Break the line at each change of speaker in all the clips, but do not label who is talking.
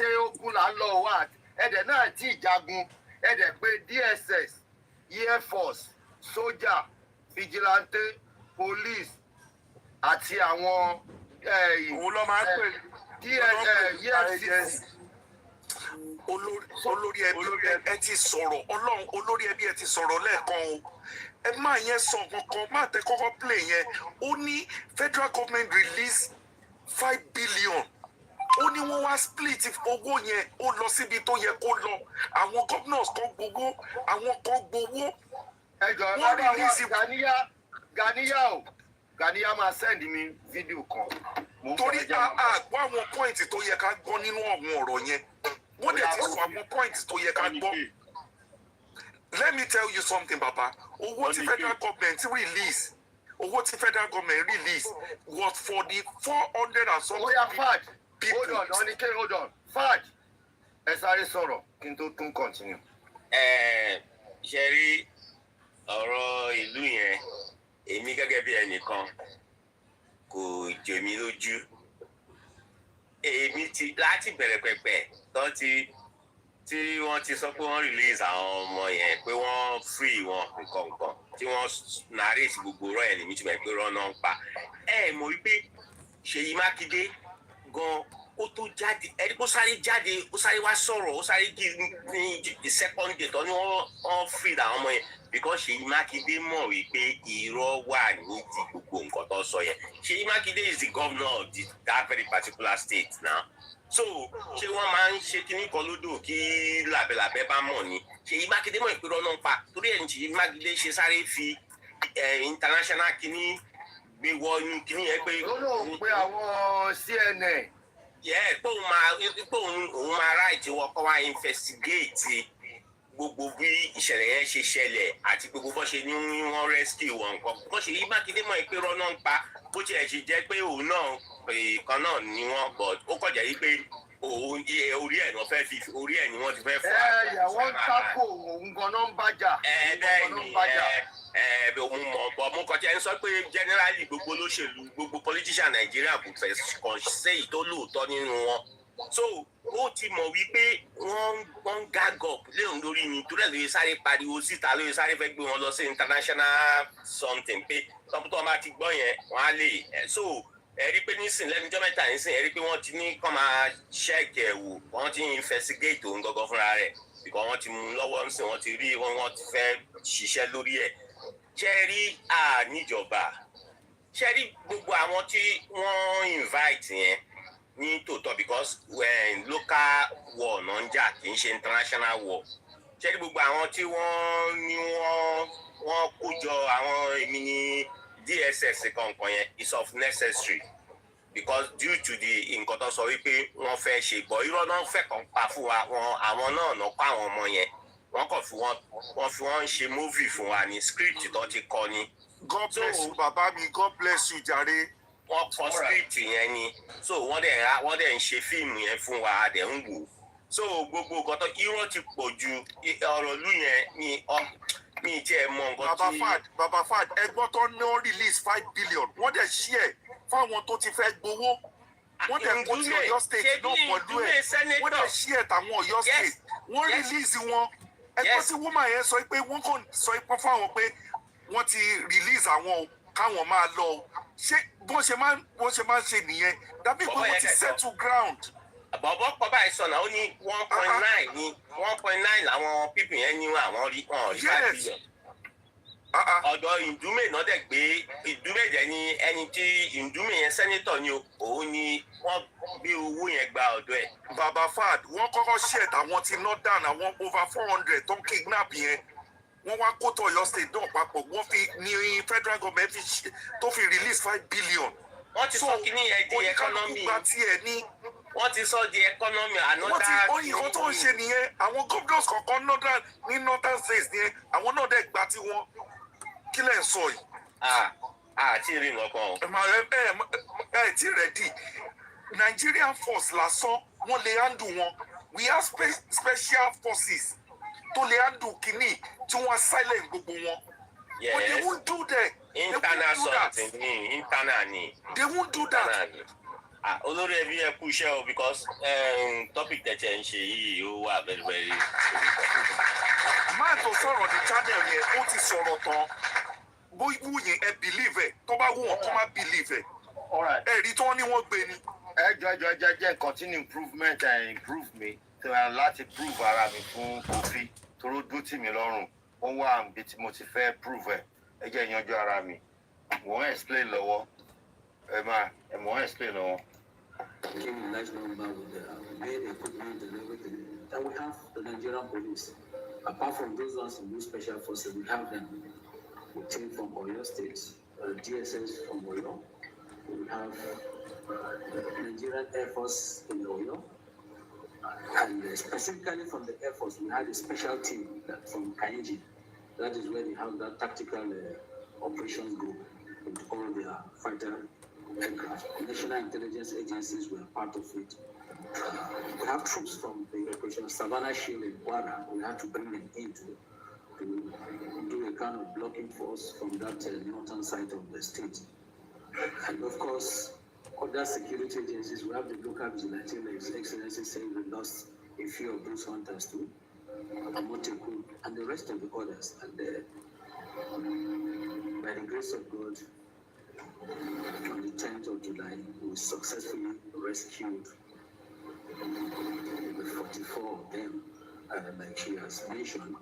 ṣe ogun là ń lọ wá ẹ̀dẹ̀ náà tí ìjagun ẹ̀dẹ̀ pé DSS Air Force sójà vigilante police àti àwọn
òun ló máa ń pè
EFCC.
olórí ẹbí ẹ ti sọ̀rọ̀ ọlọ́run olórí ẹbí ẹ ti sọ̀rọ̀ lẹ́ẹ̀kan o ẹ má yẹn sọ kankan má tẹ kọ́kọ́ play yẹn ó ní federal government release 5 billion ó ní wọ́n wá split owó yẹn ó lọ síbi tó yẹ kó lọ àwọn governors kan gbowó àwọn kan gbowó
wọ́n release Ganiya máa send mi fídíò kan.
torí àgbọ̀ àwọn point tó yẹ ká gbọ́ nínú àwọn ọ̀rọ̀ yẹn wọ́n dẹ̀ ti sọ àwọn point tó yẹ ká gbọ́. Let me tell you something, Baba. Owó tí federal government release was for the 400 and something people.
Hold on. Fad. Ẹ sáré sọ̀rọ̀ kí n tó tún continue.
Ṣé rí ọ̀rọ̀ ìlú yẹn, èmi gẹ́gẹ́ bí ẹnìkan kò jẹ mí lójú. Èmi ti láti bẹ̀rẹ̀ pẹ̀pẹ̀ tí wọ́n ti sọ pé wọ́n release àwọn ọmọ yẹn pé wọ́n free wọn nǹkan tí wọ́n narrate gbogbo ọ̀rọ̀ yẹn lèmi ti mọ̀ pé rọ́nà ń pa. Mọ̀ wípé Ṣèyí Mákindé gan ó tó jáde ẹni kó sáré jáde ó sáré wá sọ̀rọ̀ ó sáré di ní the second day tó ní wọ́n free àwọn ọmọ yẹn because Ṣèyí Mákindé mọ̀ wípé irọ́ wà ní ti gbogbo nǹkan tó sọ yẹn. Ṣèyí Mákindé is the governor of that very particular state now. So ṣé wọ́n máa ń ṣe kíní kan lódò kí làbẹ̀làbẹ̀ bá mọ̀ ni Ṣèyí Mákindé mọ̀ ìpérò náà pa torí ẹ̀ ń Ṣèyí Mákindé ṣe sáré fi international kíní gbé wọ kíní yẹn pé.
ó lóun pé àwọn CNN.
pé òun máa ráìtì wọ́n kọ́ wá investigate gbogbo bí ìṣẹ̀lẹ̀ yẹn ṣe ṣẹlẹ̀ àti gbogbo bó ṣe ní wọ́n rescue wọn nǹkan bó Ṣèyí Mákindé mọ̀ ìpérò náà pa bó tiẹ̀ ṣe jẹ́ pé òun náà kan náà ni wọ́n but ó kọjá yìí pé òun orí ẹ̀ náà fẹ́ fi orí ẹ̀ ni wọ́n ti fẹ́ fọ́.
ìyàwó ń tako òun ganan ń bájà.
bẹ́ẹ̀ ni òun mọ̀ bọ́ mo kọjá ń sọ pé generally gbogbo olóṣèlú gbogbo politician Nàìjíríà kò fẹ́ kàn ṣe èyí tó lóòótọ́ nínú wọn so ó ti mọ̀ wípé wọ́n ń gag up léun lórí ni torí ẹ̀ lóye sáré pariwo síta lóye sáré fẹ́ gbé wọn lọ sí international something pé tọ́pútọ́ bá ti gbọ́ yẹn wọ́n á lè so ẹ rí pé nísìn lẹ́nujọ́ mẹ́ta nísìn ẹ rí pé wọ́n ti ní kàn máa ṣẹ́ẹ̀kì ẹ̀ wò wọ́n ti investigate òun gangan fúnra rẹ̀ because wọ́n ti mú lọ́wọ́ nísìn wọ́n ti rí wọ́n ti fẹ́ ṣiṣẹ́ lórí ẹ̀ ṣe rí níjọba ṣe rí gbogbo àwọn tí wọ́n invite yẹn ní tòótọ́ because when local war náà ń jà kì í ṣe international war ṣe rí gbogbo àwọn tí wọ́n ní wọ́n kó jọ àwọn èmi ní DSS kankan yẹn is of necessary because due to the nǹkan tó sọ wípé wọ́n fẹ́ ṣe gbọ́ irọ́ náà fẹ́ kàn pa fún wa àwọn náà kọ́ àwọn ọmọ yẹn wọ́n kàn fi wọ́n ṣe movie fún wa ní script tó ti kọ ni.
God bless you bàbá mi God bless you jàre.
wọ́n kọ script yẹn ni so wọ́n dẹ̀ ń ṣe fíìmù yẹn fún wa a dẹ̀ ń wò so gbogbo nǹkan tó irọ́ ti pọ̀ ju ọ̀rọ̀ ìlú yẹn ni mi jẹ́ mọ nǹkan tí.
Baba Fad ẹgbọ́n tó ní wọ́n release 5 billion wọ́n dẹ̀ share fáwọn tó ti fẹ́ gbowó wọ́n dẹ̀ kó ti Ọ̀yọ́ state náà pọ̀lú ẹ̀ wọ́n dẹ̀ share tàwọn Ọ̀yọ́ state wọ́n release wọn ẹgbọ́n tí woman yẹn sọ pé wọ́n kò sọ pé fáwọn pé wọ́n ti release àwọn káwọn máa lọ ṣé bó ṣe máa ń ṣe nìyẹn dàbí pé wọ́n ti settle ground.
Bọ̀bọ̀ pọ̀ báyìí sọ̀nà ó ní 1.9 ní 1.9 làwọn pípì yẹn ní àwọn rí 5 billion. Ọ̀dọ̀ Ìdúmè náà dẹ̀ gbé Ìdúmè jẹ́ ní ẹni tí Ìdúmè yẹn sẹ́nítọ̀ ni òun ni wọ́n gbé owó yẹn gba ọ̀dọ̀ ẹ̀.
Baba Fad wọ́n kọ́kọ́ ṣẹ̀ táwọn ti northern àwọn over 400 tó kidnap yẹn wọ́n wá kó tó Ọ̀yọ́ state náà papọ̀ wọ́n fi ní federal government tó fi release 5 billion.
Wọ́n ti sọ kíní yẹn di economy. Wọ́n ti sọ di economy another.
Òyìnbó tó ń ṣe nìyẹn àwọn governors kọ̀ọ̀kan ní northern states nìyẹn àwọn náà dẹ̀ gba tiwọn kí lẹ̀ ń sọ yìí.
Àti rí nǹkan.
ẹ ti ready Nigerian force lásán wọ́n lè handle wọn we have special forces tó lè handle kínní tí wọ́n silent gbogbo wọn.
Yes.
But they won't do that.
Internal something ni internal ni.
They won't do that.
olórí ẹbí ẹ kú iṣẹ́ o because topic tẹ̀tẹ̀ ń ṣe yìí ó wà very very.
máa tó sọ̀rọ̀ ní channel yẹn ó ti sọ̀rọ̀ tán bó wù yín ẹ believe ẹ tó bá wù wọn kó má believe ẹ ẹ̀rí tí wọ́n ní wọ́n gbé ni.
ẹ jẹ́ continue improvement and improve me láti prove ara mi fún Kofi toró dún tì mí lọ́rùn ó wà níbi tí mo ti fẹ́ prove ẹ jẹ́ ìyanjú ara mi mo ń explain lọ́wọ́ mo ń explain lọ́wọ́.
Came in large number with the main equipment and everything. Then we have the Nigerian police. Apart from those ones in new special forces, we have them. We came from Oyo State, DSS from Oyo. We have Nigerian Air Force in Oyo. And specifically from the Air Force, we had a special team from Kainji. That is where they have that tactical operations group with all their fighter aircraft. National intelligence agencies were part of it. We have troops from the Operation Savannah Shield in Kwara. We had to bring them in to do a kind of blocking force from that northern side of the state. And of course, other security agencies, we have the local vigilante, His Excellency saying we lost a few of those hunters too, Amoteku, and the rest of the others. And by the grace of God, on the 10th of July, we successfully rescued the 44 of them. Like she has mentioned,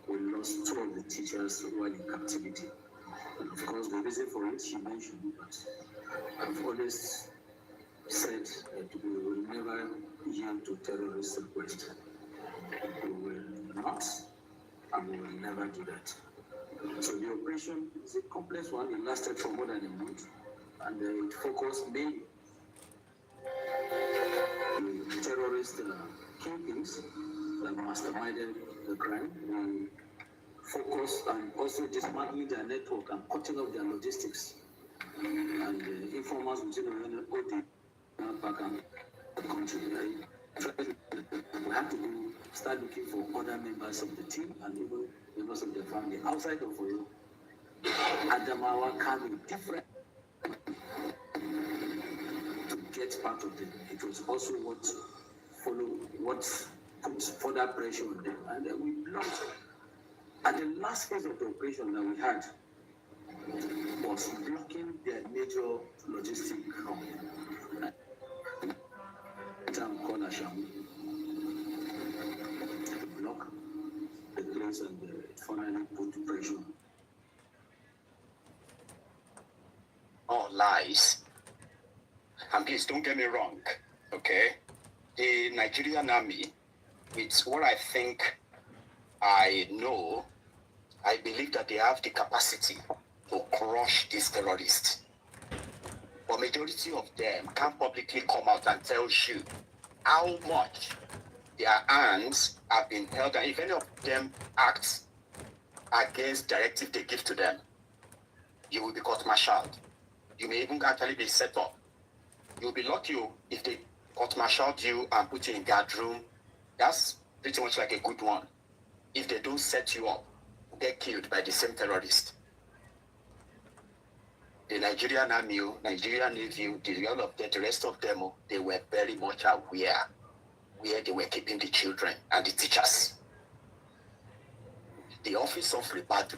we lost 2 of the teachers while in captivity. And of course, the reason for it, she mentioned, but I've always said that we will never yield to terrorist requests. We will not, and we will never do that. So the operation is a complex one. It lasted for more than a month, and it focused mainly on the terrorist killings that masterminded the crime. We focused on also dismantling their network and cutting off their logistics. And informers within the back and the country. We had to start looking for other members of the team and even members of the family outside of Oyo. Adamawa can be different to get part of them. It was also what put further pressure on them. And then we blocked. And the last phase of the operation that we had was blocking their major logistic hub. Town called Asham. Block the place and it finally put pressure.
All lies. And please don't get me wrong, okay? The Nigerian army, with what I think I know, I believe that they have the capacity to crush these terrorists. But majority of them can't publicly come out and tell you how much their hands have been held, and if any of them acts against directive they give to them, you will be court-martialed. You may even actually be set up. You'll be lucky if they court-martialed you and put you in guard room. That's pretty much like a good one. If they don't set you up, get killed by the same terrorist. The Nigerian army, Nigerian navy, the rest of them, they were very much aware where they were keeping the children and the teachers. The office of Ribadu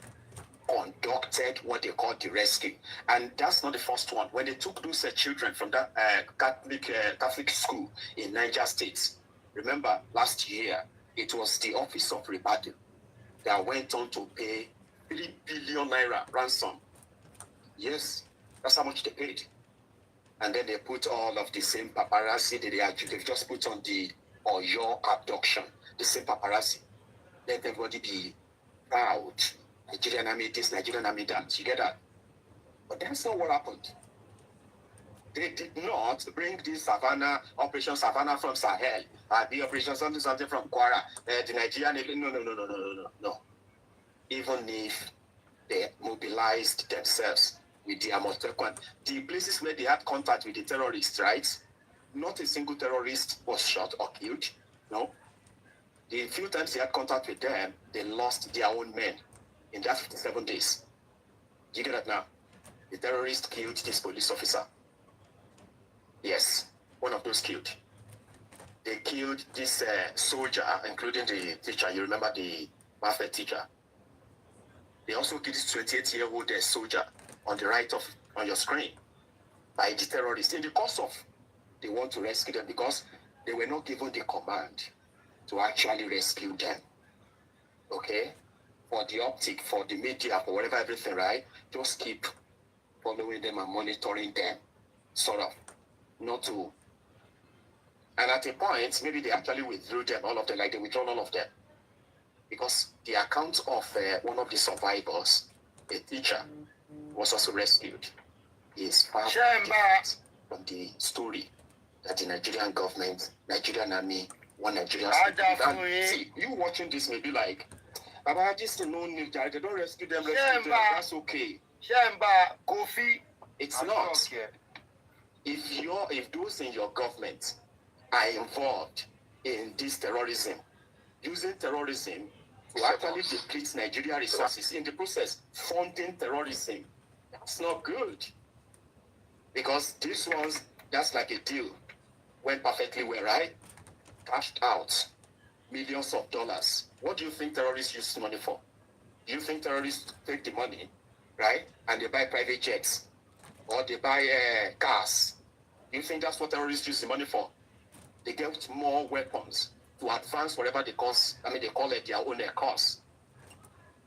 conducted what they called the rescue, and that's not the first one. When they took those children from that Catholic school in Niger State, remember last year it was the office of Ribadu that went on to pay 3 billion naira ransom. Yes, that's how much they paid. And then they put all of the same paparazzi that they've just put on the Oyo abduction, the same paparazzi. Let everybody be proud. Nigerian army this, Nigerian army that. You get that? But that's not what happened. They did not bring this Savannah, Operation Savannah from Sahel, the Operation something from Kwara, the Nigerian Navy. No. Even if they mobilized themselves with the Amotekwan, the places where they had contact with the terrorists, right? Not a single terrorist was shot or killed. No. The few times they had contact with them, they lost their own men in that 57 days. Do you get that now? The terrorist killed this police officer. Yes, one of those killed. They killed this soldier, including the teacher. You remember the Mafia teacher? They also killed this 28-year-old soldier on the right on your screen by the terrorists in the course of they want to rescue them because they were not given the command to actually rescue them. Okay? For the optic, for the media, for whatever, everything, right? Just keep following them and monitoring them, sort of. Not to. And at a point, maybe they actually withdrew them, all of them, like they withdraw all of them. Because the account of one of the survivors, a teacher, was also rescued. He is far different from the story that the Nigerian government, Nigerian army, one Nigerian see, you watching this may be like, Baba, just no need, they don't rescue them, that's okay. Kofi. It's not. If those in your government are involved in this terrorism, using terrorism to actually deplete Nigeria resources, in the process, funding terrorism, that's not good. Because these ones, that's like a deal. Went perfectly well, right? Cashed out millions of dollars. What do you think terrorists use the money for? Do you think terrorists take the money, right, and they buy private jets? Or they buy cars? Do you think that's what terrorists use the money for? They get more weapons to advance whatever they cause. They call it their own cause.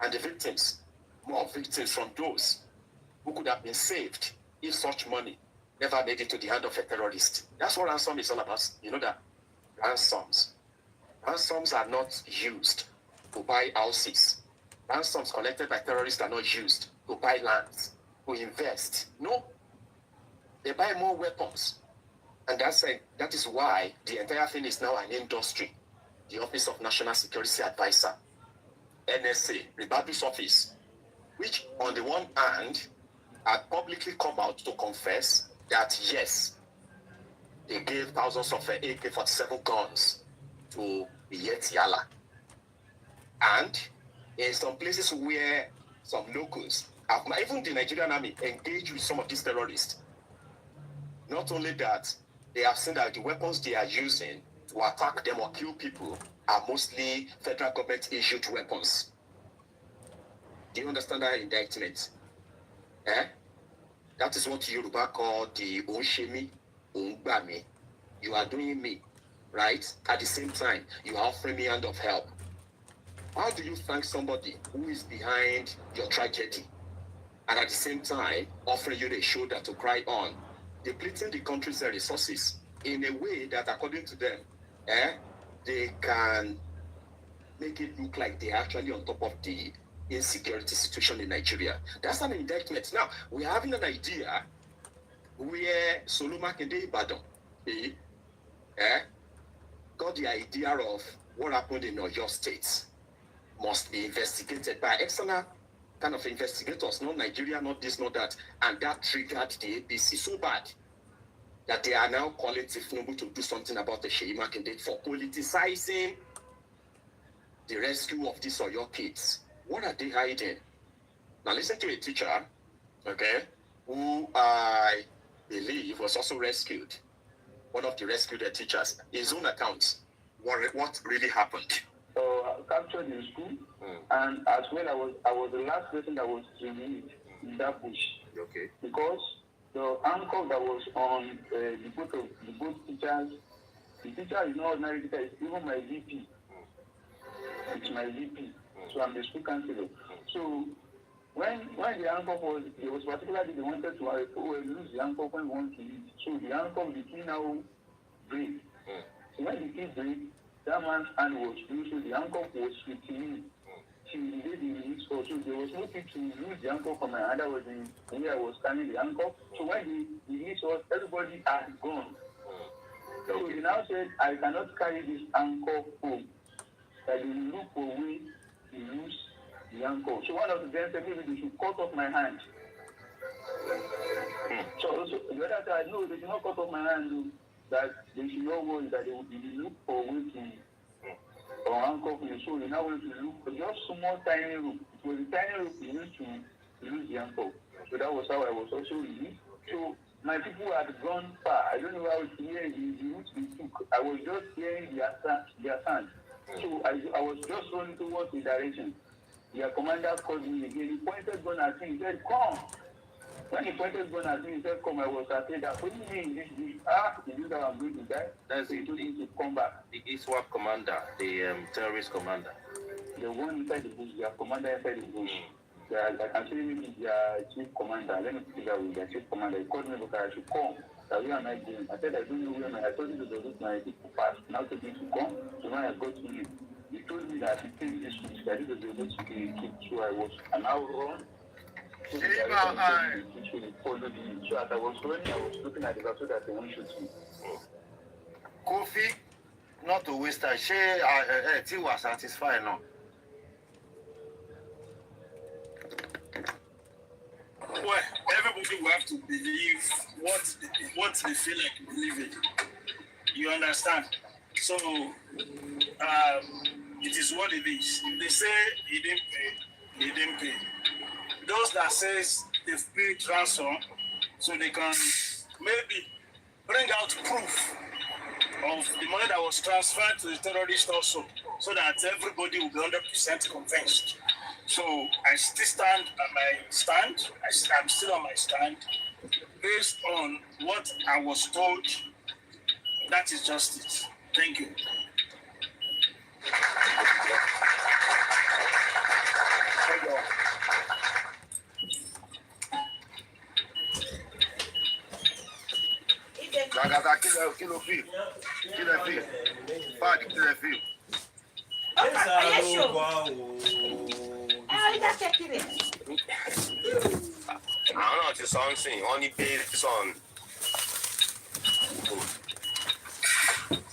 And the victims, more victims from those who could have been saved if such money never made it to the hand of a terrorist. That's what ransom is all about. You know that? Ransoms. Ransoms are not used to buy houses. Ransoms collected by terrorists are not used to buy lands, to invest. No. They buy more weapons. And that is why the entire thing is now an industry. The Office of National Security Advisor, NSA, Ribadu's office, which on the one hand had publicly come out to confess that yes, they gave thousands of AK-47 guns to Yeti Yala. And in some places where some locals have, even the Nigerian army, engaged with some of these terrorists. Not only that, they have seen that the weapons they are using to attack them or kill people are mostly federal government issued weapons. Do you understand that indictment? That is what Yoruba call the Onshemi, Ongbami. You are doing me, right? At the same time, you are offering me hand of help. How do you thank somebody who is behind your tragedy and at the same time offering you the shoulder to cry on, depleting the country's resources in a way that according to them, they can make it look like they're actually on top of the insecurity situation in Nigeria? That's an indictment. Now, we're having an idea where Solomon Kende Ibadan got the idea of what happened in Oyo State must be investigated by external kind of investigators, not Nigeria, not this, not that. And that triggered the APC so bad that they are now calling Tifnubu to do something about the Seyi Makinde for politicizing the rescue of these Oyo kids. What are they hiding? Now listen to a teacher, okay, who I believe was also rescued. One of the rescued teachers, his own account, what really happened.
So captured in school, and as well I was the last person that was removed in that bush.
Okay.
Because the anchor that was on the both teachers, the teacher is not ordinary teacher, it's even my VP. It's my VP. So I'm the school counselor. So when the anchor was, it was particularly they wanted to lose the anchor when we want to leave. So the anchor, the key now break. So when the key break, that man's hand was loose, so the anchor was with me. She did the release also. There was no need to use the anchor from my hand. That was the way I was carrying the anchor. So when the release was, everybody had gone. So he now said, I cannot carry this anchor home. That they will look for a way to use the anchor. So one of the them said, maybe they should cut off my hand. So the other side, no, they should not cut off my hand. That they should not worry that they will look for a way to anchor me. So they now want to look for just small tiny rope. It was a tiny rope they used to use the anchor. So that was how I was also released. So my people had gone far. I don't know how to hear the route we took. I was just hearing their sound. So I was just running towards the direction. Their commander called me again. He pointed gun at me. He said, "Come." When he pointed gun at me, he said, "Come." I was afraid that when he mean this, he knew that I'm going to die.
That's
so he told me to come back.
The ISWAP commander, the terrorist commander.
The one inside the bush, their commander inside the bush. I can say maybe their chief commander. Let me put it that way. Their chief commander. He called me because I should come. That we are not doing. I said I don't know where I told him to do my people fast. Now told me to come. So when I got to him, he told me that he came this week. That he was able to keep. So I was an hour run. So I followed him. So as I was running, I was looking at the back so that they won't shoot me.
Kofi, not to waste time. She was satisfied now.
Well, everybody will have to believe what they feel like believing. You understand? So, it is what it is. If they say he didn't pay, he didn't pay. Those that says they've paid ransom, so they can maybe bring out proof of the money that was transferred to the terrorist also, so that everybody will be 100% convinced. So I still stand at my stand. I'm still on my stand. Based on what I was told, that is just it. Thank you.
Kilo feel. Bad, kilo feel.
Àwọn náà ti sọ ń sìn, wọ́n ní based on.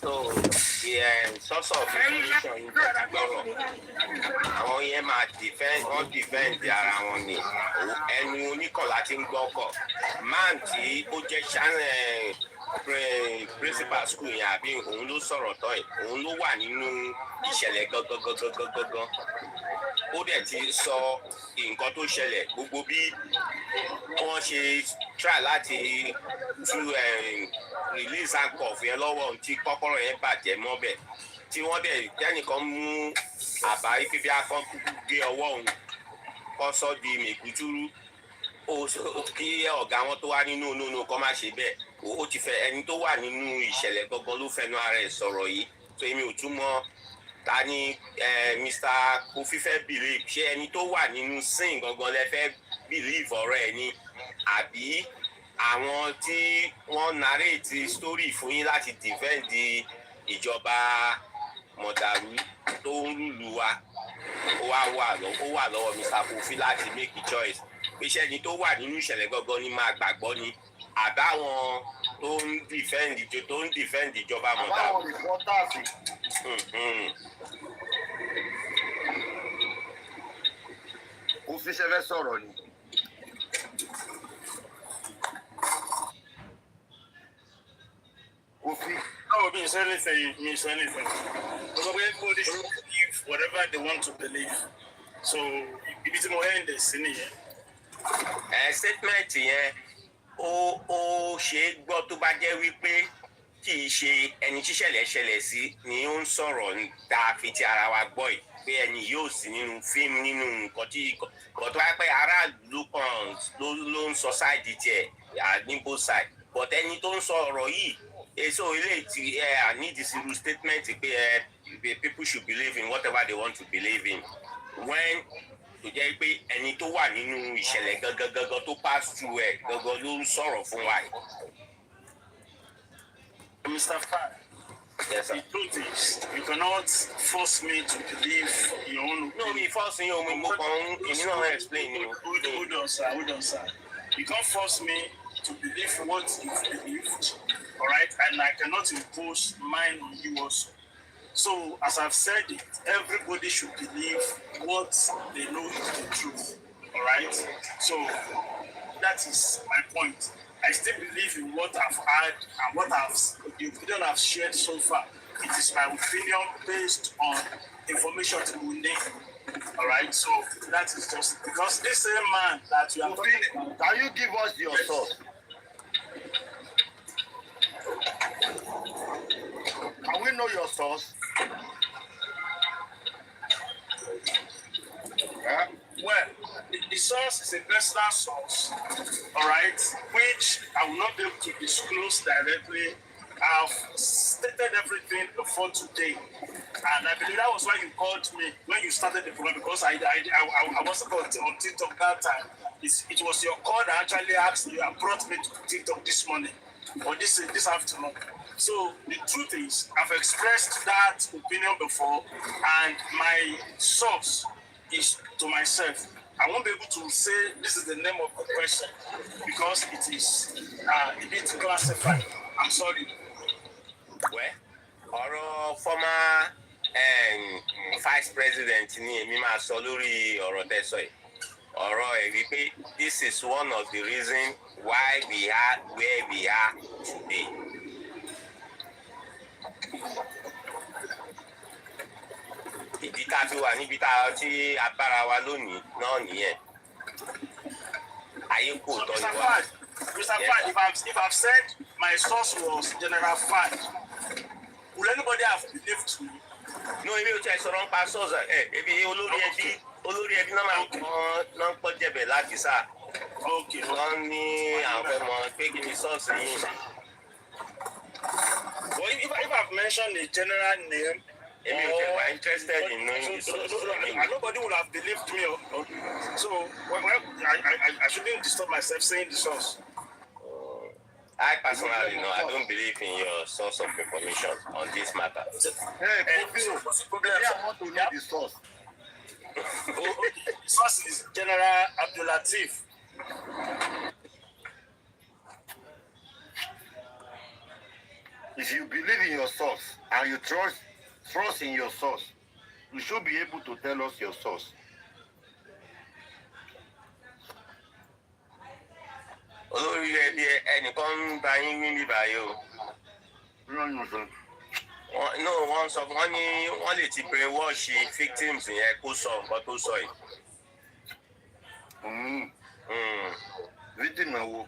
So the source of information yìí tó ti gbọ́rọ̀. Àwọn yẹn máa defend ara wọn ni. Ẹnu oníkọ̀lá ti ń gbọ́kọ̀. Man tí ó jẹ́ principal school yẹn àbí òun ló sọ̀rọ̀ tán ẹ̀, òun ló wà nínú ìṣẹ̀lẹ̀ gangan. Ó dẹ̀ ti sọ nǹkan tó ṣẹlẹ̀ gbogbo bí wọ́n ṣe try láti tú release handcuff yẹn lọ́wọ́ tí kọ́kọ́rọ́ yẹn bàjẹ́ mọ́bẹ̀ tí wọ́n dẹ̀ tẹ́nìkan mú àbá fífi akọ́ kúkú gé ọwọ́ òun kọ́ sọ́ di mèkútúrú kí ọ̀gá wọn tó wá nínú kọ́ má ṣe bẹ́ẹ̀ ó ti fẹ́ ẹni tó wà nínú ìṣẹ̀lẹ̀ gangan ló fẹnu ara ẹ̀ sọ̀rọ̀ yìí tó èmi ò túmọ̀ ta ni Mr. Kofi fẹ́ believe ṣé ẹni tó wà nínú sin gangan lẹ fẹ́ believe ọ̀rọ̀ ẹ̀ ni àbí àwọn tí wọ́n narrate story fún yín láti defend ìjọba mọ̀dàrú tó ń lùlù wa ó wà lọ́wọ́ Mr. Kofi láti make a choice pé ṣé ẹni tó wà nínú ìṣẹ̀lẹ̀ gangan ni máa gbàgbọ́ ni àbáwọn tó ń defend ìjọba mọ̀dàrú.
Àbáwọn reporters. Kofi ṣe fẹ́ sọ̀rọ̀ ni. Kofi.
No, means anything. Because everybody should believe whatever they want to believe. So, if it's more in the scene here.
Statement yẹn ó ṣe é gbọ́ tó bá jẹ́ wípé kì í ṣe ẹni tíṣẹ̀lẹ̀ ṣẹlẹ̀ sí ni ó ń sọ̀rọ̀ tá a fi ti ara wa gbọ́ yìí pé ẹni yóò sí nínú fíìmù nínú nǹkan tó wá pé aráàlú kan ló ń sọ sáìdì tiẹ̀ ní both side but ẹni tó ń sọ ọ̀rọ̀ yìí èso ilé tí I need this statement pé people should believe in whatever they want to believe in when tó jẹ́ pé ẹni tó wà nínú ìṣẹ̀lẹ̀ gangan tó pass through ẹ̀ gangan ló ń sọ̀rọ̀ fún wa yìí.
Mr. Fan, yes, the truth is, you cannot force me to believe your own opinion.
No, me force you, me can't explain you.
Hold on, sir. You can't force me to believe what you believed, all right? And I cannot impose mine on you also. So, as I've said it, everybody should believe what they know is the truth, all right? So, that is my point. I still believe in what I've heard and what the opinion I've shared so far. It is my opinion based on information to name. All right, so that is just because this same man that you are talking about.
Can you give us your source? Can we know your source?
Yeah. Well, the source is a personal source, all right, which I will not be able to disclose directly. I've stated everything before today, and I believe that was why you called me when you started the program, because I wasn't on TikTok that time. It was your call that actually asked you and brought me to TikTok this morning or this afternoon. So the truth is, I've expressed that opinion before, and my source is to myself. I won't be able to say this is the name of the person because it is a bit classified. I'm sorry.
Well, ọ̀rọ̀ former vice president ní èmi máa sọ lórí ọ̀rọ̀ tẹ́sọ̀ yìí. Ọ̀rọ̀ ẹ̀ wípé this is one of the reasons why we are where we are today. Ìdí tá a fi wà níbi tí a bára wa lónìí náà nìyẹn. Ayé kò tọ́ ni wá.
Mr. Fad, if I've said my source was General Fad, will anybody have believed me?
No, ebi o tẹ sọ̀rọ̀ nípa sọ́ọ̀sì ebi olórí ẹbí náà máa ń pọ́ jẹ̀bẹ̀ láti sá. Wọ́n ní àwọn ọmọ pé kí ni sọ́ọ̀sì yìí.
Well, if I've mentioned a general name,
I'm interested in knowing the source.
Nobody would have believed me. So I shouldn't disturb myself saying the source.
I personally, no, I don't believe in your source of information on this matter.
Hey, what's the problem? I want to know the source.
The source is General Abdul Latif.
If you believe in your source and you trust in your source, you should be able to tell us your source.
Olórí ẹbí ẹnìkan ń bá yín ní bíbáyé o. No, wọ́n ní wọ́n lè ti brainwash victims yẹn kó sọ nǹkan tó sọ yìí.
Victim náà wo?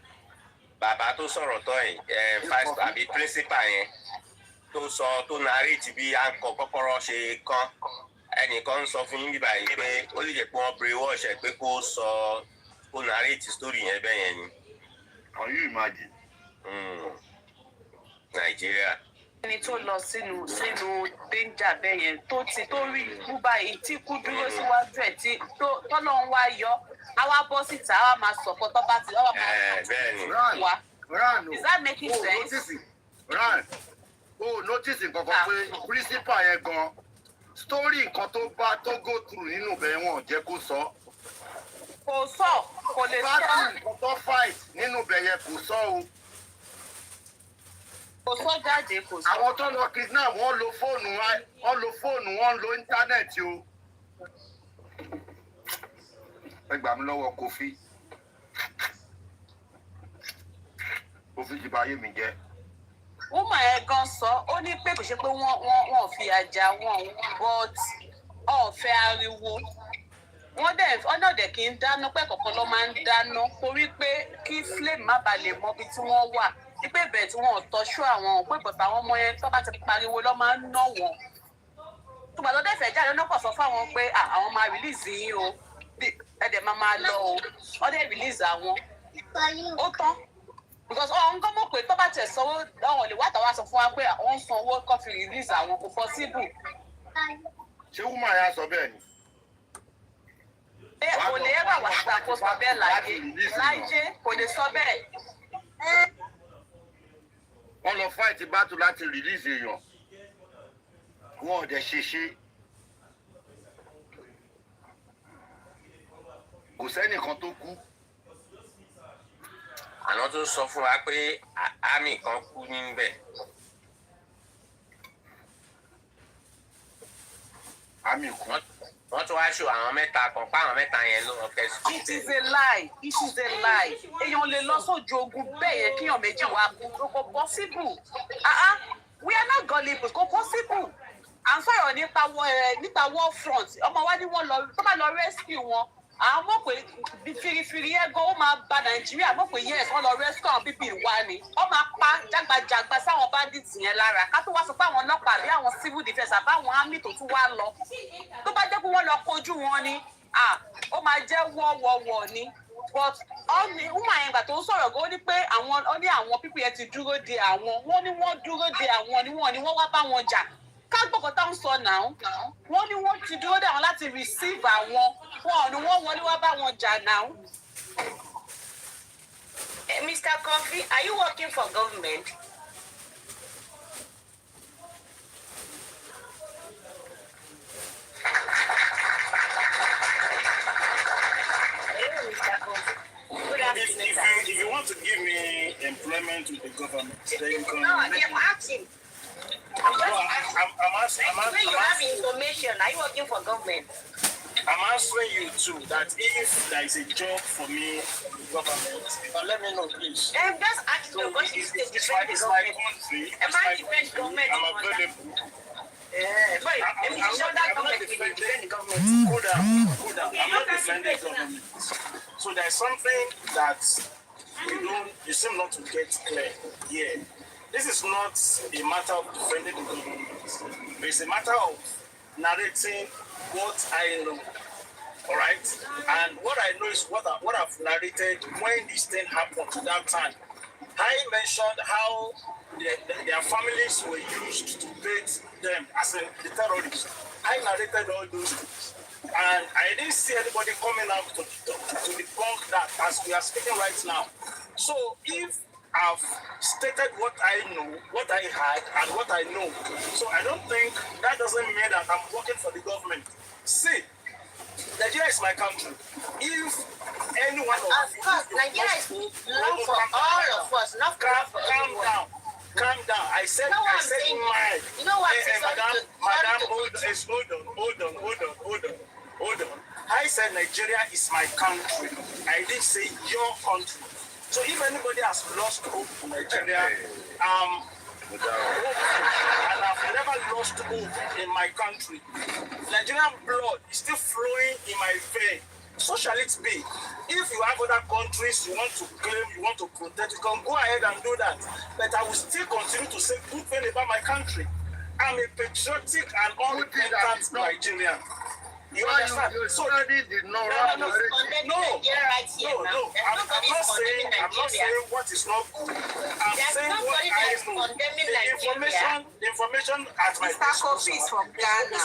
Bàbá tó sọ̀rọ̀ tọ́ yìí vice àbí principal yẹn tó sọ tó narrate bí àǹkọ kọ́kọ́rọ́ ṣe kán ẹnìkan ń sọ fún yín bíbá yìí pé ó lè jẹ́ pé wọ́n brainwash ẹ̀ pé kó narrate story yẹn bẹ́ẹ̀ yẹn ni.
Can you imagine?
Nàìjíríà.
Ẹni tó lọ sínú danger bẹ́ẹ̀ yẹn tó rí ikú báyìí tí ikú dúró síwájú ẹ̀ tí tọ́lọ́ ń wá yọ á wá bọ́ síta á wá máa sọ̀kọ́ tó bá ti lọ́wọ́ máa wá. Is that making sense?
Notice nǹkan kan pé principal yẹn gan story nǹkan tó go through nínú bẹ́ẹ̀ wọn jẹ́ kó sọ.
Kò sọ, kò lè sọ.
Nǹkan tó fight nínú bẹ́ẹ̀ yẹn kò sọ o.
Kò sọ jáde kò sọ.
Àwọn tó lọ kidnap wọ́n lo fóònù wọ́n lo íńtánẹ́ẹ̀tì o. Ẹ gbà mí lọ́wọ́ Kofi ti bà ayé mi jẹ́.
Woman ẹ̀ gan sọ ó ní pé kò ṣe pé wọ́n fi àjà wọn but ọ̀fẹ́ ariwo. Wọ́n dẹ̀ kí ń dáná pé kọ̀ọ̀kan ló máa ń dáná torí pé kí flame má bàa lè mọ ibi tí wọ́n wà. Wípé bẹ́ẹ̀ tí wọ́n tọ́ṣú àwọn pé bọ̀tà àwọn ọmọ yẹn tó bá ti pariwo lọ́ máa ń ná wọn. Tùgbà tó dẹ̀fẹ̀ jáde lọ́nà pọ̀ sọ fáwọn pé àwọn máa release yín o ẹ̀dẹ̀ máa lọ o wọ́n dẹ̀ release àwọn. Ó tán because ọ̀hún kọ́ mọ̀ pé tó bá tẹ̀ sanwó àwọn lè wá tàwa sọ fún wa pé àwọn ń san owó kọ́ fi release àwọn kò possible.
Ṣé woman yà sọ bẹ́ẹ̀ ni?
Kò lè ẹ́ bà wá síta kó sọ bẹ́ẹ̀ láyé kò lè sọ bẹ́ẹ̀.
Wọ́n lọ fight battle láti release èèyàn. Wọ́n ò dẹ̀ ṣe. Kò sẹ́nìkan tó kú.
Àná tó sọ fún wa pé àmì kan kú níbẹ̀.
Àmì kú.
Wọ́n tún wá ṣò àwọn mẹ́ta kan pa àwọn mẹ́ta yẹn ló wọ́n fẹ́.
It is a lie. Èèyàn lè lọ sójú ogun bẹ́ẹ̀ yẹn kíyàn méjì wá kú. Kò possible. We are not gullible. Kò possible. À ń sọ̀rọ̀ nípa war front. Ọmọ wa ní wọ́n lọ tó bá lọ rescue wọn. àwọn mọ̀ pé firifiri yẹn gan ó máa ba Nàìjíríà mọ̀ pé yes wọ́n lọ rescue àwọn pípì wá ni wọ́n máa pa jágbajàgba sáwọn bandits yẹn lára ká tó wá sọ pé àwọn ọlọ́pàá àbí àwọn civil defence àbáwọn army tó tún wá lọ tó bá jẹ́ pé wọ́n lọ kojú wọn ni ó máa jẹ́ wọ́wọ́wọ́ ni but woman yẹn gbà tó ń sọ̀rọ̀ gan ó ní pé àwọn pípì yẹn ti dúró de àwọn wọ́n ní wọ́n dúró de àwọn ni wọ́n wá bá wọn jà ká gbọ́kọ̀ tá ń sọ náà wọ́n ní wọ́n ti dúró dé àwọn láti receive àwọn wọn ni wọ́n wọlé wá bá wọn jà náà.
Mr. Kofi, are you working for government?
If you want to give me employment with the government, then you can.
No, I'm asking. I'm asking. When you have information, are you working for government?
I'm answering you too that if there is a job for me in the government, you can let me know, please.
I'm just asking you because it's my country. Am I defend government?
I'm available.
I'm not defending government.
Hold on. I'm not defending government. So there's something that you seem not to get clear here. This is not a matter of defending the government. It's a matter of narrating what I know. All right? And what I know is what I've narrated when this thing happened to that time. I mentioned how their families were used to bait them as the terrorists. I narrated all those things. And I didn't see anybody coming out to debunk that as we are speaking right now. So if I've stated what I know, what I had, and what I know. So I don't think that doesn't mean that I'm working for the government. See, Nigeria is my country. If anyone
of course, Nigeria is love for all of us, not for everyone.
Calm down. I said mine.
You know what?
Madam, hold on. I said Nigeria is my country. I didn't say your country. So if anybody has lost hope in Nigeria, and I've never lost hope in my country. Nigerian blood is still flowing in my vein. So shall it be. If you have other countries you want to claim, you want to protect, you can go ahead and do that. But I will still continue to say good things about my country. I'm a patriotic and unrepentant Nigerian. You understand?
So did not
I'm not saying what is not good. I'm saying what I know. The information at my disposal is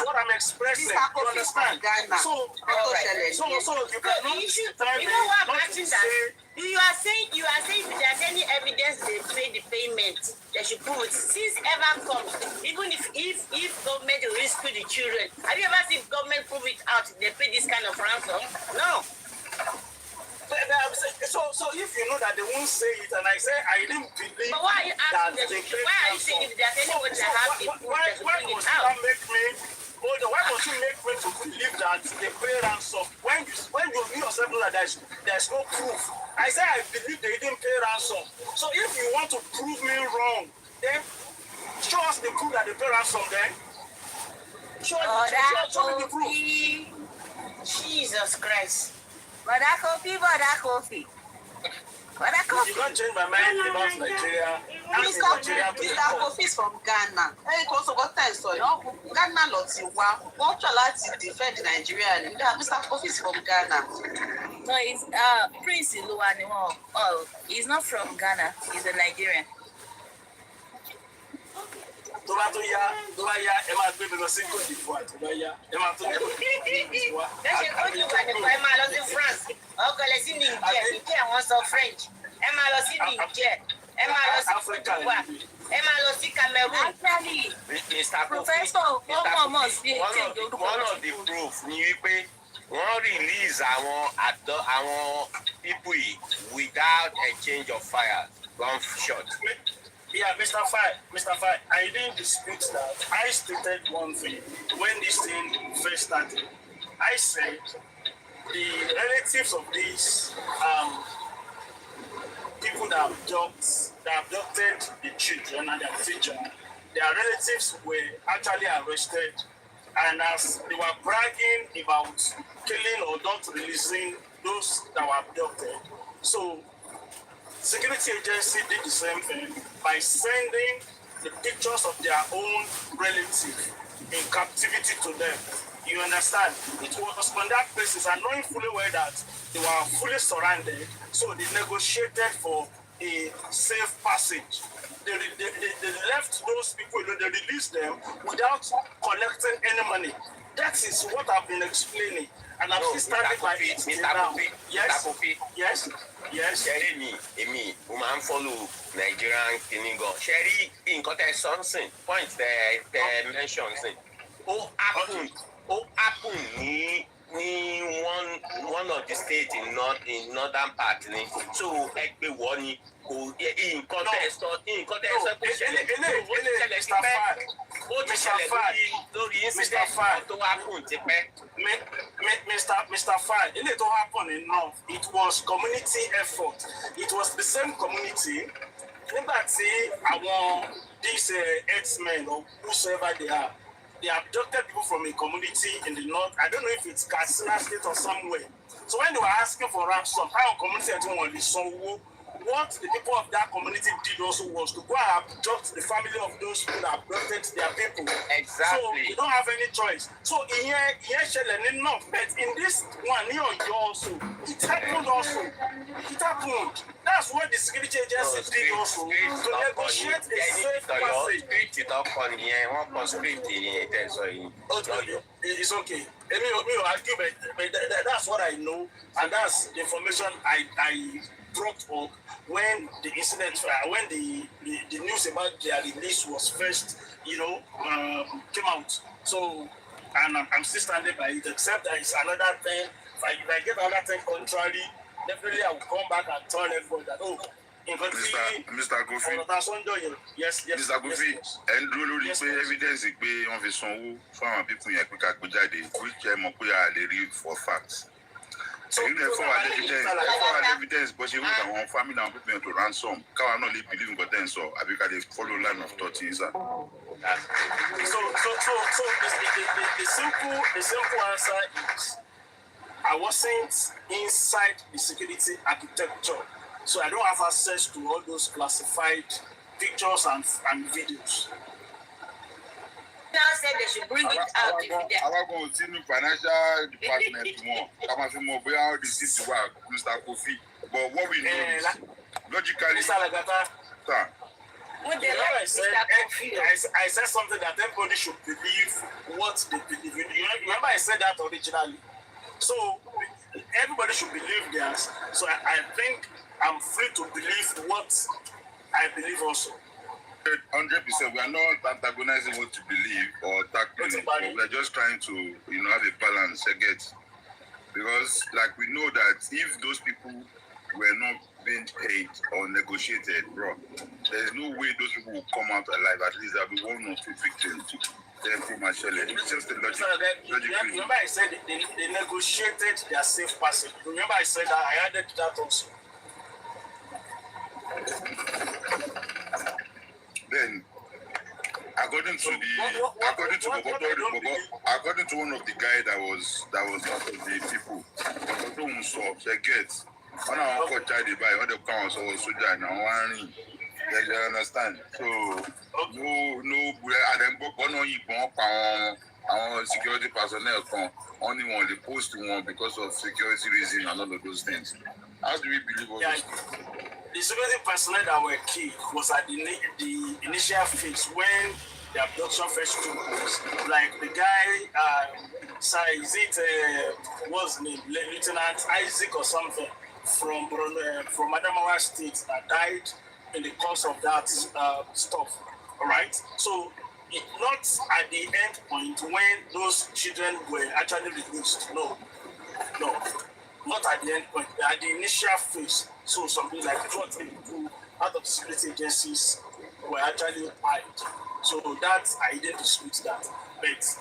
what I'm expressing. You understand? So you cannot tell me not to say.
You are saying if there's any evidence they pay the payment, they should prove it. Since ever comes, even if government will rescue the children, have you ever seen government prove it out? They pay this kind of ransom? No.
So if you know that they won't say it, and I say I didn't believe.
But why are you asking them? Why are you saying if there's anybody that has the proof, they should bring it out?
Why must you make me to believe that they pay ransom when you yourself know that there's no proof? I say I believe they didn't pay ransom. So if you want to prove me wrong, then show us the proof that they pay ransom. Then show me the proof.
Jesus Christ.
Brother Kofi.
You can't change my mind about Nigeria.
Mr. Kofi is from Ghana. It was about time, so Ghana lots of what you like to defend Nigeria. Mr. Kofi is from Ghana.
No, it's Prince Iluwaniwo. Oh, he's not from Ghana. He's a Nigerian.
tó bá yá ẹ máa gbé mi lọ sí Côte d'Ivoire tó bá yá ẹ máa tó gbé mi lọ sí Côte d'Ivoire.
lọ́sẹ̀ Côte d'Ivoire ẹ máa lọ sí France ọkọlẹ̀ sí Niger wọ́n sọ French ẹ máa lọ sí Niger ẹ máa lọ sí Côte d'Ivoire ẹ máa lọ sí Cameroon.
Professor one
of the proof ni wípé wọ́n release àwọn people yìí without a change of fire gunshot.
Yeah, Mr. Fai, I didn't dispute that. I stated one thing when this thing first started. I said the relatives of these people that abducted the children and their teacher, their relatives were actually arrested And as they were bragging about killing or not releasing those that were abducted, so security agency did the same thing by sending the pictures of their own relative in captivity to them. You understand? It was on that basis, and knowing fully well that they were fully surrounded, so they negotiated for a safe passage. They left those people, they released them without collecting any money. That is what I've been explaining. And I'm still standing by it till now. Yes? Yes? Yes?
Èmi, mo máa ń follow Nigerian kìnìún. Sherry, nǹkan tẹ́ something point tẹ́ mention sin. Ó happen ní one of the states in northern part ni. So ẹgbẹ́ wọ ni kò nǹkan tẹ́ sọ pé ṣẹlẹ̀ ti pẹ́. Ó ti ṣẹlẹ̀ lórí incident tó happen ti pẹ́.
Mr. Fine, it all happened enough. It was community effort. It was the same community. Nígbà tí àwọn these herdsmen or whosoever they are, they abducted people from a community in the north. I don't know if it's Katsina State or somewhere. So when they were asking for ransom, how community what the people of that community did also was to go and abduct the family of those who abducted their people.
Exactly.
So you don't have any choice. So here enough, but in this one here also, it happened also. It happened. That's what the security agency did also to negotiate a safe passage. It's okay. Argue, but that's what I know, and that's the information I brought up when the incident, when the news about their release was first, came out. So, and I'm still standing by it, except there is another thing. If I get another thing contrary, definitely I will come back and tell everyone that,
Mr. Gofi.
Yes.
Mr. Gofi, and lórí pé evidence pé wọ́n fi sanwó fún àwọn people yẹn pé ká gbé jáde, which ẹ mọ̀ pé a lè rí for facts. So you know, for evidence, but you want our family and people to ransom. Can I not believe in God so I because they follow line of thought, sir.
So the simple answer is I wasn't inside the security architecture, so I don't have access to all those classified pictures and videos.
Now said they should bring it out.
I was going to see the financial department more. Come on, more where the city work, Mr. Kofi. But what we know is logically,
Mr. Lagata,
sir.
I said something that everybody should believe what they believe. Remember I said that originally. So everybody should believe theirs. So I think I'm free to believe what I believe also.
100%. We are not antagonizing what to believe or tackling it, but we are just trying to, have a balance. Because, like, we know that if those people were not being paid or negotiated, bro, there's no way those people will come out alive. At least there'll be one or two victims. It's just a logic.
Remember, I said they negotiated their safe passage. Remember, I said that I added that also.
Then, according to one of the guy that was part of the people, when I got child by when the council was soldier and one you understand. So no and then our security personnel only one they post to one because of security reasons and all of those things. How do we believe all this?
The security personnel that were killed was at the initial phase when the abduction first took place. Like the guy, is it what's his name, Lieutenant Isaac or something from Adamawa State that died in the course of that stuff. All right. So it's not at the end point when those children were actually released. No. Not at the end point, at the initial phase. So something like 40 people out of the security agencies were actually hired. So that I didn't dispute that. But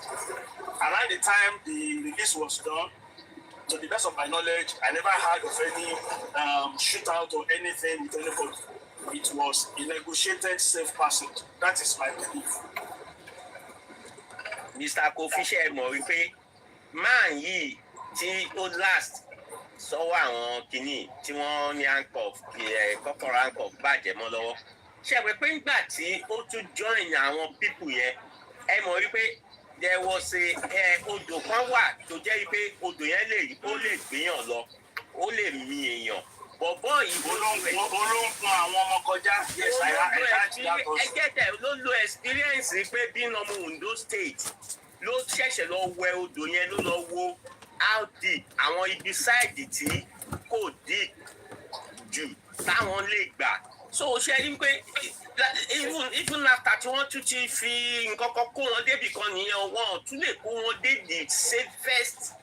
around the time the release was done, to the best of my knowledge, I never heard of any shootout or anything with anybody. It was a negotiated safe passage. That is my belief.
Mr. Kofi ṣe mọ̀ wípé man yìí tí ó last sọ́wọ́ àwọn kìíní tí wọ́n ní handcuff kọ́kọ́rọ́ handcuff bàjẹ́ mọ́ lọ́wọ́ ṣe pé pé ńgbà tí ó tún join àwọn people yẹn ẹ mọ̀ wípé there was odò kan wà tó jẹ́ wípé odò yẹn ó lè gbéyàn lọ ó lè mi èèyàn bọ̀bọ̀ yìí
olóńgbò àwọn ọmọ kọjá
ẹgẹ́tẹ̀ ló lo experience pé bí ọmọ Ondo State ló ṣẹ̀ṣẹ̀ lọ wẹ odò yẹn ló lọ wo how deep àwọn ibi sáìdì tí kò deep jù táwọn lè gbà so ṣe rí pé even after tí wọ́n tún ti fi nǹkan kan kó wọn débi kan nìyẹn wọ́n tún lè kó wọn dé the safest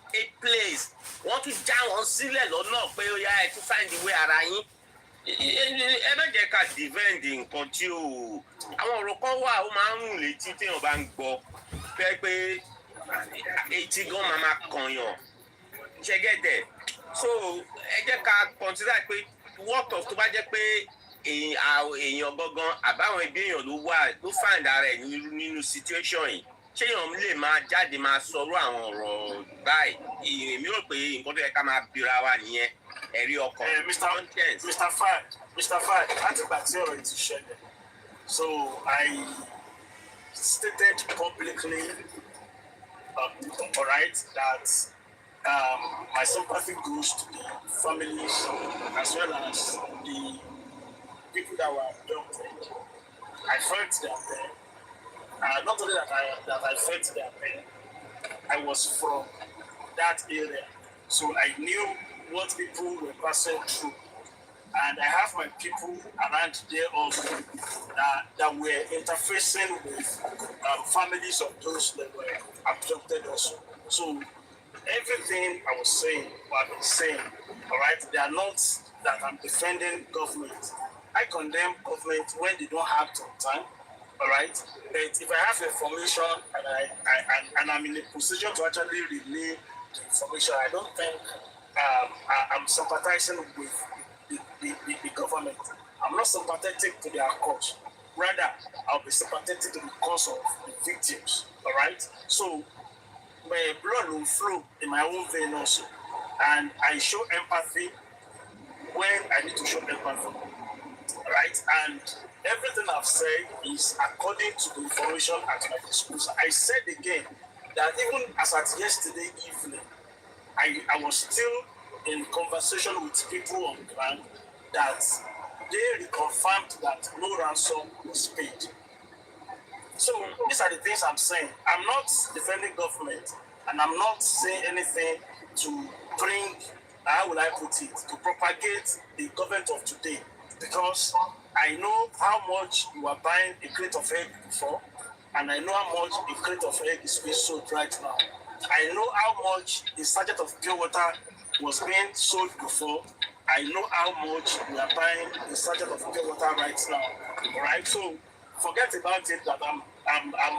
place wọ́n tún já wọn sílẹ̀ lọ́nà pé ó yá ẹ tún find the way ara yín ẹ má jẹ́ ká defend nǹkan tí ó àwọn ọ̀rọ̀ kan wà ó máa ń rùn létí téèyàn bá ń gbọ́ pé etí gan máa kànyàn ṣẹ́gẹ́dẹ̀ so ẹ jẹ́ ká consider pé work of tó bá jẹ́ pé èèyàn gangan àbáwọn ẹbí èèyàn ló find ara ẹ̀ nínú situation yìí ṣéyàn lè máa jáde máa sọ̀rọ̀ àwọn ọ̀rọ̀ báyìí èmi rò pé nǹkan tó yẹ ká máa bira wa nìyẹn ẹ̀rí ọkàn conscience.
Mr. Fad láti gbà tí ọ̀rọ̀ yìí ti ṣẹlẹ̀ so I stated publicly alright that my sympathy goes to the families as well as the people that were abducted. I felt their pain. Not only that I felt their pain, I was from that area, so I knew what people were passing through. And I have my people around there also that were interfacing with families of those that were abducted also. So everything I was saying, what I've been saying, all right, they are not that I'm defending government. I condemn government when they don't have time, all right? But if I have information and I'm in a position to actually relay the information, I don't think I'm sympathizing with the government. I'm not sympathetic to their cause. Rather, I'll be sympathetic to the cause of the victims, all right? So my blood will flow in my own vein also. And I show empathy when I need to show empathy. Right? And everything I've said is according to the information at my disposal. I said again that even as at yesterday evening, I was still in conversation with people on ground that they reconfirmed that no ransom was paid. So these are the things I'm saying. I'm not defending government and I'm not saying anything to bring, how will I put it, to propagate the government of today. Because I know how much you are buying a crate of egg before, and I know how much a crate of egg is being sold right now. I know how much a sachet of pure water was being sold before. I know how much we are buying a sachet of pure water right now. All right, so forget about it that I'm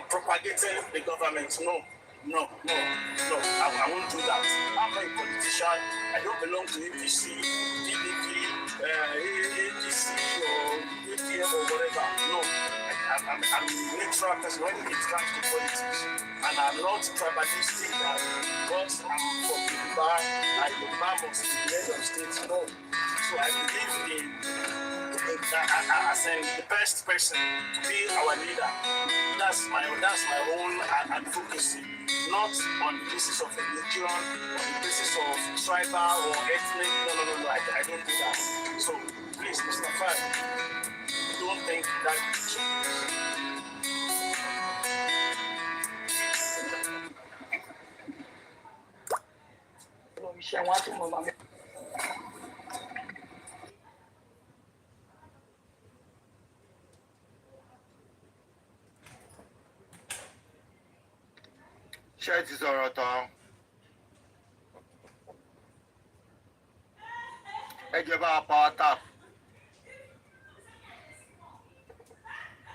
propagating the government. No, I won't do that. I'm not a politician. I don't belong to APC, PDP, ADC, or APM or whatever. No, I'm a neutral person when it comes to politics. And I'm not tribalistic that because I'm from Yoruba, and Yoruba must be the head of state. No. So I believe in as the best person to be our leader. That's my own advocacy. Not on the basis of religion, on the basis of tribal or ethnic. No. I don't do that. So please, Mr. Fad, don't think that.
Ṣé ti sọ̀rọ̀ tán? Ẹ jẹ́ bá a power tap.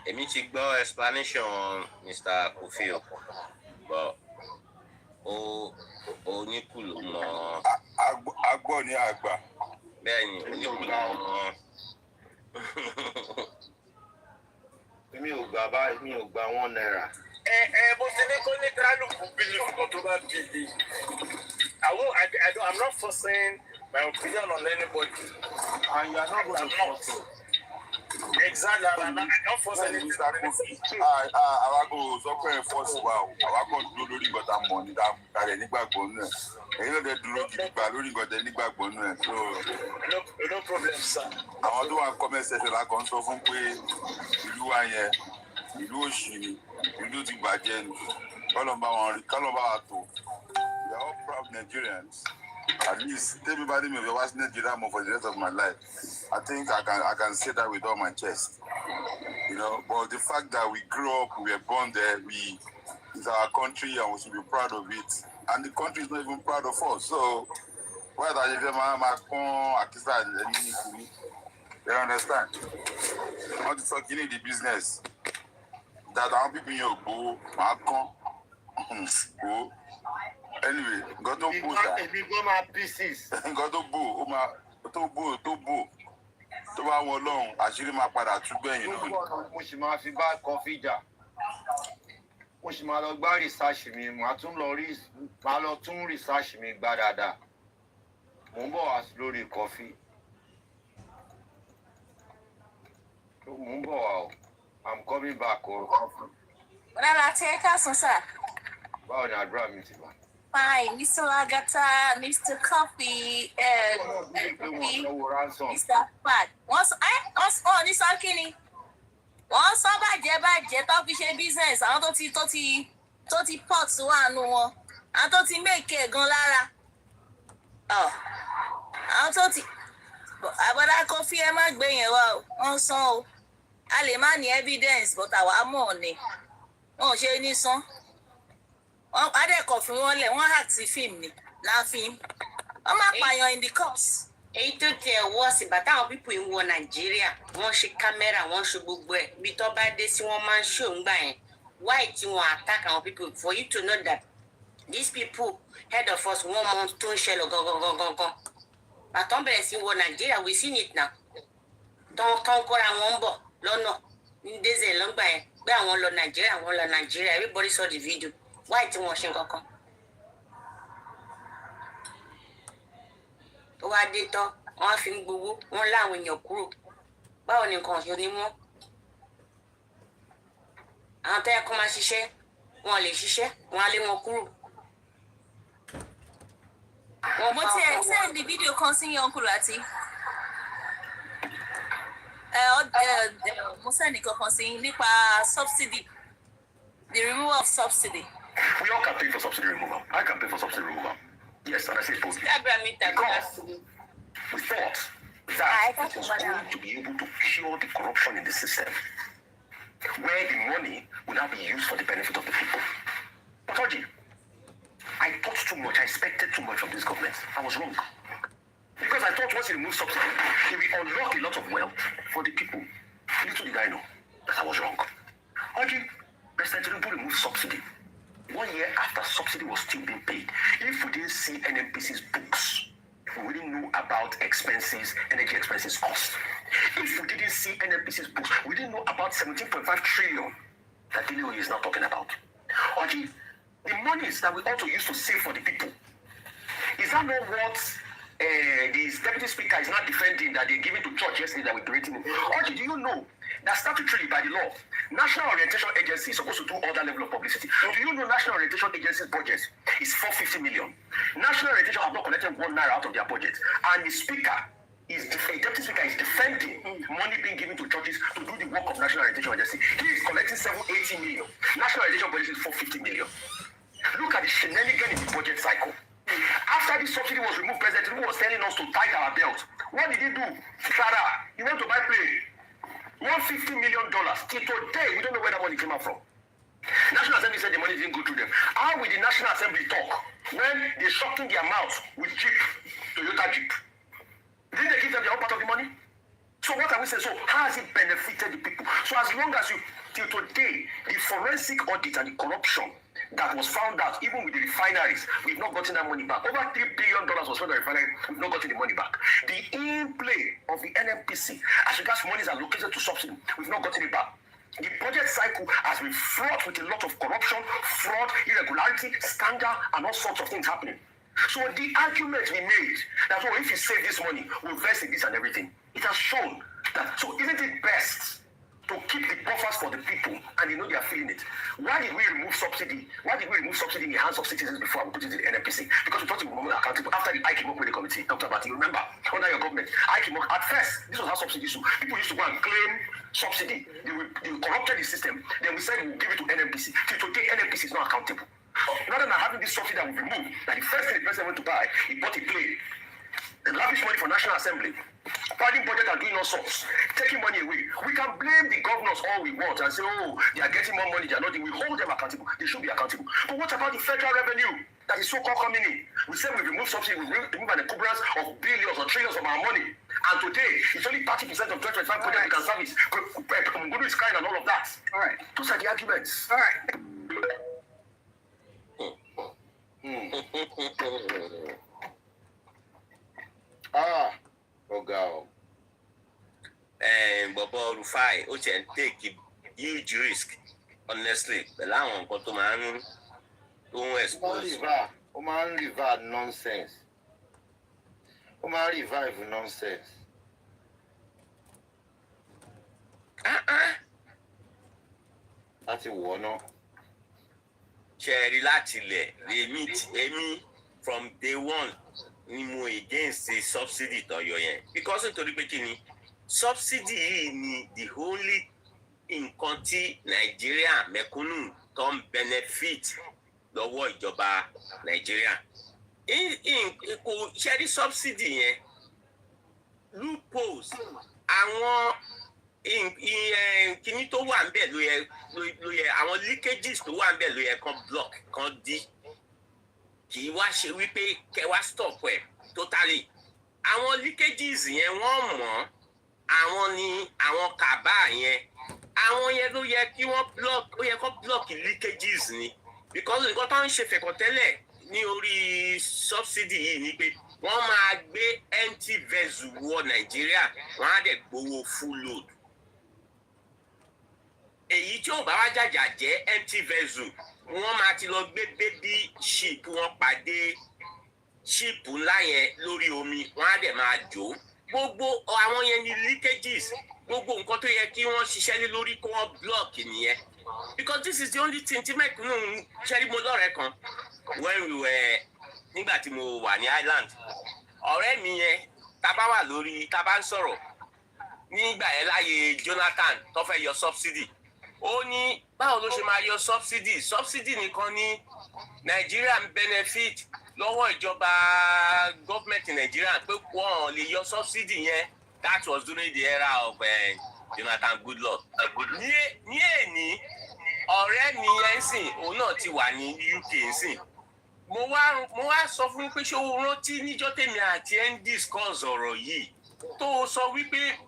Èmi ti gbọ́ explanation Mr. Kofi but oníkùlù mọ́.
Agbọ́ ni àgbà.
Bẹ́ẹ̀ni oníkùlù mọ́.
Mi ò gbà báyìí, mi ò gbà 1 naira.
I'm not forcing my opinion on anybody.
And you are not going to force it.
Exactly, I'm not forcing anything.
Àwa kò sọ pé force wa o, àwa kò dúró lórí nǹkan tá a mọ̀ ní kárẹ̀ nígbàgbọ́ nù ẹ̀. Èyí ló dé dúró gidi gbà lórí nǹkan tẹ nígbàgbọ́ nù ẹ̀.
No problem, sir.
Àwọn tó wà ní comment section la kàn sọ fún pé ìlú wa yẹn, ìlú òṣì ni, ìlú ti bàjẹ́ ni. Kọ́lọ̀ bá wa tó. We are all proud Nigerians. At least everybody may be watching Nigeria more for the rest of my life. I think I can say that with all my chest. You know, but the fact that we grew up, we were born there, it's our country and we should be proud of it. And the country is not even proud of us. So why that you understand? Not to talk in the business. That our people in your go, go. Anyway, nǹkan tó bò sá.
Èmi gbọ́ máa pieces.
Nǹkan tó bò, tó bò. Tó bá wọ Ọlọ́run, àṣírí máa padà tú gbẹ̀yìn náà.
Mo sì máa fi bá kọfí jà. Mo sì máa lọ gbá research mi, màá lọ tún research mi gbá dáadáa. Mo ń bọ̀ wá lórí kọfí. Mo ń bọ̀ wá o. I'm coming back o.
Bọ́dá Lati ẹ káàsán sà.
Báwo ni àdúrà mi ti wà?
Fine, Mr. Lagata, Mr. Coffee, Mr. Fad. Wọ́n ní sọ́kìnì. Wọ́n sọ bàjẹ́ tó fi ṣe business. Àwọn tó ti pot wà nù wọn. Àwọn tó ti make gan lára. Àwọn tó ti. Àbọ̀dá Coffee ẹ má gbé yẹn wá o. Wọ́n san o. A lè má ní evidence but àwa mọ̀ ni. Wọ́n ò ṣe ní san. Adẹ́kọ̀ fún wọn lẹ̀ wọ́n àti fíìmù ni láàfin wọ́n máa pààyàn in the course.
Èyí tó tiẹ̀ wọ́ sí bàtà àwọn pípò ń wọ Nàìjíríà wọ́n ṣe kámẹ́rà wọ́n ṣe gbogbo ẹ̀ bí tó bá dé sí wọ́n máa ń ṣó ń gbà yẹn why tí wọ́n attack àwọn people for you to know that these people head of us wọ́n mọ tó ń ṣẹlẹ̀ gangan. Bàtà bẹ̀rẹ̀ sí wọ Nàìjíríà we seen it now. Tán kóra wọn ń bọ̀ lọ́nà ní dẹ́sẹ̀ lọ́gbà yẹn pé àwọn lọ Nàìjíríà everybody saw the video. Why tí wọ́n ṣe kankan? Ó wá dé tán, wọ́n á fi ń gbowó, wọ́n láwọn èèyàn kúrò. Báwo ni nǹkan ṣe ní wọ́n? Àwọn tó yẹ kó máa ṣiṣẹ́, wọn lè ṣiṣẹ́, wọ́n á lé wọn kúrò.
Mo ti ẹ̀ send the video kan sí yan Uncle Lati. Mo send nǹkan kan sí nípa subsidy, the removal of subsidy.
We all campaign for subsidy removal. I campaign for subsidy removal. Yes, and I say it boldly. Because we thought that it was going to be able to cure the corruption in the system, where the money would not be used for the benefit of the people. But Oji, I thought too much. I expected too much from this government. I was wrong. Because I thought once you remove subsidy, it will unlock a lot of wealth for the people. Little did I know that I was wrong. Oji, President Tinubu removed subsidy. 1 year after subsidy was still being paid. If we didn't see NNPC's books, we didn't know about expenses, energy expenses cost. If we didn't see NNPC's books, we didn't know about 17.5 trillion that Dele is now talking about. Oji, the monies that we ought to use to save for the people, is that not what the deputy speaker is not defending that they giving to church yesterday that we're creating? Oji, do you know that statutorily by the law, National Orientation Agency is supposed to do all that level of publicity? Do you know National Orientation Agency's budget is 450 million? National Orientation have not collected 1 naira out of their budget, and the speaker is the deputy speaker is defending money being given to churches to do the work of National Orientation Agency. He is collecting 780 million. National Orientation budget is 450 million. Look at the shenanigan in the budget cycle. After the subsidy was removed, President Tinubu was telling us to tighten our belt. What did he do? Sarah, he went to buy plane. $150 million. Till today, we don't know where that money came out from. National Assembly said the money didn't go through them. How will the National Assembly talk when they shut in their mouth with Jeep, Toyota Jeep? Didn't they give them the whole part of the money? So what are we saying? So how has it benefited the people? So as long as you, till today, the forensic audit and the corruption that was found out, even with the refineries, we've not gotten that money back. Over $3 billion was spent on the refinery, we've not gotten the money back. The in-play of the NNPC, as regards monies allocated to subsidy, we've not gotten it back.
The budget cycle has been fraught with a lot of corruption, fraud, irregularity, scandal, and all sorts of things happening. So the argument we made that, oh, if you save this money, we'll invest in this and everything, it has shown that, so isn't it best to keep the buffers for the people, and they know they are feeling it? Why did we remove subsidy? Why did we remove subsidy in the hands of citizens before we put it in the NNPC? Because we thought it would be more accountable. After I came up with the committee, Dr. Bati, you remember, under your government, I came up, at first, this was how subsidy used to. People used to go and claim subsidy. They corrupted the system. Then we said we'll give it to NNPC. Till today, NNPC is not accountable. Rather than having this subsidy that we removed, that the first thing the president went to buy, he bought a plane. The lavish money for National Assembly, padding budget and doing all sorts, taking money away. We can blame the governors all we want and say, oh, they are getting more money, they are not. We hold them accountable. They should be accountable. But what about the federal revenue that is so-called coming in? We said we remove subsidy, we remove an encumbrance of billions or trillions of our money. And today, it's only 30% of 2025 projects we can service. Guru is crying and all of that. All right. Those are the arguments. All right.
Bọ̀bọ̀ Rufai ó tiẹ̀ ń take huge risk honestly pẹ̀lú àwọn nǹkan tó máa ń expose.
Ó máa ń revive nonsense. Ó máa ń revive nonsense. Láti wọ̀ náà.
Ṣé rí láti ilẹ̀ èmi from day one ni mo against the subsidy tọ̀yọ̀ yẹn because nítorí pé kí ni subsidy yìí ni the only nǹkan tí Nàìjíríà mẹ̀kúnnù tó ń benefit lọ́wọ́ ìjọba Nàìjíríà. Kò ṣe rí subsidy yẹn loopholes àwọn kíní tó wà níbẹ̀ ló yẹ àwọn leakages tó wà níbẹ̀ ló yẹ kan block kan dí kì í wá ṣe wípé kẹwàá stop ẹ̀ totally. Àwọn leakages yẹn wọ́n mọ̀ àwọn ni àwọn kàbá yẹn àwọn yẹn ló yẹ kí wọ́n block ó yẹ kó block leakages ni because nǹkan tó ń ṣe fẹ̀kọ̀tẹ́lẹ̀ ní orí subsidy yìí ni pé wọ́n máa gbé empty vessel wọ Nàìjíríà wọ́n á dẹ̀ gbowó full load. Èyí tí ò bá wá jàjà jẹ́ empty vessel wọ́n máa ti lọ gbé baby ship wọ́n pàdé ship ńlá yẹn lórí omi wọ́n á dẹ̀ máa jò. Gbogbo àwọn yẹn ni leakages gbogbo nǹkan tó yẹ kí wọ́n ṣiṣẹ́ lé lórí kó wọ́n block nìyẹn because this is the only thing tí mẹ̀kúnnù ṣẹ́rí mo lọ́rẹ̀ẹ́ kan when we were nígbà tí mo wà ní Island ọ̀rẹ́ mi yẹn tá bá wà lórí tá bá ń sọ̀rọ̀ nígbà yẹn láyé Jonathan tó fẹ́ yọ subsidy ó ní báwo ló ṣe máa yọ subsidy nìkan ní Nàìjíríà ń benefit lọ́wọ́ ìjọba gọ́ọ̀mẹ̀ntì Nàìjíríà pé wọ́n lè yọ subsidy yẹn. That was during the era of Jonathan Goodluck. Ní èní ọ̀rẹ́ mi yẹn sìn òun náà ti wà ní UK sìn. Mo wá sọ fún pé ṣé o rántí níjọ́ tèmi àti ẹ̀ ń discuss ọ̀rọ̀ yìí tó sọ wípé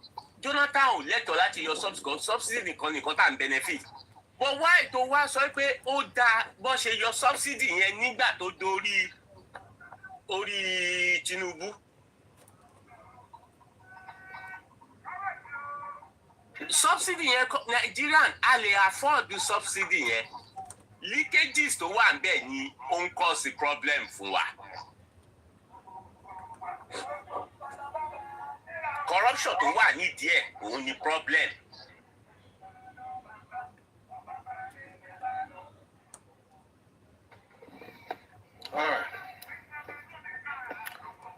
Jonathan ò lẹ́tọ̀ọ́ láti yọ subsidy nìkan tá à ń benefit. But why tó wá sọ pé ó dáa bó ṣe yọ subsidy yẹn nígbà tó dórí orí Tinubu. Subsidy yẹn Nigerian a lè afford the subsidy yẹn leakages tó wà níbẹ̀ ni ó ń cause problem fún wa. Corruption tó wà nídìí ẹ̀ òun ni problem.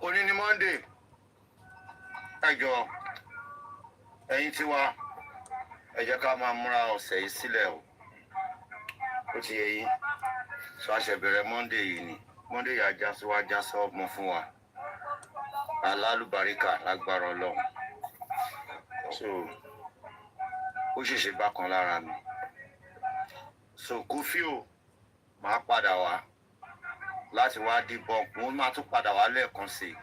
Òní ni Monday ẹ jọ̀ọ́ ẹ̀yin tiwa ẹ jẹ́ ká máa múra ọ̀sẹ̀ yìí sílẹ̀ o ó ti yẹ yín sọ àṣẹbẹ̀rẹ̀ Monday yìí ni Monday yìí ajá sí wa já sọ ọmọ fún wa alálùbáríkà lágbára Ọlọ́run so ó ṣèṣe bákan lára mi so Kofi o máa padà wá láti wá dìbọn mo máa tún padà wá lẹ́ẹ̀kan sí i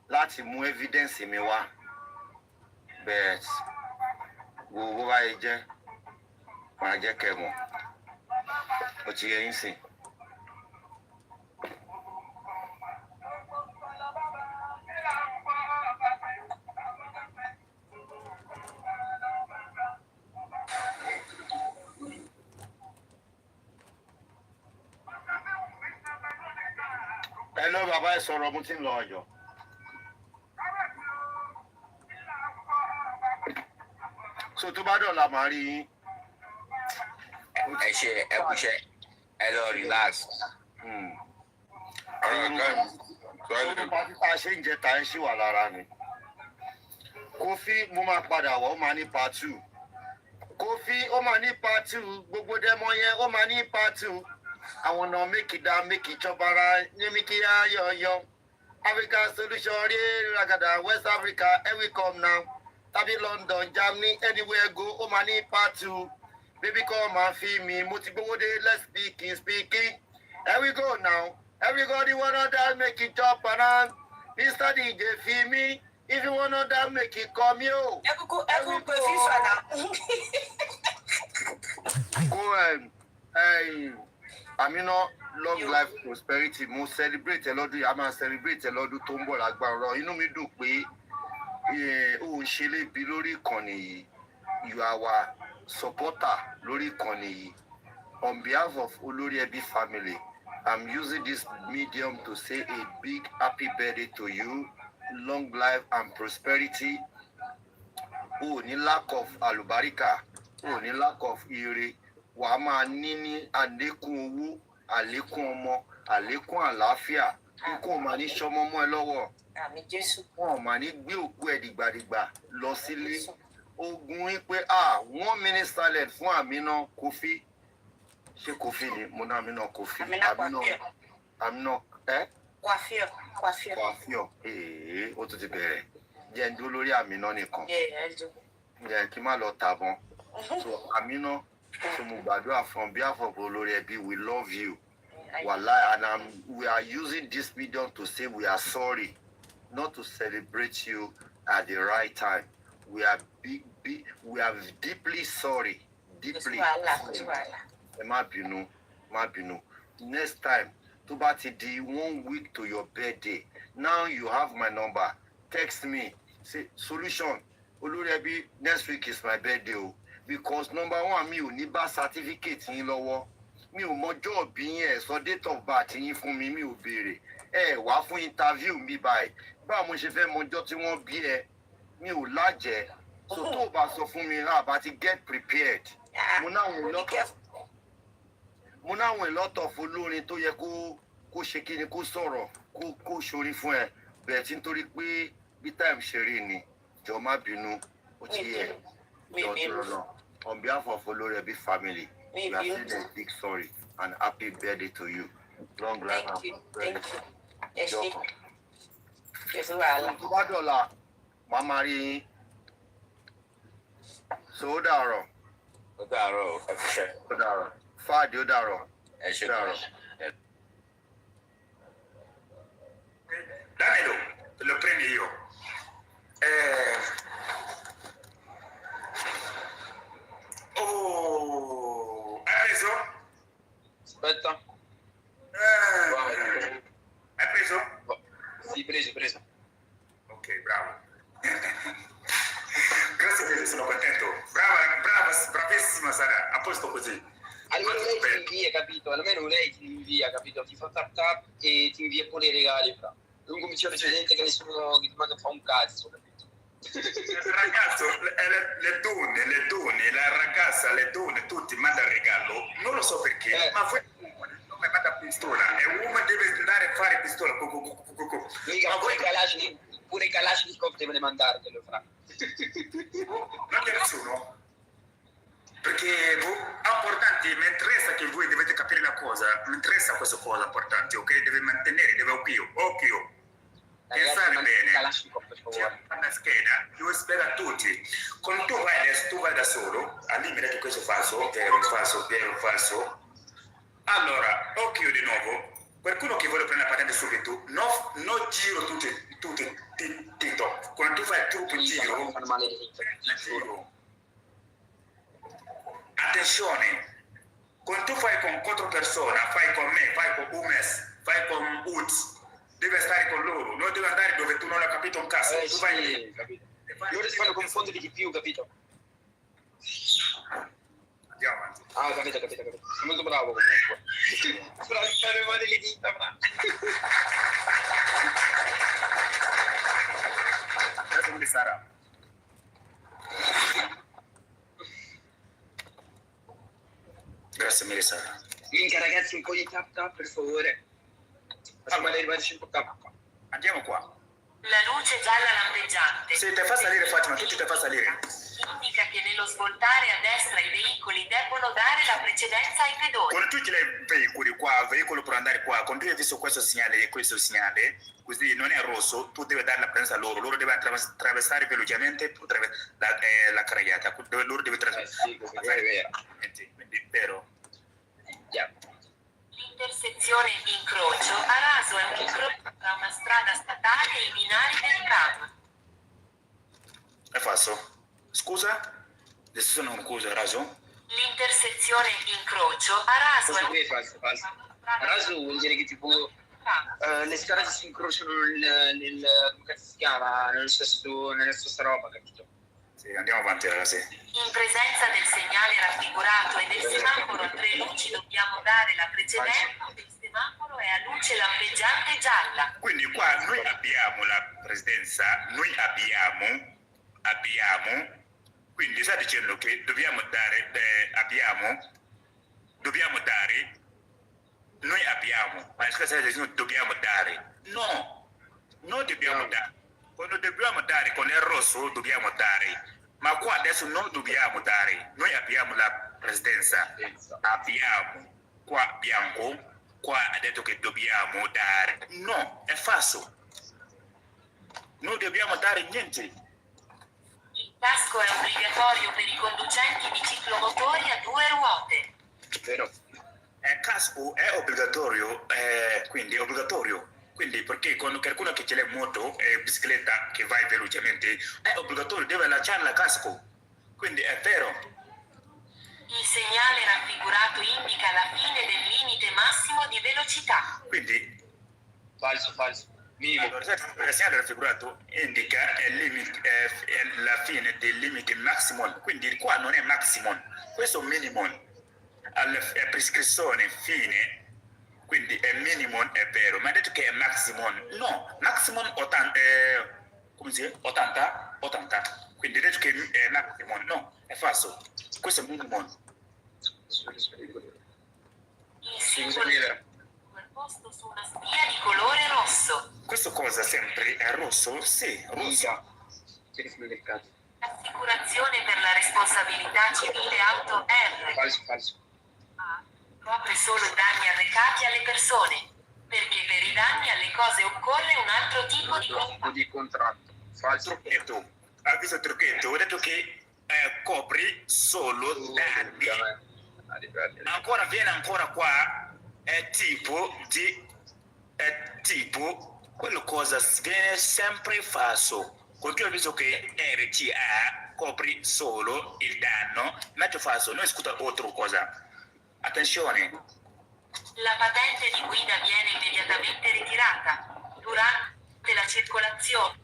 láti mú evidence mi wá bẹ́ẹ̀ wo báyìí jẹ́ máa jẹ́ kẹ́ mọ̀ ó ti yẹ yín sìn. Hello, bàbá ẹ sọ̀rọ̀ mo ti ń lọ ọjọ́. So tó bá dọ̀la màá rí yín.
Ẹ ṣe ẹ kú iṣẹ́ ẹ lọ relax.
Àwọn pàtí tá a ṣe ń jẹ ta ẹ ṣì wà lára mi. Kofi mo máa padà wọ̀ ó máa ní part 2. Kofi ó máa ní part 2 gbogbo dẹ́mọ yẹn ó máa ní part 2. I wanna make it down, make it chopara, make it yo. Africa solution, Ragada, West Africa, here we come now. Tabi London, Germany, anywhere go, oh money part 2. Baby come and feel me, Mutigode, let's speaking. Here we go now. Everybody wanna dance, make it chop around. Mr. DJ, feel me. If you wanna dance, make it come yo. Go Amina, long life prosperity mo celebrate lọ́dún yìí a máa celebrate lọ́dún tó ń bọ̀ lágbára ọ̀rọ̀ inú mi dùn pé ó ń ṣe lébi lórí ìkànnì yìí you are our supporter lórí ìkànnì yìí on behalf of Olórí Ẹbí family I'm using this medium to say a big happy birthday to you long life and prosperity o ní lack of àlùbáríkà o ní lack of ire. Wà á máa ní àlékún owó àlékún ọmọ àlékún àlàáfíà kíkún ò máa ní sọmọ mọ́ ẹ lọ́wọ́ wọn ò máa ní gbé òkú ẹ dìgbàdìgbà lọ sílé ogun wípé 1 minute silent fún Amina Kofi ṣé Kofi ni mo ná Amina Kofi Amina Coiffure ó tún ti bẹ̀rẹ̀ jẹ́ ń dúró lórí Amina nìkan jẹ́ kí n má lọ tàbọn so Amina. So Mubadua, from behalf of Olórí Ẹbí, we love you. Wallahi, and we are using this medium to say we are sorry, not to celebrate you at the right time. We are we are deeply sorry. Deeply. Má bínú. Next time, tó bá ti di 1 week to your birthday. Now you have my number. Text me. Say solution. Olórí Ẹbí, next week is my birthday. Because number one mi ò ní bá certificate yín lọ́wọ́ mi ò mọjọ́ òbí yín ẹ̀ sọ date of birth yín fún mi mi ò béèrè wá fún interview mi báyìí báwo mo ṣe fẹ́ mọjọ́ tí wọ́n bí ẹ mi ò lájẹ́ so tó o bá sọ fún mi bá ti get prepared mo náwọn ìlọ́tọ̀ fún olórin tó yẹ kó ṣe kí ni kó sọ̀rọ̀ kó ṣorí fún ẹ bẹ̀ẹ̀ tí nítorí pé bí time ṣe rí ni jọ̀ọ́ má bínú ó ti yẹ on behalf of Olórí Ẹbí family, we are saying a big sorry and happy birthday to you. Long life and prosperity.
Yes,
Tubadola, Mama rí so ó dàárọ̀.
Ó dàárọ̀, ẹ fi ṣe.
Ó dàárọ̀. Fáàdì ó dàárọ̀.
Ẹ ṣe dàárọ̀.
Dámelo, lo prendi io. Hai preso?
Aspetta.
Hai preso?
Sì, preso.
Ok, bravo. Grazie mille, sono contento. Bravissima Sara, a posto così.
Almeno lei ti invia, capito? Almeno lei ti invia, capito? Ti fa tap e ti invia pure i regali, fra. Non come c'è precedente che nessuno che ti manda fa un cazzo, capito?
Ragazzo, le donne, la ragazza, le donne, tutti manda regalo. Non lo so perché, ma voi non mi manda pistola. E uno deve andare a fare pistola.
Ma voi pure i Kalashnikov devono mandartelo, fra.
Non c'è nessuno. Perché è importante, mi interessa che voi dovete capire una cosa, mi interessa questa cosa importante, ok? Deve mantenere, deve occhio. Pensare bene, c'è una scheda, io spiego a tutti, quando tu vai da solo, all'imene che questo è falso, vero, allora, occhio di nuovo, qualcuno che vuole prendere la patente subito, non giro tutti TikTok, quando tu fai troppo giro, attenzione, quando tu fai con 4 persone, fai con me, fai con Umes, fai con Uts, deve stare con loro, non deve andare dove tu non hai capito un cazzo. Tu vai lì,
capito? Loro si fanno confondere di più, capito?
Andiamo avanti.
Capito. Sei molto bravo comunque. Bravo, fare le dita, bravo. po' di tap tap, per favore. Facciamo arrivare 100k.
Andiamo qua.
La luce gialla lampeggiante.
Se te fa salire Fatima, tutti te fa salire.
Indica che nello svoltare a destra i veicoli debbono dare la precedenza ai pedoni.
Con tutti i veicoli qua, veicolo per andare qua, quando tu hai visto questo segnale, così non è rosso, tu devi dare la presenza a loro. Loro devono attraversare velocemente la carreggiata. Loro devono attraversare. Quindi, vero.
L'intersezione incrocio a raso è un incrocio tra una strada statale e i binari del tram.
È falso. Scusa? Adesso sono un cosa, raso?
L'intersezione incrocio a raso è un
falso. A raso vuol dire che tipo le strade si incrociano come cazzo si chiama? Nella stessa roba, capito?
Sì, andiamo avanti, ragazzi.
In presenza del segnale raffigurato e del semaforo a 3 luci dobbiamo dare la precedenza del semaforo è a luce lampeggiante gialla.
Quindi qua noi abbiamo la presidenza, noi abbiamo, quindi sta dicendo che dobbiamo dare, noi abbiamo, ma sta dicendo dobbiamo dare, no, noi dobbiamo dare, quando dobbiamo dare con il rosso dobbiamo dare, ma qua adesso non dobbiamo dare, noi abbiamo la presidenza, abbiamo, qua bianco, qua ha detto che dobbiamo dare, no, è falso, non dobbiamo dare niente.
Il casco è obbligatorio per i conducenti di ciclomotori a 2 ruote.
Vero. Il casco è obbligatorio, quindi è obbligatorio. Quindi perché quando qualcuno che c'è moto e bicicletta che vai velocemente è obbligatorio, deve lasciare il casco. Quindi è vero.
Il segnale raffigurato indica la fine del limite massimo di velocità.
Quindi
falso.
Allora, il segnale raffigurato indica la fine del limite massimo. Quindi qua non è maximum, questo è minimum. Alla prescrizione fine. Quindi è minimum, è vero, ma ha detto che è maximum. No, maximum 80, come si dice? 80? Quindi ha detto che è maximum. No, è falso. Questo è minimum.
Il simbolo è posto su una spia di colore rosso.
Questo cosa sempre è rosso? Sì, rosso.
Assicurazione per la responsabilità civile auto R.
Falso.
Copre solo i danni arrecati alle persone, perché per i danni alle cose occorre un altro tipo
di contratto. Falso.
Trucchetto. Ha visto il trucchetto? Ho detto che copri solo danni. Viene ancora qua, è tipo quello cosa viene sempre falso. Perché ho visto che RCA copri solo il danno, ma è falso, non scusa altra cosa. Attenzione.
La patente di guida viene immediatamente ritirata durante la circolazione,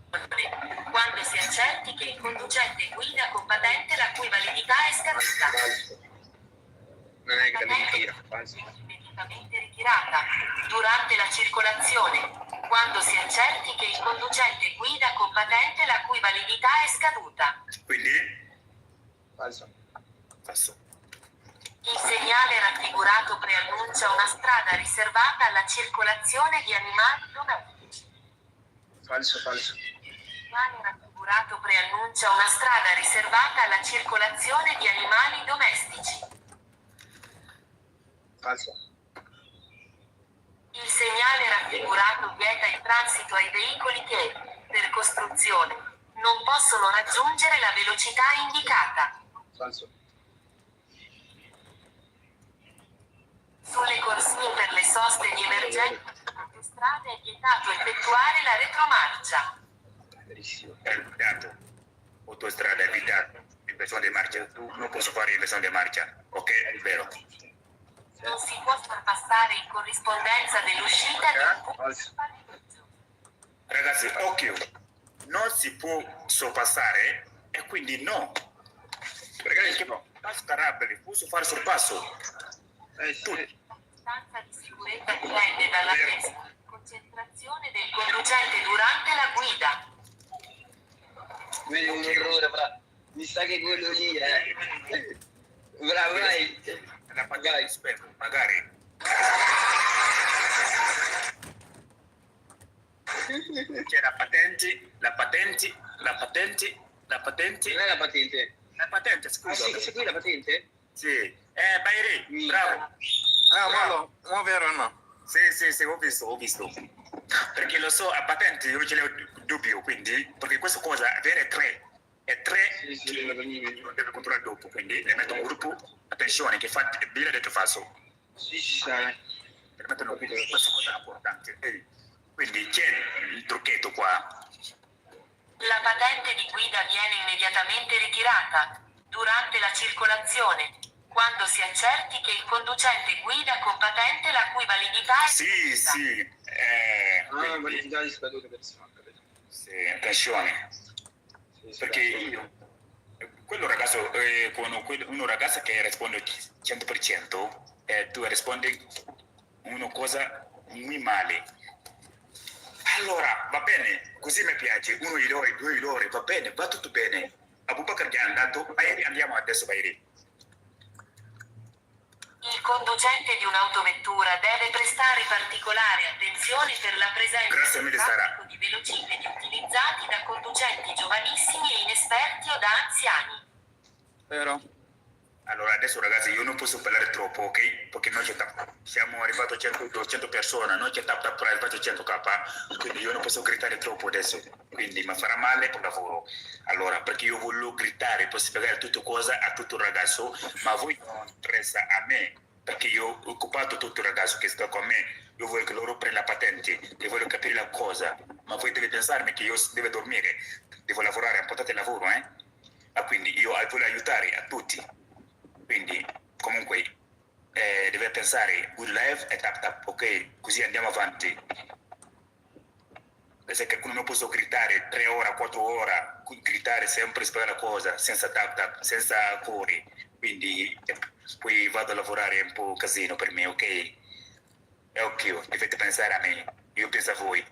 quando si accerti che il conducente guida con patente la cui validità è scaduta.
Non è che
immediatamente ritirata durante la circolazione, quando si accerti che il conducente guida con patente la cui validità è scaduta.
Quindi?
Falso.
Il segnale raffigurato preannuncia una strada riservata alla circolazione di animali domestici.
Falso.
Il segnale raffigurato preannuncia una strada riservata alla circolazione di animali domestici.
Falso.
Il segnale raffigurato vieta il transito ai veicoli che, per costruzione, non possono raggiungere la velocità indicata.
Falso.
Sulle corsie per le soste di emergenza sulle autostrade è vietato effettuare la retromarcia.
Verissimo.
È vietato. Autostrada è vietato. Inversione di marcia. Tu non posso fare inversione di marcia. Ok? È vero.
Non si può sorpassare in corrispondenza dell'uscita di un punto parcheggio.
Ragazzi, occhio. Non si può sorpassare e quindi no. Perché no? Scarabili, posso fare sorpasso.
Sì. La distanza di sicurezza dipende dalla concentrazione del conducente durante la guida.
Vedi un errore, mi sa che quello lì è. Bravo, vai.
Magari. C'è la patente.
Non è la patente.
La patente, scusa.
Sì, qui la patente?
Sì. Bairi, bravo.
Ma vero o no?
Sì, ho visto. Perché lo so, a patente io ce l'ho dubbio, quindi, perché questa cosa viene tre. E tre non deve controllare dopo, quindi le metto un gruppo, attenzione, che fa bene detto falso.
Sì, sai.
Per mettere un video, questa cosa è importante. Quindi c'è il trucchetto qua.
La patente di guida viene immediatamente ritirata durante la circolazione, quando si accerti che il conducente guida con patente la cui validità è
Sì.
Validità di scadute persone.
Sì, attenzione. Perché io, quello ragazzo, con una ragazza che risponde 100%, e tu rispondi una cosa muy male. Allora, va bene, così mi piace, 1 euro, 2 euro, va bene, va tutto bene. Abubakar che è andato, andiamo adesso, Bairi.
Il conducente di un'autovettura deve prestare particolare attenzione per la presenza di traffico di velocipedi utilizzati da conducenti giovanissimi e inesperti o da anziani.
Vero?
Allora, adesso ragazzi, io non posso parlare troppo, ok? Perché noi siamo arrivati a 200 persone, noi c'è tap arrivato a 100k, quindi io non posso gridare troppo adesso, quindi mi farà male per lavoro. Allora, perché io voglio gridare, posso spiegare tutte cose a tutto il ragazzo, ma voi non interessa a me, perché io ho occupato tutto il ragazzo che sta con me, io voglio che loro prendano la patente, io voglio capire la cosa, ma voi dovete pensarmi che io devo dormire, devo lavorare, importante il lavoro, Ma quindi io voglio aiutare a tutti. Quindi comunque deve pensare good life e tap, ok? Così andiamo avanti. Se qualcuno non posso gridare 3 ore, 4 ore, gridare sempre spiegare la cosa, senza tap, senza cuori. Quindi poi vado a lavorare un po' casino per me, ok? È ok, dovete pensare a me, io penso a voi.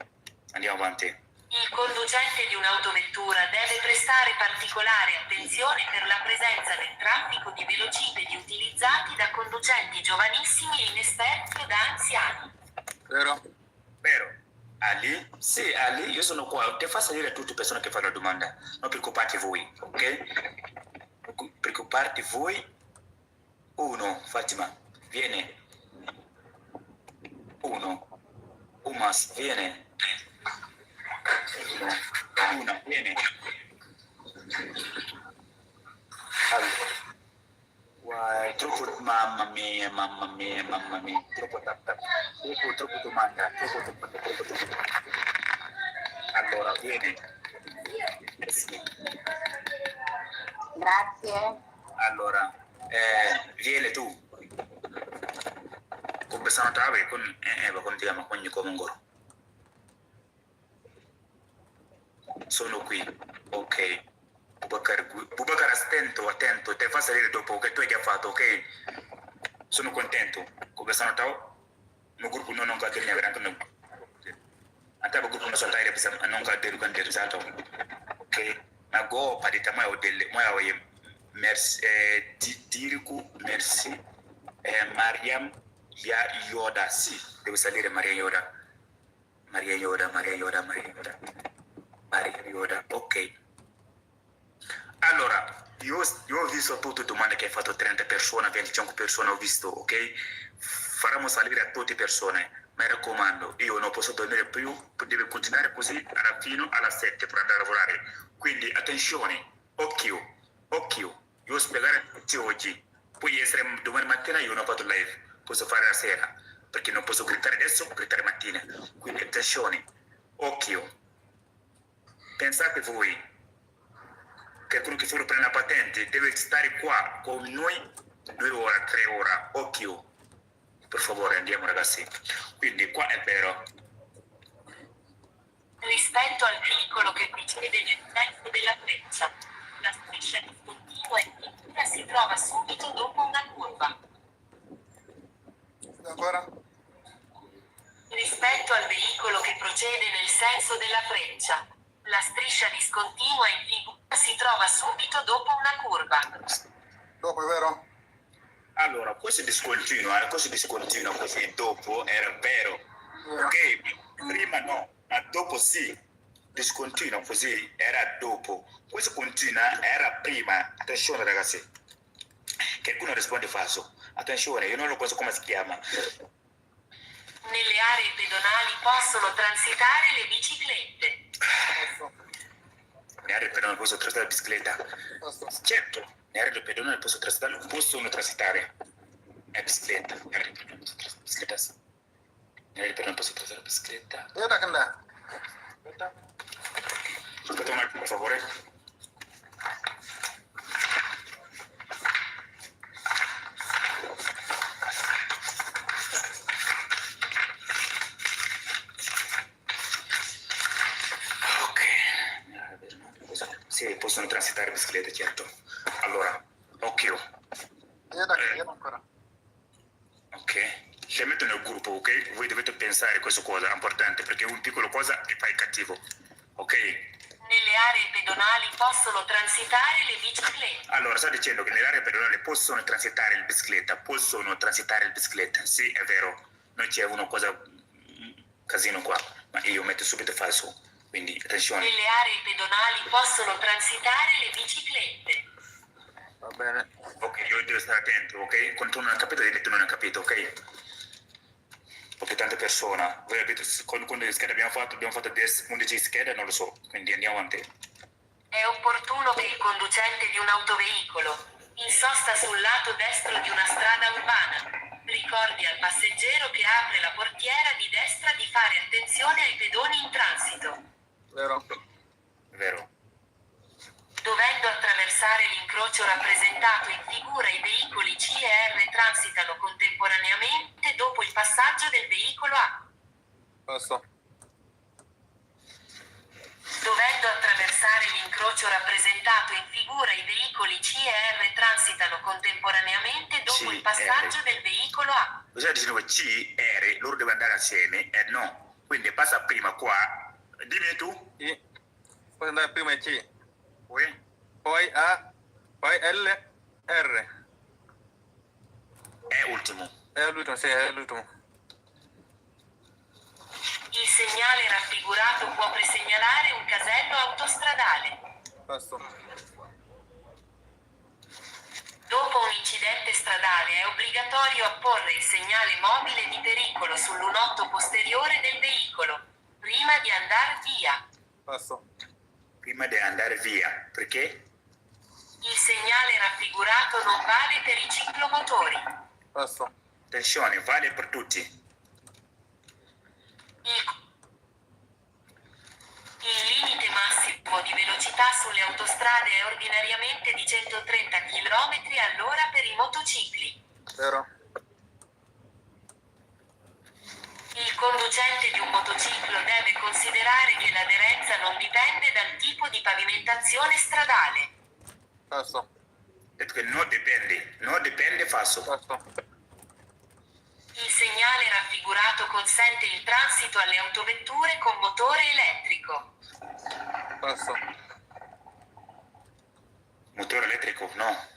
Andiamo avanti.
Il conducente di un'autovettura deve prestare particolare attenzione per la presenza del traffico di velocipedi utilizzati da conducenti giovanissimi e inesperti o da anziani.
Vero. Ali? Sì, Ali, io sono qua. Ti fa salire a tutte le persone che fanno la domanda. Non preoccupate voi, ok? Preoccupate voi. 1, Fatima, vieni. 1. Umas, vieni. 1, vieni. Allora. Troppo, mamma mia, troppo tap, troppo domanda, troppo. Allora, vieni. Sì.
Grazie.
Allora, vieni tu. Come sono trave con contiamo con Ngoro. Sono qui, ok. Bubakar, attento, te fa salire dopo che tu hai già fatto, ok? Sono contento. Come sono tao? Il gruppo non ha detto niente, anche il gruppo non sa dire non ha detto quando è risalto. Ok? Ma go padita mai ho merci Diriku, merci Mariam Yoda, sì, devo salire Maria Yoda, ok. Allora, io ho visto tutte le domande che hai fatto, 30 persone, 25 persone ho visto, ok? Faremo salire a tutte le persone, mi raccomando, io non posso dormire più, devo continuare così fino alla 7 per andare a lavorare. Quindi attenzione, occhio, io spiegare a tutti oggi, poi essere domani mattina io non ho fatto live, posso fare la sera, perché non posso gridare adesso, gridare mattina. Quindi attenzione, occhio, pensate voi che quello che solo prende la patente deve stare qua con noi 2 ore, 3 ore, occhio, per favore andiamo ragazzi. Quindi qua è vero.
Rispetto al veicolo che precede nel senso della freccia, la striscia discontinua in pittura si trova subito dopo una curva.
Ancora?
Rispetto al veicolo che procede nel senso della freccia, la striscia discontinua in figura si trova subito dopo una curva.
Dopo, è vero?
Allora, questo discontinua così dopo era vero. Ok, prima no, ma dopo sì. Discontinua così era dopo. Questo continua era prima. Attenzione ragazzi. Qualcuno risponde falso. Attenzione, io non lo so come si chiama.
Nelle aree pedonali possono transitare le biciclette.
Le aree pedonali possono transitare la bicicletta. Certo, le aree pedonali possono transitare la bicicletta. Le aree pedonali possono transitare la bicicletta. Aspetta un attimo, per favore. Sì, possono transitare biciclette, certo. Allora, occhio. Ok, ci metto nel gruppo, ok? Voi dovete pensare a questa cosa, è importante, perché è un piccolo cosa e fai cattivo, ok?
Nelle aree pedonali possono transitare le biciclette.
Allora, sta dicendo che nelle aree pedonali possono transitare le biciclette, sì, è vero. Non c'è una cosa, casino qua, ma io metto subito falso. Quindi attenzione.
Nelle aree pedonali possono transitare le biciclette.
Va bene. Ok, io devo stare attento, ok? Quando tu non hai capito, hai detto non hai capito, ok? Perché tante persone, voi avete, quando le schede abbiamo fatto 11 schede, non lo so, quindi andiamo avanti.
È opportuno che il conducente di un autoveicolo, in sosta sul lato destro di una strada urbana, ricordi al passeggero che apre la portiera di destra di fare attenzione ai pedoni in transito.
Vero.
Dovendo attraversare l'incrocio rappresentato in figura, i veicoli C e R transitano contemporaneamente dopo il passaggio del veicolo A. Dovendo attraversare l'incrocio rappresentato in figura, i veicoli C e R transitano contemporaneamente dopo il passaggio del veicolo A.
Cosa dicevo C, R, loro devono andare assieme e no. Quindi passa prima qua. Dimmi tu.
Puoi andare prima C.
Poi
A, poi L, R.
È l'ultimo.
È l'ultimo.
Il segnale raffigurato può presegnalare un casello autostradale. Dopo un incidente stradale è obbligatorio apporre il segnale mobile di pericolo sul lunotto posteriore del veicolo, prima di andare via.
Prima di andare via, perché?
Il segnale raffigurato non vale per i ciclomotori.
Attenzione, vale per tutti.
Il limite massimo di velocità sulle autostrade è ordinariamente di 130 km all'ora per i motocicli. Il conducente di un motociclo deve considerare che l'aderenza non dipende dal tipo di pavimentazione stradale.
Detto che non dipende falso.
Il segnale raffigurato consente il transito alle autovetture con motore elettrico.
Motore elettrico, no.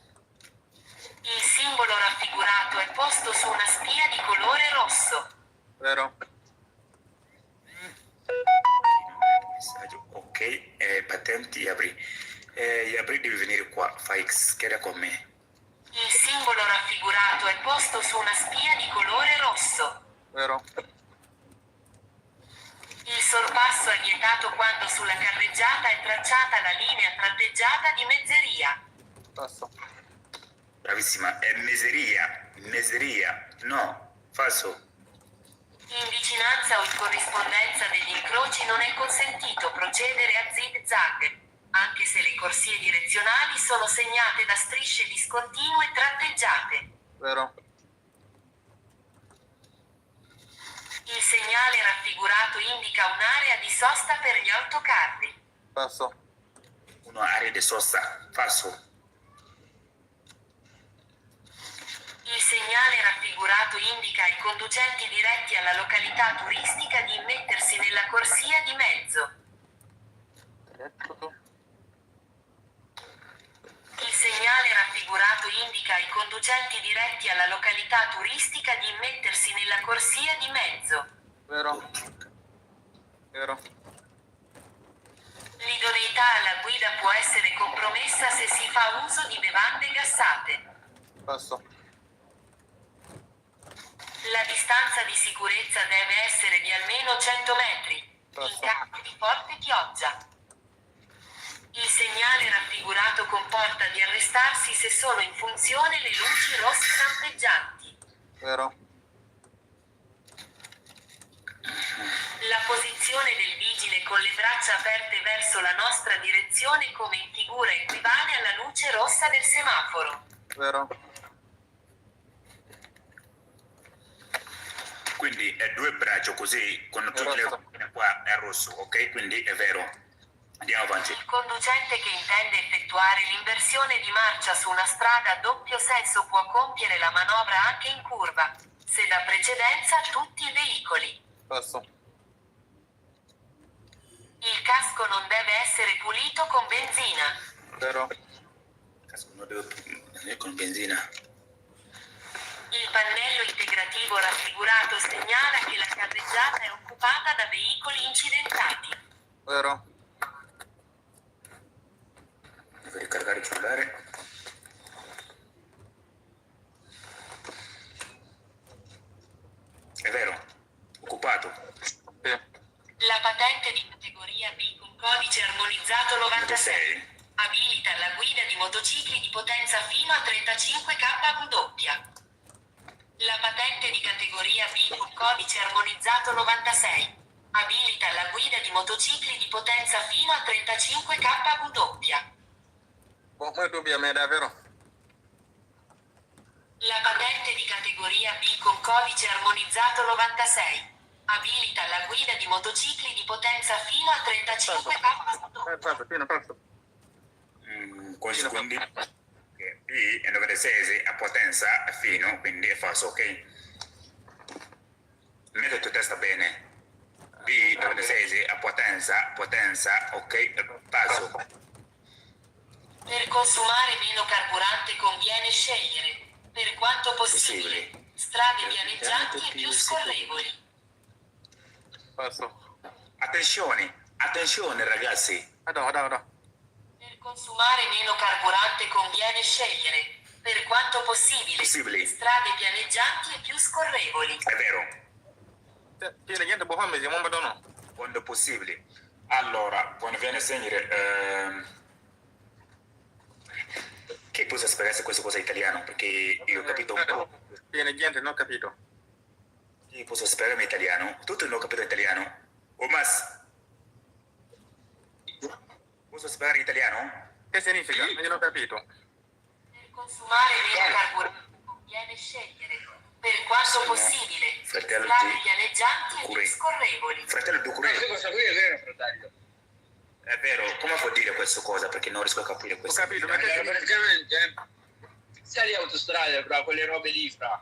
Il simbolo raffigurato è posto su una spia di colore rosso.
Ok, patenti apri. Apri devi venire qua, fai scheda con me.
Il simbolo raffigurato è posto su una spia di colore rosso. Il sorpasso è vietato quando sulla carreggiata è tracciata la linea tratteggiata di mezzeria.
Bravissima, è mezzeria, no, falso.
In vicinanza o in corrispondenza degli incroci non è consentito procedere a zig-zag, anche se le corsie direzionali sono segnate da strisce discontinue tratteggiate. Il segnale raffigurato indica un'area di sosta per gli autocarri.
Un'area di sosta, falso.
Il segnale raffigurato indica ai conducenti diretti alla località turistica di immettersi nella corsia di mezzo. Il segnale raffigurato indica ai conducenti diretti alla finalità turistica di immettersi nella corsia di mezzo.
Vero. Vero.
L'idoneità alla guida può essere compromessa se si fa uso di bevande gassate.
Passo.
La distanza di sicurezza deve essere di almeno 100 metri, in caso di forte pioggia. Il segnale raffigurato comporta di arrestarsi se sono in funzione le luci rosse lampeggianti.
Vero.
La posizione del vigile con le braccia aperte verso la nostra direzione come in figura equivale alla luce rossa del semaforo.
Vero.
Quindi è due braccia così, con tutte le qua è rosso, ok? Quindi è vero. Andiamo avanti.
Il conducente che intende effettuare l'inversione di marcia su una strada a doppio senso può compiere la manovra anche in curva, se da precedenza tutti i veicoli.
Passo.
Il casco non deve essere pulito con benzina.
Vero.
Il casco non deve con benzina.
Il pannello integrativo raffigurato segnala che la carreggiata è occupata da veicoli incidentati.
Vero.
Devo ricaricare il cellulare. È vero, occupato.
La patente di categoria B con codice armonizzato 96 abilita la guida di motocicli di potenza fino a 35 kW. La patente di categoria B con codice armonizzato 96 abilita la guida di motocicli di potenza fino a 35 kW.
Come dubbia me davvero?
La patente di categoria B con codice armonizzato 96 abilita la guida di motocicli di potenza fino a 35 kW.
Passo.
Quindi B è 96 a potenza fino, quindi è falso, ok? Metti tu testa bene. B 96 a potenza, ok? Falso.
Per consumare meno carburante conviene scegliere, per quanto possibile, strade pianeggianti e più scorrevoli.
Passo.
Attenzione ragazzi.
Vado.
Per consumare meno carburante conviene scegliere, per quanto possibile, strade pianeggianti e più scorrevoli.
È vero. Quando possibile. Allora, quando viene a segnare... Che può spiegare questa cosa in italiano? Perché io ho capito un po'.
Pianeggiante, non ho capito.
Che posso spiegare in italiano? Tutto non ho capito in italiano. O mas? Posso spiegare in italiano?
Che significa? Io non ho capito.
Per consumare meno carburante conviene scegliere, per quanto possibile,
fratello
strade
di
pianeggianti e più scorrevoli.
Fratello Ducure.
Questa qui è vera, fratello.
È vero, come può dire questa cosa? Perché non riesco a capire questo.
Ho capito,
praticamente sai le autostrade, fra quelle robe lì, fra.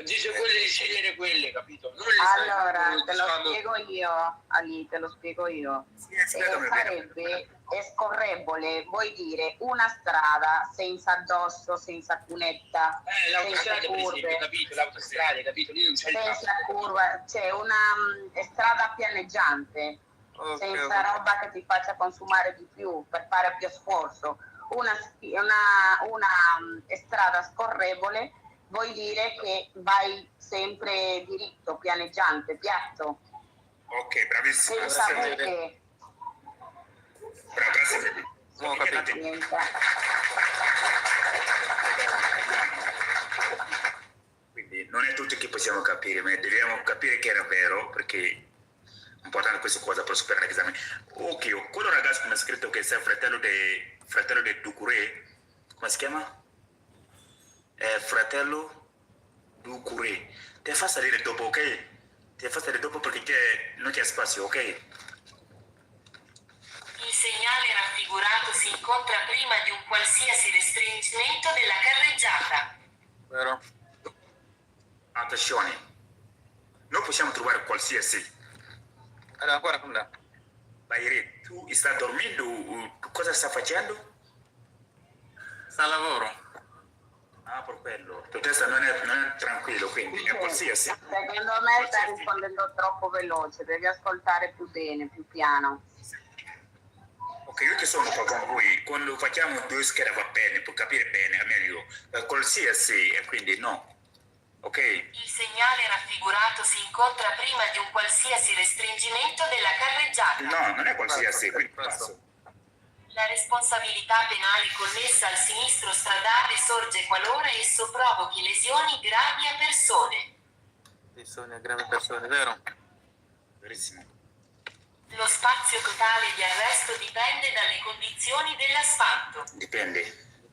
Dice quelle di scegliere quelle, capito? Non le
allora, te lo spiego io, Ali, te lo spiego io. Sarebbe scorrevole, vuol dire una strada senza addosso, senza cunetta, senza curve,
capito? L'autostrada, capito? Lì non c'è
senza curva, c'è una strada pianeggiante, senza roba che ti faccia consumare di più, per fare più sforzo. Una strada scorrevole vuol dire che vai sempre diritto, pianeggiante, piatto.
Ok, bravissimo.
Senza buche.
Bravissimo. Quindi non è tutti che possiamo capire, ma dobbiamo capire che era vero, perché è importante questa cosa per superare l'esame. Ok, quello ragazzo mi ha scritto che sei fratello di Ducure, come si chiama? Fratello Ducure. Ti fa salire dopo, ok? Ti fa salire dopo perché non c'è spazio, ok?
Il segnale raffigurato si incontra prima di un qualsiasi restringimento della carreggiata.
Vero.
Attenzione. Noi possiamo trovare qualsiasi.
Allora, guarda.
Bairi, tu stai dormendo? Cosa sta facendo?
Sta al lavoro.
Ah, per quello. Tu testa non è tranquillo, quindi è qualsiasi.
Secondo me stai rispondendo troppo veloce, devi ascoltare più bene, più piano.
Ok, io che sono qua con voi, quando facciamo due schede va bene, per capire bene, è meglio. Qualsiasi, e quindi no. Ok?
Il segnale raffigurato si incontra prima di un qualsiasi restringimento della carreggiata.
No, non è qualsiasi, quindi passo.
La responsabilità penale connessa al sinistro stradale sorge qualora esso provochi lesioni gravi a persone.
Lesioni a gravi persone, vero?
Verissimo.
Lo spazio totale di arresto dipende dalle condizioni dell'asfalto.
Dipende.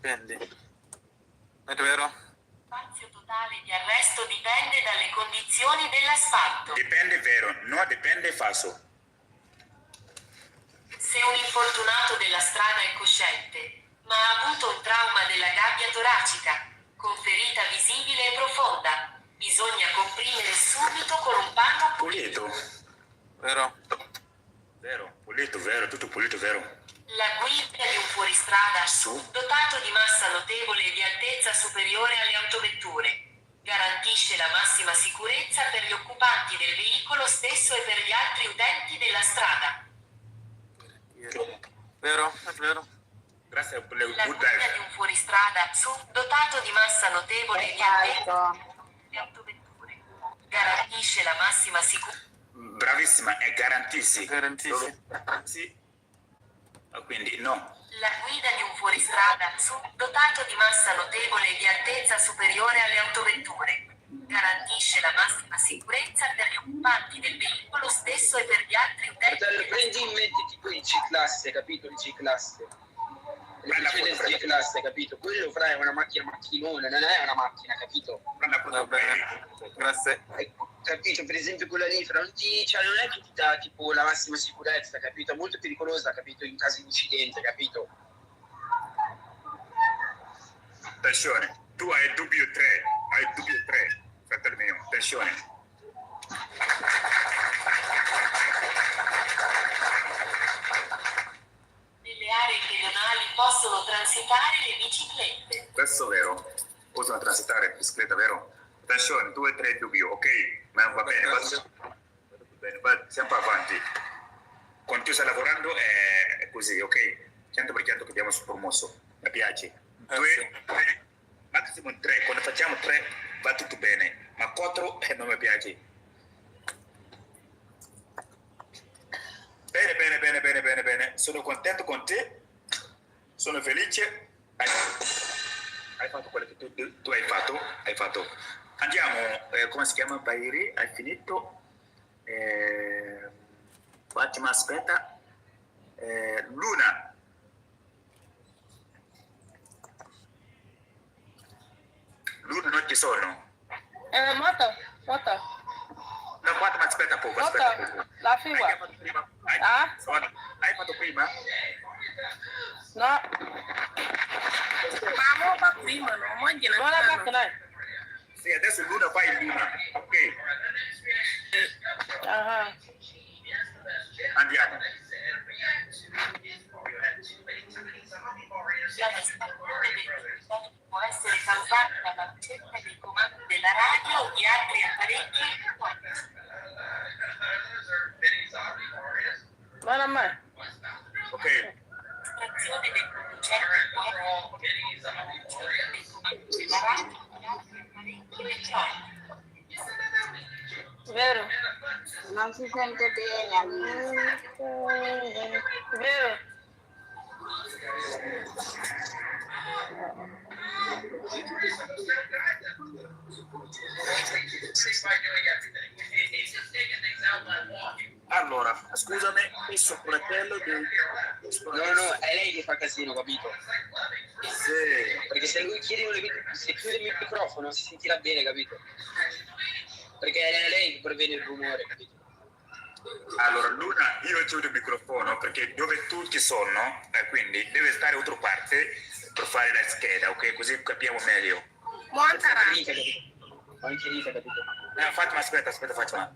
È vero?
Lo spazio totale di arresto dipende dalle condizioni dell'asfalto.
Dipende, vero? No, dipende, falso.
Se un infortunato della strada è cosciente, ma ha avuto un trauma della gabbia toracica, con ferita visibile e profonda, bisogna comprimere subito con un panno pulito.
Vero?
Vero, pulito, vero, tutto pulito, vero.
La guida di un fuoristrada dotato di massa notevole e di altezza superiore alle autovetture garantisce la massima sicurezza per gli occupanti del veicolo stesso e per gli altri utenti della strada.
Vero? È vero?
Grazie per le
La guida di un fuoristrada dotato di massa notevole e di altezza le autovetture garantisce la massima sicurezza.
Bravissima, è garantissi. Sì. Quindi no.
La guida di un fuoristrada dotato di massa notevole e di altezza superiore alle autovetture garantisce la massima sicurezza per gli occupanti del veicolo stesso e per gli altri utenti.
Fratello, prendi e metti tipo il C-classe, capito? Il C-classe. Il Mercedes G-classe, capito? Quello fra è una macchinona, non è una macchina, capito?
Va bene. Grazie.
Capito? Per esempio quella lì, fra non è che ti dà tipo la massima sicurezza, capito? È molto pericolosa, capito? In caso di incidente, capito?
Attenzione, tu hai il dubbio 3, fratello mio, attenzione.
Nelle aree pedonali possono transitare le biciclette.
Questo è vero, possono transitare bicicletta, vero? Attenzione, 2 e 3 dubbio, ok? Ma va bene, siamo avanti. Quando tu stai lavorando è così, ok? 100% che abbiamo promosso, mi piace. 2, 3, massimo 3, quando facciamo 3 va tutto bene, ma 4 non mi piace. Bene, sono contento con te, sono felice, hai fatto quello che tu hai fatto. Andiamo, come si chiama? Bairi, hai finito? Fatima, aspetta. Luna. Luna non ci sono.
Moto.
No, Fatima, aspetta poco.
La figura.
Hai fatto prima?
No.
Ma mo va prima, no? Moglie
Non la bacca, dai.
Sì, adesso Luna fai Luna, ok? Andiamo.
La distrazione può essere causata dalla ricerca dei comandi della radio o di altri apparecchi elettronici.
Buona me.
Ok.
Distrazione del conducente può essere dalla ricerca dei comandi della radio o di altri apparecchi elettronici.
Vero?
Non si sente bene, amico.
Vero?
Allora, scusami, questo fratello
No, è lei che fa casino, capito?
Sì.
Perché se lui chiude il microfono si sentirà bene, capito? Perché è lei che prevede il rumore, capito?
Allora, Luna, io chiudo il microfono perché dove tutti sono, quindi deve stare altra parte per fare la scheda, ok? Così capiamo meglio.
Anche lì, capito?
Fatima, aspetta, Fatima.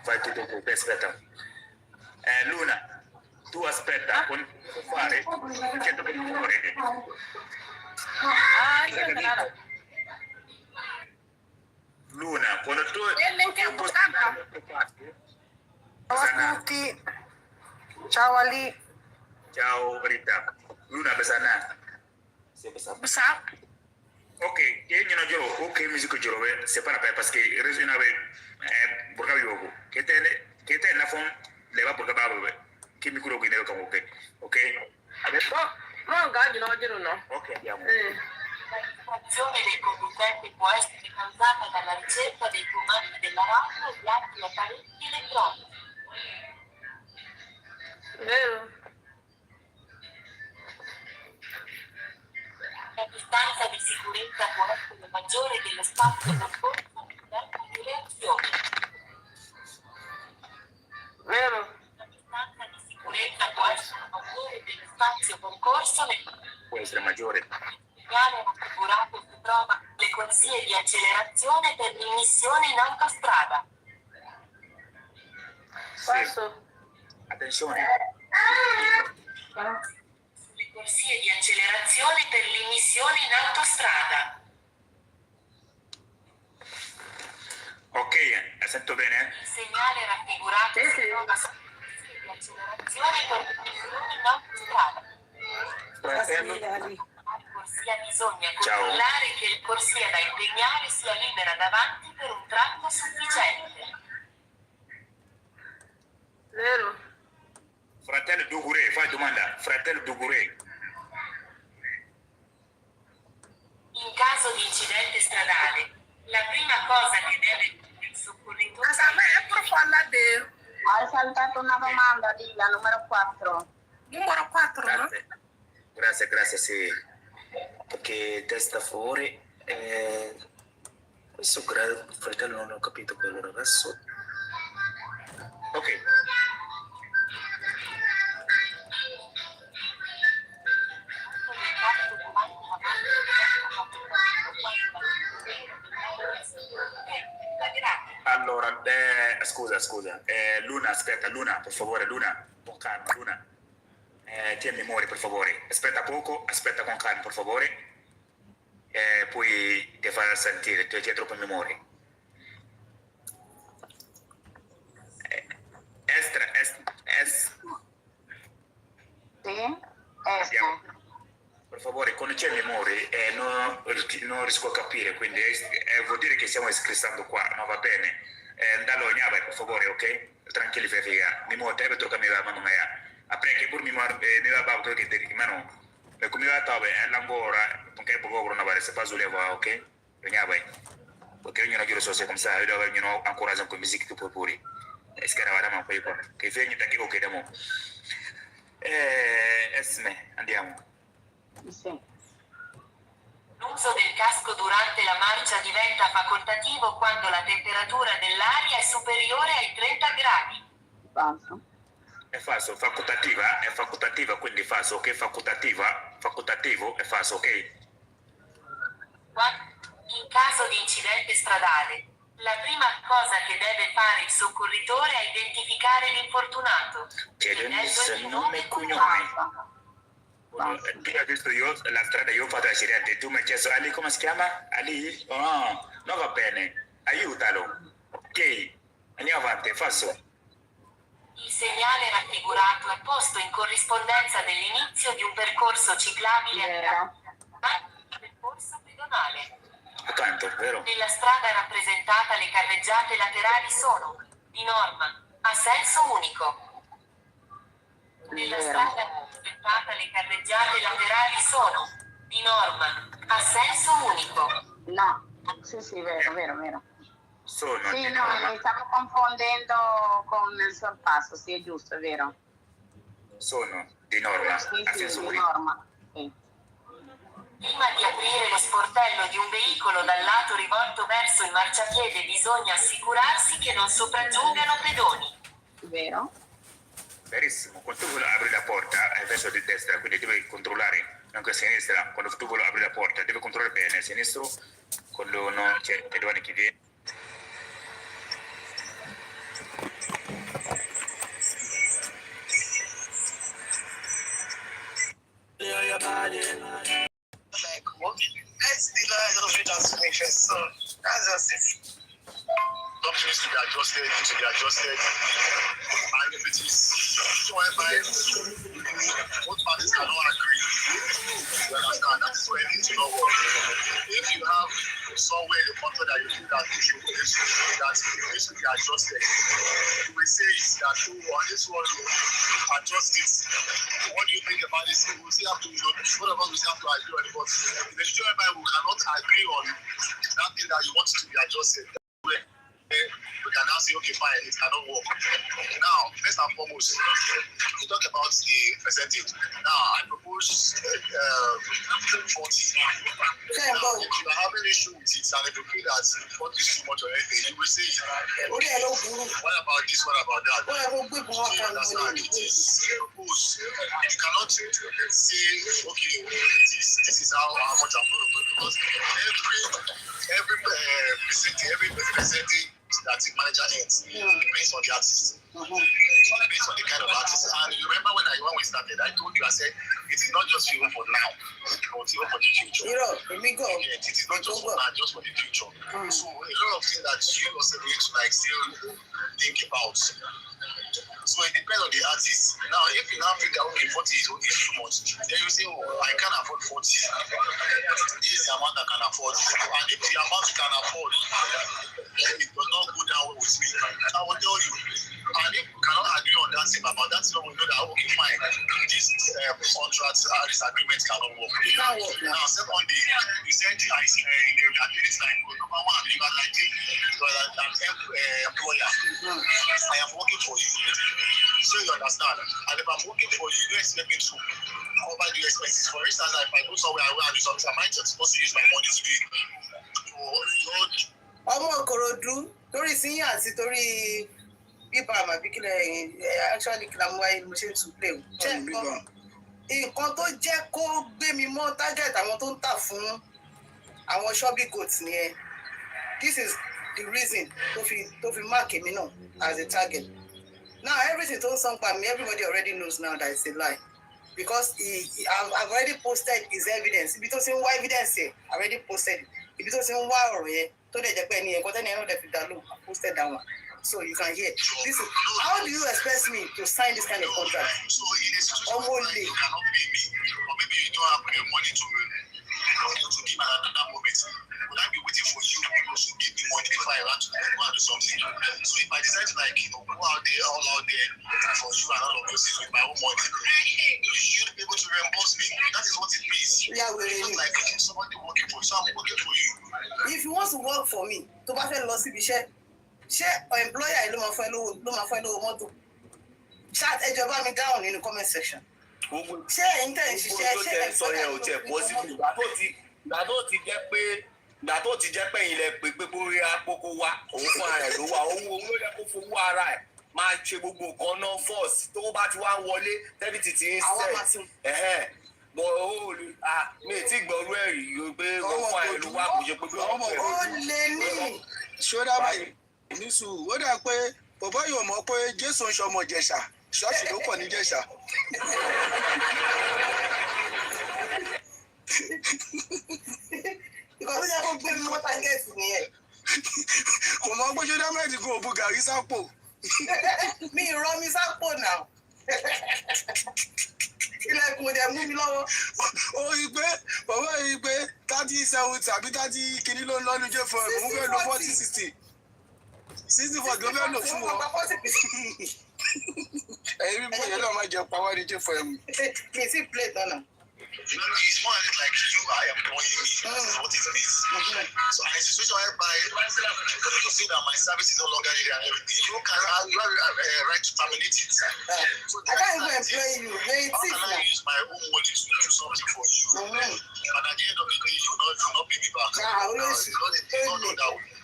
Fai tutto tu, aspetta. Luna, tu aspetta, quando devo fare, perché dopo il rumore. Luna, quando tu...
Ciao a tutti. Ciao Ali.
Ciao Rita. Luna besana.
Bisa.
Ok, ye nyina joro, ok musique joro be, c'est pas la peine parce que réseau na be burga yogo. Kete na fon le ba burga ba be. Ki micro go ne ko ok. Ok. Adesso
Non gaggio no giro no.
ok, andiamo.
La situazione dei conducenti può essere causata dalla ricerca dei comandi della radio e di altri apparecchi elettronici.
Vero.
La distanza di sicurezza può essere maggiore dello spazio composto in tempo di reazione.
Vero.
La distanza di sicurezza può essere maggiore dello spazio concorso nel
Può essere maggiore.
segnale raffigurato si trova le corsie di accelerazione per l'immissione in autostrada.
Passo.
Attenzione.
Le corsie di accelerazione per l'immissione in autostrada.
Ok, sento bene?
Il segnale raffigurato si trova sulle corsie di accelerazione per l'immissione in autostrada. Corsia bisogna controllare che il corsia da impegnare sia libera davanti per un tratto sufficiente.
Vero.
Fratello Dugure, fai domanda. Fratello Dugure.
In caso di incidente stradale, la prima cosa che deve fare il soccorritore
Hai saltato una domanda, Lila, numero 4.
Numero 4, no?
Grazie, sì. Perché testa fuori. Questo fratello non ho capito quello adesso. Ok. Allora, scusa. Luna, aspetta, Luna, per favore, Luna, con calma, Luna. Tieni memoria, per favore. Aspetta poco, aspetta con calma, per favore. Poi ti farà sentire, ti hai troppo memoria.
Sì?
Per favore, quando c'è memoria non riesco a capire, quindi vuol dire che stiamo scrivendo qua, no, va bene. Dallo per favore, ok? Tranquilli, figa. Mi muovo, te tocca mi va, ma non è. Après che pur mi va babu che te ma no. E come va tabe l'angora, perché poco corona va se pas leva, ok? Venia vai. Perché ognuno giro so se come ça, dove ognuno encourage con musique che puri. Est-ce que era ma poi qua. Che fegni da che ok demo. Esme, andiamo.
Sì.
L'uso del casco durante la marcia diventa facoltativo quando la temperatura dell'aria è superiore ai 30 gradi.
Passo.
È falso, facoltativa, quindi falso, ok? Facoltativo è falso, ok?
In caso di incidente stradale, la prima cosa che deve fare il soccorritore è identificare l'infortunato, chiedendo il nome e cognome.
Adesso io la strada io ho fatto l'accidente, tu mi hai chiesto Ali come si chiama? Ali? Oh, non va bene, aiutalo. Ok, andiamo avanti, falso.
Il segnale raffigurato è posto in corrispondenza dell'inizio di un percorso ciclabile a percorso pedonale.
Accanto, vero?
Nella strada rappresentata le carreggiate laterali sono, di norma, a senso unico. Nella strada rappresentata le carreggiate laterali sono, di norma, a senso unico.
No, sì, vero.
Sono
Sì,
di
no,
norma.
mi stavo confondendo con il sorpasso, sì, è giusto, è vero.
Sono di norma,
Sì,
a senso
di
unico.
norma. Sì.
Prima di aprire lo sportello di un veicolo dal lato rivolto verso il marciapiede bisogna assicurarsi che non sopraggiungano pedoni.
Vero?
Verissimo, quando tu vuoi aprire la porta è verso di destra, quindi devi controllare anche a sinistra. Quando tu vuoi aprire la porta devi controllare bene a sinistro, quando no, c'è pedone che viene.
Ecco, di là dello svidato mi fesso. Casa sì.
adjusted, it should be adjusted. And if it is whereby both parties cannot agree, you understand, that is when it will not work. If you have somewhere in the contract that you think that it should be adjusted, you will say is that this one adjust it. What do you think about this? We will still have to, one of us will still have to agree on it, but in the future whereby we cannot agree on that thing that you want to be adjusted, we can now say, okay, fine, it cannot work. Now, first and foremost, we talk about the percentage. Now, I propose 40. Now, if you are having issue with it, and if you feel that 40 is too much or anything, you will say, what about this, what about that? You understand? It is proposed. You cannot say, okay, this is how much I'm going to put, because every percentage that the manager ends depends on the artist. It depends on the kind of artist. And you remember when we started, I told you, I said, it is not just even for now, but even for the future. It is not just for now, just for the future. So a lot of things that you also need to still think about. So it depends on the artist. Now, if you now think that 40 is too much, then you say, I can't afford 40. This is the amount I can afford. And if the amount you can afford, it does not go down well with me, I will tell you. And if you cannot agree on that thing, about that, we know that, okay, fine, this contract, this agreement cannot work. Now, secondly, you said I see number one, you are like an employer. I am working for you. So you understand. And if I'm working for you, you don't expect me to cover the expenses. For instance, if I go somewhere I will do something, I might just supposed to use my money to do it.
Ọmọ Ìkòròdú torí síyìn àti torí bíbá àmàbíkílẹ̀ actually kí la mú wáyé mo ṣe ń tún play o. Jẹ́ nǹkan tó jẹ́ kó gbé mi mọ́ target àwọn tó ń tà fún àwọn shopping goods nìyẹn. This is the reason tó fi mark èmi náà as a target. Now everything tó ń sọ pa mi, everybody already knows now that it's a lie. Because I've already posted his evidence. Ibi tó ti ń wá evidence yẹn, I already posted it. Ibi tó ti ń wá ọ̀rọ̀ yẹn, tó dẹ̀ jẹ́ pé ẹni yẹn, kọ́tẹ́ni ẹ̀rọ dẹ̀ fi dá lóhùn, I posted that one. So you can hear. This is, how do you expect me to sign this kind of contract? Almost late.
Cannot pay me, or maybe you don't have the money to give me another moment. Would I be waiting for you to give me money before I run to go and do something? So if I decide to go out there, all out there for you and all of those things with my own money, you should be able to reimburse me. That is what it means.
Yeah,
it's not like somebody working for you, so I'm working for you.
If you want to work for me, tó bá fẹ́ lọ síbi iṣẹ́, ṣé employer yìí ló máa fẹ́ lówó mọ́tò? Chat ẹjọ́ bá mi dáhùn nínú comment section. Ṣé ẹ̀yin tẹ̀ ń ṣiṣẹ́ ṣé ẹ̀
sọ yẹn ò tẹ̀ pọ̀ sí ìgbà tó ti jẹ́ pé ilẹ̀ pépé bórí àpòkò wa òun fún ara ẹ̀ ló wà owó yẹ kó fowó ara ẹ̀ máa ṣe gbogbo nǹkan náà force tó bá ti wá wọlé tẹ́bìtì ti ń sẹ̀ bọ̀ ó mi ì tí gbọ́rú ẹ̀ rí pé wọ́n fún ara ẹ̀ ló wà kò ṣe pé wọ́n fún ẹ̀
ó lè ní.
ṣọ́dá báyìí ní sùúrù ó dà pé bọ̀bọ́ yóò mọ̀ pé Jésù ń ṣọmọ Ìjẹ̀ṣà ṣọ́ọ̀ṣì ló pọ̀ ní Ìjẹ̀ṣà.
Ìkọ̀wé yẹ kó gbé mi mọ́ tágẹ́ẹ̀tì nìyẹn.
Kò mọ pé ṣọ́dá mẹ́rin kò bu gàrí sápò.
Mi ì rọ mi sápò náà. Ilẹ̀kùn dẹ̀ mú mi lọ́wọ́.
Ó rí pé bàbá rí pé 37 tàbí 30 kìíní ló ń lọ́nu jẹ́ fún ẹ̀ òun fẹ́ lo 40-60. 60-40 ló fẹ́ lò fún wọn. Ẹ̀yin bí bóyá náà máa jẹ pàwọ́ ní jẹ́ fún ẹ̀.
Mi sì play tọ́nà.
It's more like you are employing me. That's what it means. So in a situation whereby you see that my service is no longer needed and everything, you have a right to terminate it. So
I can't even employ you.
How can I use my own money to do something for you? And at the end of the day, you will not pay me back. It's not that way.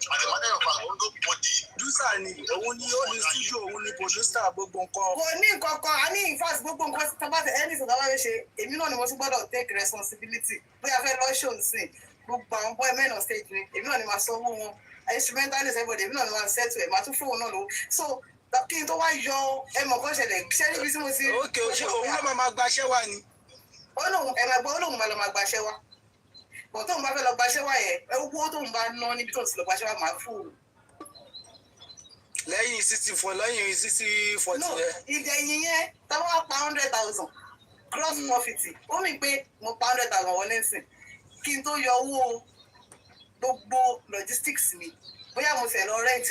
As a matter of fact, wọ́n ló bọ́dì.
Dúsà ni òun ni ó ní studio òun ni producer gbogbo nǹkan.
Kò ní nǹkan kan, a ní in fact gbogbo nǹkan tí tábà tẹ ẹni sọ̀tà wáyé ṣe, èmi náà ni mo tún gbọ́dọ̀ take responsibility. Bóyá fẹ́ lọ show nsìn, gbogbo àwọn boy men on stage ni, èmi náà ni máa sanwó wọn. Instrumentalist everybody, èmi náà ni máa settle ẹ̀, máa tún fóun náà lówó. So kí n tó wá yọ ẹmọ kan ṣẹlẹ̀, ṣé níbi tí mo ti.
Okay, ṣé òun ló máa gbaṣẹ́ wá ni?
Ó lóun máa lọ máa gbaṣẹ́ wá. Bọ̀ tóun bá fẹ́ lọ gbaṣẹ́ wá yẹn, owó tóun bá ná níbi tó ti lọ gbaṣẹ́ wá máa fún un.
lẹ́yìn 60-40
no
yẹn.
ìdẹ̀yìn yẹn táwọn pa 100,000 gross profit ó mì pé mo pa 100,000 wọlé nsìn kí n tó yọ owó gbogbo logistics mi bóyá mo ṣe lọ rent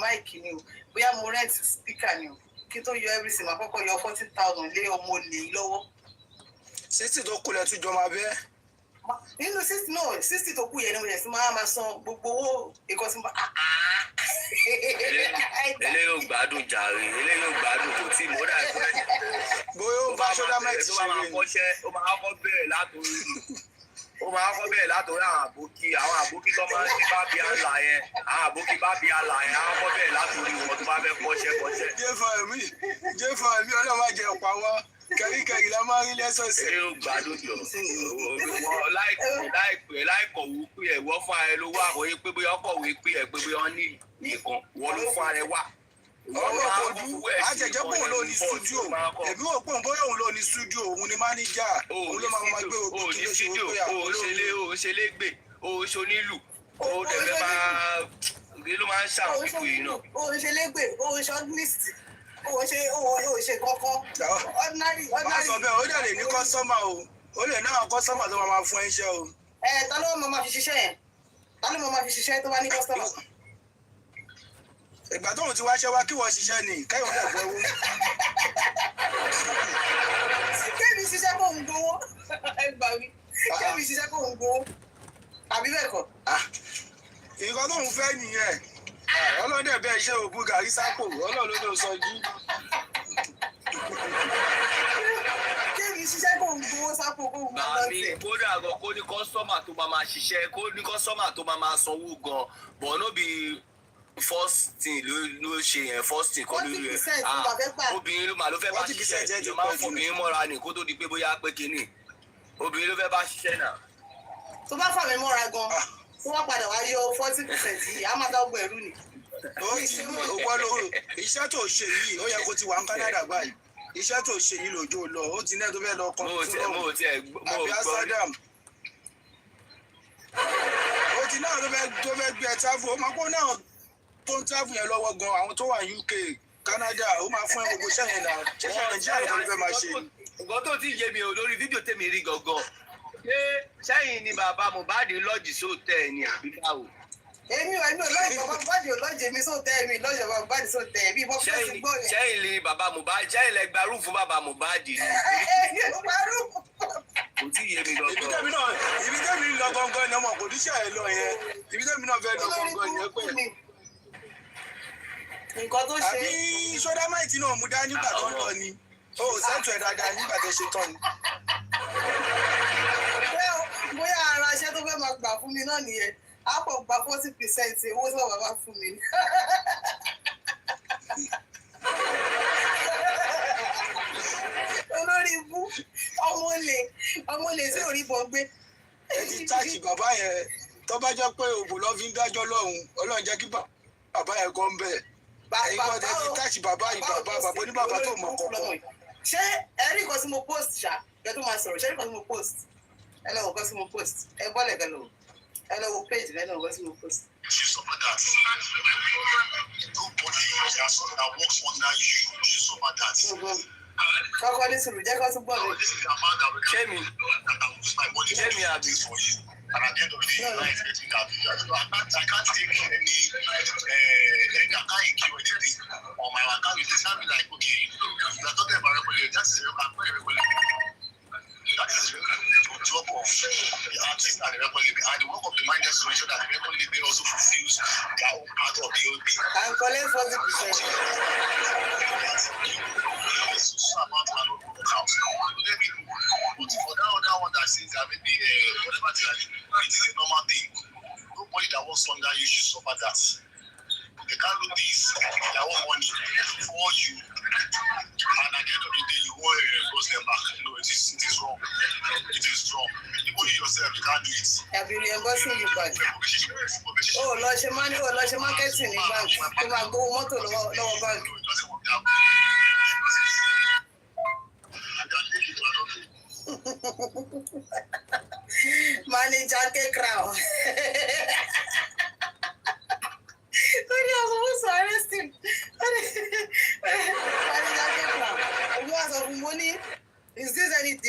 mic ni o bóyá mo rent speaker ni o kí n tó yọ everything máa kọ́kọ́ yọ 40,000 lé ọmọ olè lọ́wọ́.
60 tó kù lẹ tún jọ máa bẹ́.
nínú 60 tó kù yẹn ni mo yẹ sí máa san gbogbo owó ìkọsí mọ́.
eléyìí ò gbádùn jàre eléyìí ò gbádùn kò tí mo dà sí.
bóyá ó bá ṣọdá máa ti ṣe
rè ní. ó máa kọ́ bẹ̀rẹ̀ látòrí àwọn àbókí tó máa ń ṣe bá bí àlà yẹn àwọn àbókí bá bí àlà yẹn àwọn kọ́ bẹ̀rẹ̀ látòrí wọn tó bá fẹ́ kọ́ṣẹ́.
jẹ́fà mi ọlọ́run máa jẹ ọ̀pá wọn kẹ̀ríkẹ̀rí la máa ń rí lẹ́sọ̀ọ̀sẹ̀.
eré gbádùn jọ láìkọ̀wé pé ẹ̀ wọ́n fún ara ẹ lówó àkọ́yé pé bóyá ọkọ̀wé pé ẹ̀ pé bóyá wọ́n ní nìkan wọ́n ló fún ara ẹ wá.
ọ̀rọ̀ kojú àjẹjẹ́ pé òun ló ní stúdíò èmi ò pọ̀ bóyá òun ló ní stúdíò òun ni máníjà òun ló máa gbé òkú kí ló ṣe wọ́n pé àwọn olóòrùn.
ó ṣe légbè ó ṣe onílù ó dẹ̀fẹ́ máa ló máa ń ṣàwọn pípò yìí náà.
ó ṣe légbè ó ṣe ọ́dúnìsì ó ṣe kọ́kọ́ ordinary.
má sọ bẹ́ẹ̀ ó dẹ̀ lè ní kọ́sọ́mà o ó lè ní àwọn kọ́sọ́mà tó máa fún ẹ iṣẹ́ o.
ta ló máa fi ṣiṣẹ́ yẹn ta ló máa fi ṣiṣẹ́ tó bá ní kọ́sọ́mà.
ìgbà tóun ti wáṣẹ́ wá kí wọ́n ṣiṣẹ́ ni káyọ̀ dẹ̀ fọ́ owó.
kémi ṣiṣẹ́ kó ń gbowó ẹgbàá mi kémi ṣiṣẹ́ kó ń gbowó àbí bẹ́ẹ̀ kọ́.
nǹkan tóun fẹ́ nìyẹn ọlọ́dẹ bẹ́ẹ̀ ṣe òògùn gàrí sápò ọlọ́run ló sọ jí.
kémi ṣiṣẹ́ kó ń gbowó sápò kó ń gbowó lọ́sẹ̀.
bàmí kódà gan kó ní kọ́sọ́mà tó máa ṣiṣẹ́ kó ní kọ́sọ́mà tó máa sanwó gan but no be first thing ló ṣe yẹn first thing kọ́ lórí ẹ̀ obìnrin ló máa ló fẹ́ bá ṣiṣẹ́ ìjọ máa ń fún mi mọ́ra ní kó tó di pé bóyá pé kínní obìnrin ló fẹ́ bá ṣiṣẹ́ náà.
tó bá fà mí mọ́ra gan tó wá padà wá yọ 40% yìí á máa dá ọgbà ẹ̀rú ni.
iṣẹ́ tó ṣe yìí ó yẹ kó ti wà ní Canada báyìí iṣẹ́ tó ṣe yìí lòjó lọ ó ti náà tó fẹ́ lọ kọ́ fún àbí Amsterdam ó ti náà tó fẹ́ gbé ẹ tábù ó máa kó náà tó ń tábù yẹn lọ́wọ́ gan àwọn tó wà UK Canada ó máa fún ẹ gbogbo iṣẹ́ yẹn náà ṣẹṣẹ Nàìjíríà ló fẹ́ máa ṣe.
nǹkan tó ti yé mi ò lórí fídíò tèmi rí gangan ṣé sẹ́yìn ni bàbá Mohbad lọ́ọ̀jì sóòtẹ́ ni àbí báwo.
èmi ò lọ́ọ̀jì bàbá Mohbad lọ́ọ̀jì mi sóòtẹ́ mi lọ́ọ̀jì bàbá Mohbad sóòtẹ́ mi bọ́ fún ti gbọ́ yẹn.
sẹ́yìn ni bàbá Mohbad sẹ́yìn lẹ gba rúùfù bàbá Mohbad ni. kò tí yé mi gangan.
ibi tẹ́mi lọ gangan ni ọmọ kò ní ṣe ẹ̀ lọ yẹn ibi tẹ́mi náà fẹ́ lọ gangan yẹn pẹ́.
nǹkan tó ṣe.
àbí sọdámáìtì náà mú dá nígbà tó ń lọ ni ó sẹ́tù ẹ̀ dáadáa nígbà tó ṣe tán ni.
bóyá ara iṣẹ́ tó fẹ́ máa gbà fún mi náà nìyẹn á pọ̀ gba 40% owó tí bàbá bá fún mi. olórí ibú ọmọ olè tí ò rí bọ́ gbé.
ẹ ti táàkì bàbá yẹn tó bá jẹ́ pé òbò lọ́ fi ń dájọ́ lọ́hùn Ọlọ́run jẹ́ kí bàbá yẹn kọ́ ń bẹ̀. ẹ̀yin kan tẹ́ ti táàkì bàbá yìí bàbá oníbàbá tó mọ̀ kọ̀ọ̀kan.
ṣé ẹ̀rí nǹkan tí mo post ṣá ẹ tó máa sọ̀rọ̀ ṣé ẹ̀rí nǹkan tí mo post ẹ lọ wò nǹkan tí mo post ẹ bọ́lẹ̀ gan lọ ẹ lọ wò page ẹ lọ wò nǹkan tí mo post.
You suffer that. Nobody that works under you should suffer that.
kọ́kọ́ ní sùúrù jẹ́ kó tún gbọ́ mi.
Ṣémi àbí.
And at the end of the day, life is getting happy. I can't take any, I can't kill anything on my account. It's not be like, okay, you are talking about regular, that is regular. That is the job of the artist and the record label. And the work of the mind is to ensure that the record label also fulfills their own part of the OB.
And collect 40%.
But for that other one that says that maybe whatever it is a normal thing. Nobody that works under you should suffer that. They can't do this their own money for you. And at the end of the day, you go reimburse them back. No, it is wrong. It is wrong. Even you yourself, you can't do it.
I'll be reimbursing you back. Lọ ṣe marketing ní bank tó máa gbowó mọ́tò lọ́wọ́ bank. Manager K Crown. Ó ní ọmọ ó sọ arresting.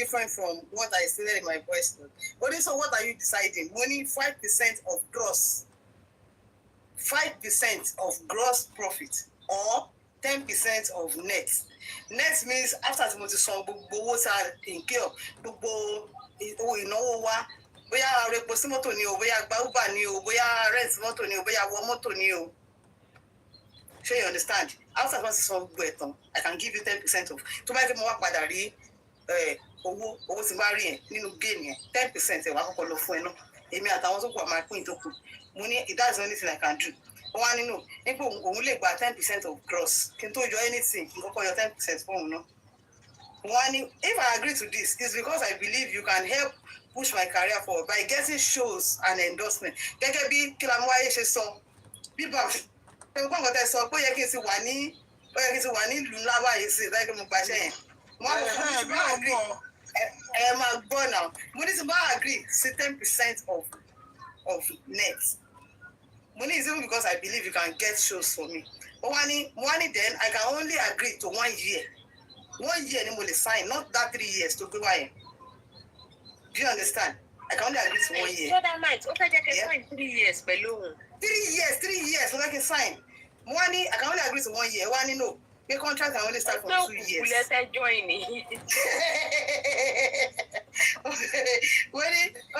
different from what I stated in my question. But so what are you deciding? Only 5% of gross. 5% of gross profit or 10% of net. Net means after tí mo ti san gbogbo owó tá incur, gbogbo owó ìnáwó wa, bóyá repo sí mọ́tò ni o, bóyá gba Uber ni o, bóyá rent mọ́tò ni o, bóyá wọ mọ́tò ni o. So you understand? After once it's all gbogbo I can give you 10% of. Tó bá yẹ kí mo wá padà rí owó tí bá rí yẹn nínú gain yẹn 10% ẹ̀ wá kọ́kọ́ lọ fún ẹ náà. Èmi àtàwọn tó kù àmà pín tó kù. Mo ní that's the only thing I can do. Wọ́n á nínú nígbà òun lè gba 10% of gross. Kí n tó yọ anything, kí n kọ́kọ́ yọ 10% fún òun náà. Wọ́n á ní if I agree to this, it's because I believe you can help push my career forward by getting shows and endorsement. Gẹ́gẹ́ bí Kílámúwáyé ṣe sọ, bíbá ẹgbọ́n kan tẹ sọ pé ó yẹ kí n ti wà ní ìlú ńlá báyìí sí ìdájọ́ mo gbàṣẹ́ yẹn. Wọ́n á máa gbọ́ náà. Mo ní ti bá agree sí 10% of net. Money is even because I believe you can get shows for me. But money then I can only agree to 1 year. 1 year ni mo lè sign, not that 3 years to go wáyé. Do you understand? I can only agree to 1 year.
So that might okay, I can sign 3 years below.
3 years, so I can sign. Money I can only agree to 1 year. One no. The contract can only start from 2 years.
Let's join it.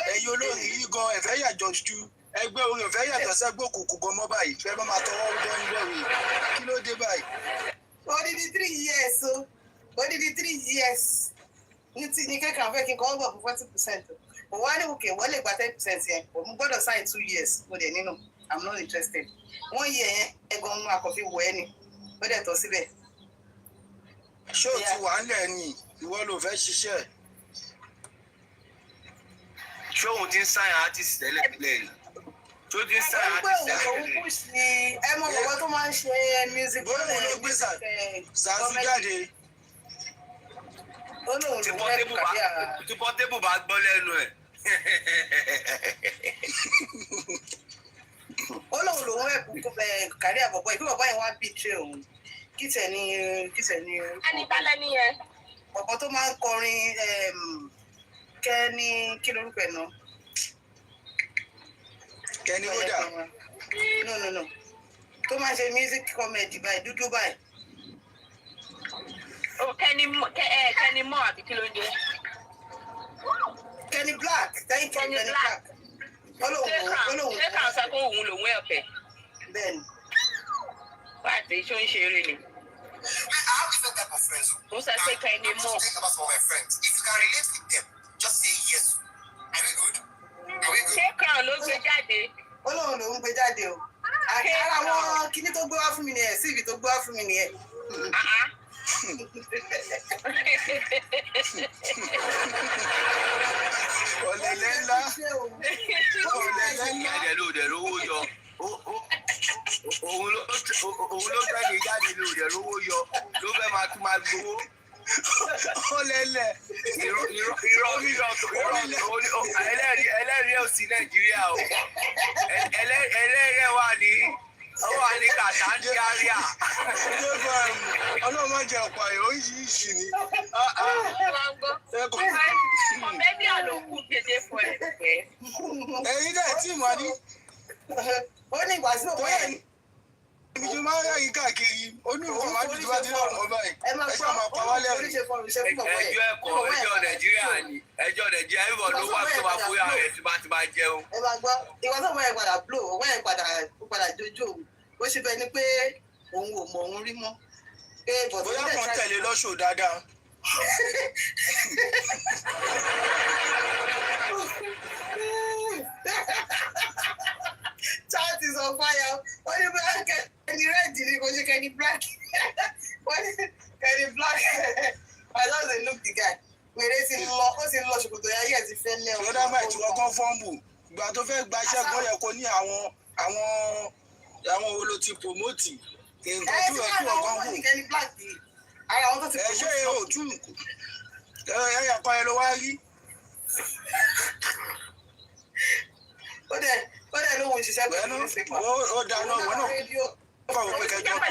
Ẹ̀yin olórin yìí gan ẹ̀fẹ́ yàjọ ju ẹgbẹ́ orin ọ̀fẹ́ yàtọ̀ sẹ́gbẹ́ òkùnkùn gan mọ́ báyìí fẹ́ bá máa tọwọ́ gbọ́ ilé ìwé kí ló dé báyìí.
Odidi 3 years o odidi 3 years ní kékeré fẹ́ kí n kọ́ ọ́ bọ̀ fún 40%. But wọ́n á ní òkè wọ́n lè gba 10% yẹn mo gbọ́dọ̀ sign 2 years mo dẹ̀ nínú I'm not interested. 1 year yẹn ẹ̀gbọ́n nínú àkọ́fí wọ ẹ́ ni ó dẹ̀ tọ́ síbẹ̀.
Ṣé o ti wà ń lẹ̀ ni ìwọ ló fẹ́ ṣiṣẹ́?
Ṣé òun ti ń sign artist tẹ́lẹ̀ tẹ́lẹ̀ ni? Ṣé o ti ń sign artist tẹ́lẹ̀ tẹ́lẹ̀?
Ẹ mọ bàbá tó máa ń ṣe music.
Bóyá òun ló gbé Sàásù jáde.
Ó lóun ló wẹ́ kàdé àrà.
Tí Portable bá gbọ́ lẹ́nu ẹ̀.
Ó lóun ló wẹ́ kàdé àbọ̀bọ̀ ìpín bàbá yẹn wá betray òun. Kí tẹ̀ ni.
Ẹni tálẹ́ nìyẹn.
Ọ̀pọ̀ tó máa ń kọrin Kẹ́ni kí lorúkọ ẹ̀ náà?
Kẹ́ni Wódà.
No. Tó máa ń ṣe music comedy báyìí dúdú báyìí.
Kẹ́ni mọ́ àbí kí ló ń jẹ́?
Kenny Black. Thank you, Kenny Black.
Ṣé kàn sọ pé òun lòun ẹ̀ ọ̀fẹ́?
Bẹ́ẹ̀ni.
Pàtẹ ṣó ń ṣeré ni.
I have different type of friends.
Mo sọ pé Kenny mọ́.
Think about some of my friends. If you can relate with them, just say yes. Are we good?
Ṣé kàn ló gbé jáde?
Ó lóun ló ń gbé jáde o. Àkàrà àwọn kíní tó gbé wá fún mi nìyẹn, síbi tó gbé wá fún mi nìyẹn.
Ọ̀lẹ̀lẹ̀ ńlá.
Ẹ̀jẹ̀ ló dẹ̀ lówó yọ. Òun ló fẹ́ lè jáde ló dẹ̀ lówó yọ. Ló fẹ́ máa tún máa gbowó.
Ọ̀lẹ̀lẹ̀.
Ẹlẹ́rìí ò sí Nàìjíríà o. Ẹlẹ́rìí wà ní Kàtàndíárìà.
Ọlọ́run máa jẹ ọ̀pọ̀ àyè oríṣiríṣi ni.
Bẹ́ẹ̀ni àlòkù dédé fún ẹ̀.
Ẹ̀yin dẹ̀ tí mo ní.
Ó ní ìgbà sí òpó yẹn.
Ibi tí máa ń ráyìn káàkiri, onírúurú máa ń dùn bá ti lọ́wọ́ báyìí. Ẹ ṣáà máa pa wá lẹ́rìn.
Ẹjọ́ Nàìjíríà ni ẹjọ́ Nàìjíríà ìwọ̀ ló wà tó máa fóyà rẹ̀ tí máa jẹun.
Ẹ máa gbọ́ ìwọ tó wọ́n yẹn padà blow wọ́n yẹn padà dojú òun ó ṣe bẹ́ẹ̀ ni pé òun ò mọ òun rí mọ́.
Bóyá kàn tẹ̀lé lọ́ṣọ̀ dáadáa.
Chat is on fire. Wọ́n ní bóyá Kenny red ni kò ṣe Kenny black. Wọ́n ní Kenny black. I just dey look the guy. Wèrè ti lọ, ó ti lọ ṣòkòtò yáyé ẹ̀ ti fẹ́ lẹ́ o.
Lọ́dà máa ti wọ́n kán fọ́ǹbù. Ìgbà tó fẹ́ gbaṣẹ́ gbọ́ yẹ kó ní àwọn olo ti promote. Nǹkan tí wọ́n kí wọ́n kán wò. Ẹ ṣe òtún ẹ̀yà kan ẹ ló wá rí.
Ó dẹ̀ lóhun ìṣiṣẹ́ pẹ̀lú ìṣèpá.
Ó dáná wọn náà. Ó fà wọ́n pé kẹjọ pé.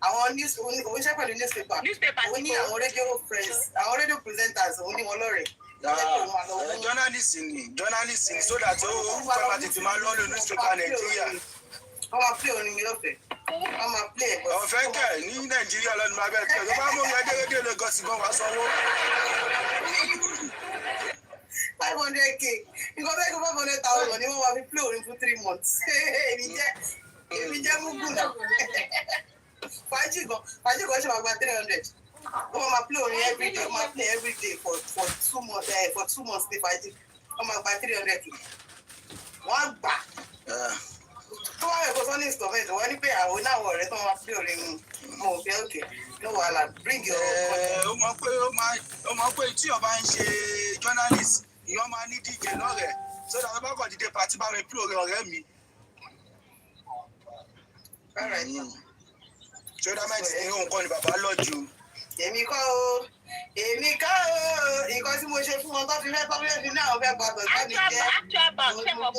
àwọn news oníṣẹ́ pẹ̀lú newspaper ó ní àwọn radio friends àwọn radio presenters ó ní wọn lọ́rẹ̀.
Journalist ni so that ó fẹ́ máa tètè máa lọ́ọ́ lò newspaper Nàìjíríà.
wọ́n máa play orin mi lọ́fẹ̀ẹ́ wọ́n máa play ẹ̀gbọ́n.
ọ̀fẹ́ kẹ̀ ní Nàìjíríà lọ́dún máa bẹ̀rẹ̀ tẹ̀ tó bá mú ẹgbẹ́ Lagos gan wá sanwó.
500k nǹkan bẹ́ẹ̀ kó 500,000 ni wọ́n máa fi play orin fún 3 months. èmi jẹ́ mugun náà. fàájì kan ṣe máa gba 300. wọ́n máa play orin everyday wọ́n máa play everyday for 2 months for 2 months ní fàájì wọ́n máa gba 300k. wọ́n á gbà. tó wá rẹ̀ kó sọ ní instrument wọ́n ní pé àwọn onáwọ̀ ọ̀rẹ́ tó máa play orin mu mo fẹ́ òkè no wahala bring your.
ó mọ̀ pé tí ọba ń ṣe journalist ìyọ́n máa ní DJ lọ́rẹ̀ẹ́ sódà tó bá kọ̀ dìde pàtí bá mi play orin ọ̀rẹ́ mi. Ṣọ́dá mẹ́tì ní òun kọ́ ni bàbá lọ́jù.
Èmi kọ́ o, nǹkan tí mo ṣe fún wọn tó fi fẹ́ tọ́lé ní àwọn fẹ́ gbàgbọ́ ìgbàgbọ́ jẹ́.
Actual ṣe mọ̀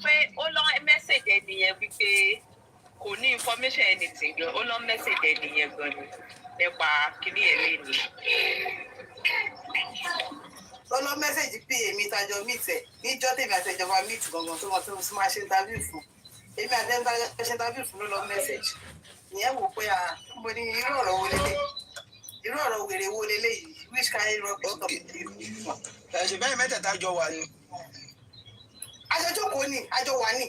pé ó lọ mẹ́sẹ̀jì ẹnìyẹn wípé kò ní information anything gan, ó lọ mẹ́sẹ̀jì ẹnìyẹn gan ni nípa kíní ẹ̀ lẹ́nu.
Ó lọ mẹ́sẹ̀jì pé èmi tajọ meet ẹ̀ níjọ́ tèmi àti ìjọba meet gangan tó wọ́n tó máa ṣe interview fún. Èmi àti ẹni tajọ ṣe interview fún ló lọ mẹ́sẹ̀jì. Ìyẹn wò pé mo ní irú ọ̀rọ̀ wo lélẹ̀ irú ọ̀rọ̀ wèrè wo lélẹ̀ yìí which kind rubbish talk do you want.
Ẹ̀sìn bẹ́ẹ̀ mẹ́tẹ̀ẹ̀ta jọ wà ní.
Àjọjókòó ni àjọ wà ní.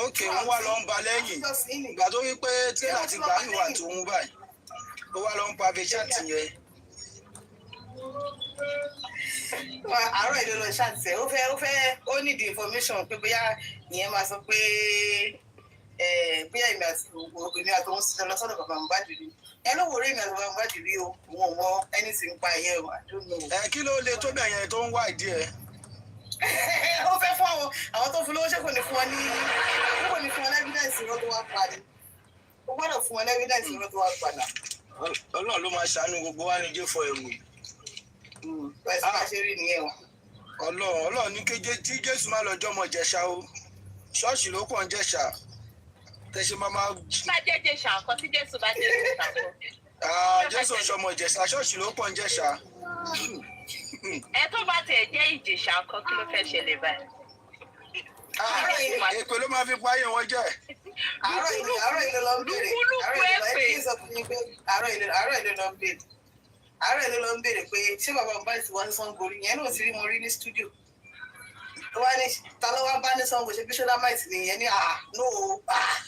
Ok wọ́n wá lọ ń ba lẹ́yìn ìgbà tó wí pé tírélà ti gbà ní wà tó ń báyìí ó wá lọ ń pa abẹ́ṣáàtì yẹn.
Àárọ̀ ìlú lọ ṣáàtì ó need information pé bóyá ìyẹn máa sọ pé bóyá èmi àti òun sì lọ sọ́dọ̀ bàbá Mohbad rí ẹ ló wò rí èmi àti bàbá Mohbad rí o òun ò mọ anything pa ẹ̀yẹ o àdúgbò.
Kí ló lè tó bẹ̀ yẹn tó ń wá ìdí ẹ̀.
ó fẹ́ fún àwọn tó fún lówó ṣé kò ní fún wọn evidence irọ́ tó wá parí ó gbọ́dọ̀ fún wọn evidence irọ́ tó wá padà.
Ọlọ́run ló máa ṣàánú gbogbo wa ní jẹ́fọ́ ẹ̀rù.
Bẹ́ẹ̀ máa ṣe rí nìyẹn o.
Ọlọ́run ní kéje tí Jésù máa lọ jọmọ Jẹ̀ṣà o ṣọ́ọ̀ṣì ló pọ̀ ń Jẹ̀ṣà tẹ̀sí máa.
Bá jẹ́ Jẹ̀ṣà nǹkan tí Jésù bá jẹ́ Jẹ̀ṣà kan.
Jésù ṣọmọ Ìjẹ̀ṣà ṣọ́ọ̀ṣì ló pọ̀ ń Jẹ̀ṣà.
Ẹ tó bá tẹ̀ jẹ́ Ìjẹ̀ṣà kan kí ló fẹ́ ṣẹlẹ̀ báyìí.
Èpè ló máa fi páyé wọn jẹ́.
Àárọ̀ ìlú lọ ń béèrè àárọ̀ ìlú lọ ń béèrè pé ṣé bàbá Mohbad ti wá ní Sango rí yẹn náà ti rí mo rí ní stúdíò. Tó wá ní ta ló wá bá ní Sango ṣe bí ṣọlá máìtì nìyẹn ní no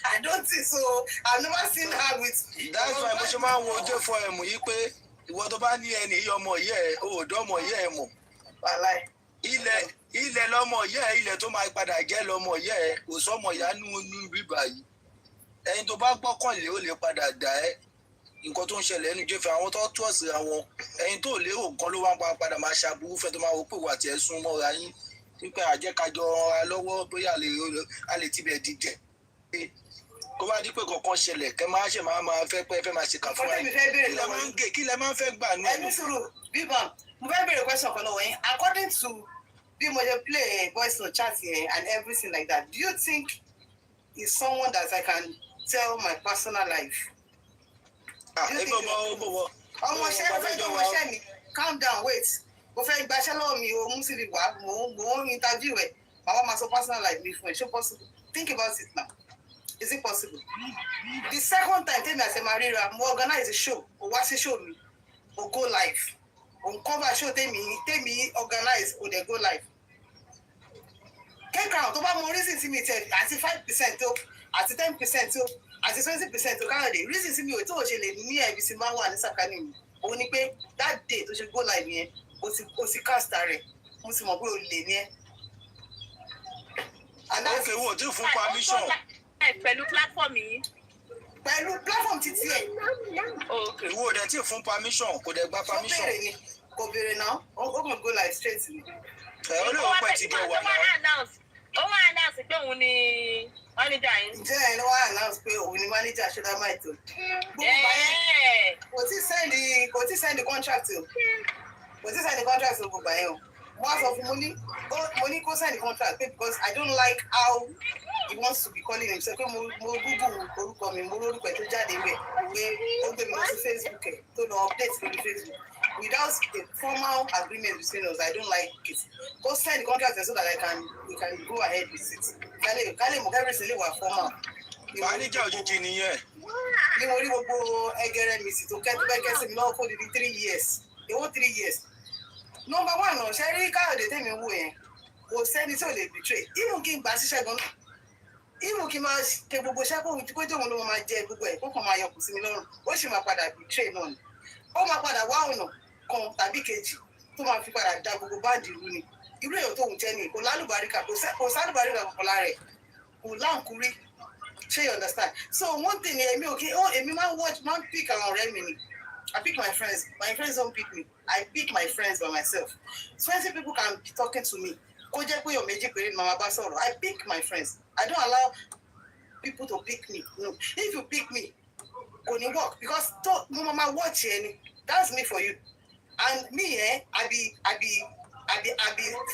I don't think so I've never seen her with.
That's why mo ṣe máa ń wo ojú fọ ẹ̀mù yìí pé ìwọ tó bá ní ẹni yìí ọmọ ìyá ẹ̀ òòdó ọmọ ìyá ẹ̀ mọ̀. Ilẹ̀ lọmọ ìyá ẹ̀ ilẹ̀ tó máa padà jẹ́ lọmọ ìyá ẹ̀ kò sọmọ ìyá nínú bíbá yìí. Ẹni tó bá gbọ́kànlé ó lè padà dà ẹ́. Nǹkan tó ń ṣẹlẹ̀ ẹnu jẹ́fẹ̀ àwọn tó tọ̀sí àwọn ẹni tó lérò nǹkan ló wá ń padà máa ṣàbùrú fẹ́ tó máa wò pé wà tí ẹ sún mọ́ra yín nípa àjẹkájọ ọ̀ra lọ́wọ́ bóyá a lè tibẹ̀ dìjẹ́ kó bá dípẹ́ kankan ṣẹlẹ̀ kẹ́ máa ṣe máa fẹ́ máa ṣe kà fún wa kí lẹ máa ń fẹ́ gbà nù.
Ẹni sùúrù bíbọn mo fẹ́ béèrè question kan lọ́wọ́ yín according to bí mo ṣe play voice note chat yẹn and everything like that do you think he's someone that I can tell my personal life? Ọmọọṣẹ́ mi calm down wait mo fẹ́ gbaṣẹ́ lọ́wọ́ mi o mú sí ibi wá mo ń interview ẹ̀ màá máa sọ personal life mi fún ẹ̀ ṣé possible think about it now is it possible? The second time tèmi àti Marira mo organize a show o wá sí show mi o go live o cover show tèmi organize o dẹ̀ go live kẹ́kọ̀ọ́ tó bá mọ reason sí mi tẹ̀ àti 5% o àti 10% o àti 20% o káyọ̀dé reason sí mi ò tó o ṣe lè ní ẹ̀bí sí máa wà ní sàkání mi òun ni pé that day tó ṣe go live yẹn o ti cast rẹ̀ mo sì mọ̀ pé o lè ní ẹ́.
ok wo tí fún permission.
Pẹ̀lú platform yìí.
Pẹ̀lú platform títí ẹ̀.
Ìwọ dẹ̀ tí fún permission kò dẹ̀ gba permission.
Kò béèrè náà ó kàn go live straight ni.
Ó lè wọ́n pẹ́ ti jọ wà náà.
Ó wá announce pé òun ni manager yín.
Ǹjẹ́ ẹ̀ ló wá announce pé òun ni manager ṣọlá máìtò. Gbogbo ayé kò tí send contract o. Kò tí send contract o gbogbo ayé o. Wọ́n á sọ fún mo ní kó send contract because I don't like how he wants to be calling himself pé mo Google orúkọ mi mo lórúkọ ẹ̀ tó jáde ńbẹ̀ pé ó gbé mi lọ sí Facebook ẹ̀ tó lọ update lórí Facebook without a formal agreement between us. I don't like it. Go sign the contract so that we can go ahead with it. Kálí mo everything lè wà formal.
Manager òjijì nìyẹn.
Ní mo rí gbogbo ẹgẹrẹ mi sì tó kẹ́tùbẹ́kẹ́ sí mi lọ́wọ́ kó di 3 years. Èwo 3 years. Number one náà ṣe rí Káyọ̀dé tèmi wò yẹn kò sẹ́ni tí ò lè betray. Even kí n gbà síṣẹ́ gan-an. Even kí n máa ṣe gbogbo iṣẹ́ kó tóun ló máa jẹ gbogbo ẹ̀ kó kàn máa yọkùn sí mi lọ́rùn. Ó sì máa padà betray náà ni. Ó máa padà wá ọ̀nà kan tàbí kejì tó máa fi padà da gbogbo báàdì ìlú ni. Irú èèyàn tóun jẹ́ ni kò lálùbáríkà kò sálùbáríkà kankan lára ẹ̀ kò láǹkúrí. Ṣé you understand? So one thing èmi máa ń pick àwọn ọ̀rẹ́ mi ni. I pick my friends. My friends don't pick me. I pick my friends by myself. 20 people can be talking to me. Kó jẹ́ pé èèyàn méjì péré ni màmá bá sọ̀rọ̀. I pick my friends. I don't allow people to pick me. No. If you pick me, kò ní work because mo máa watch ẹ ni. That's me for you. And me, I be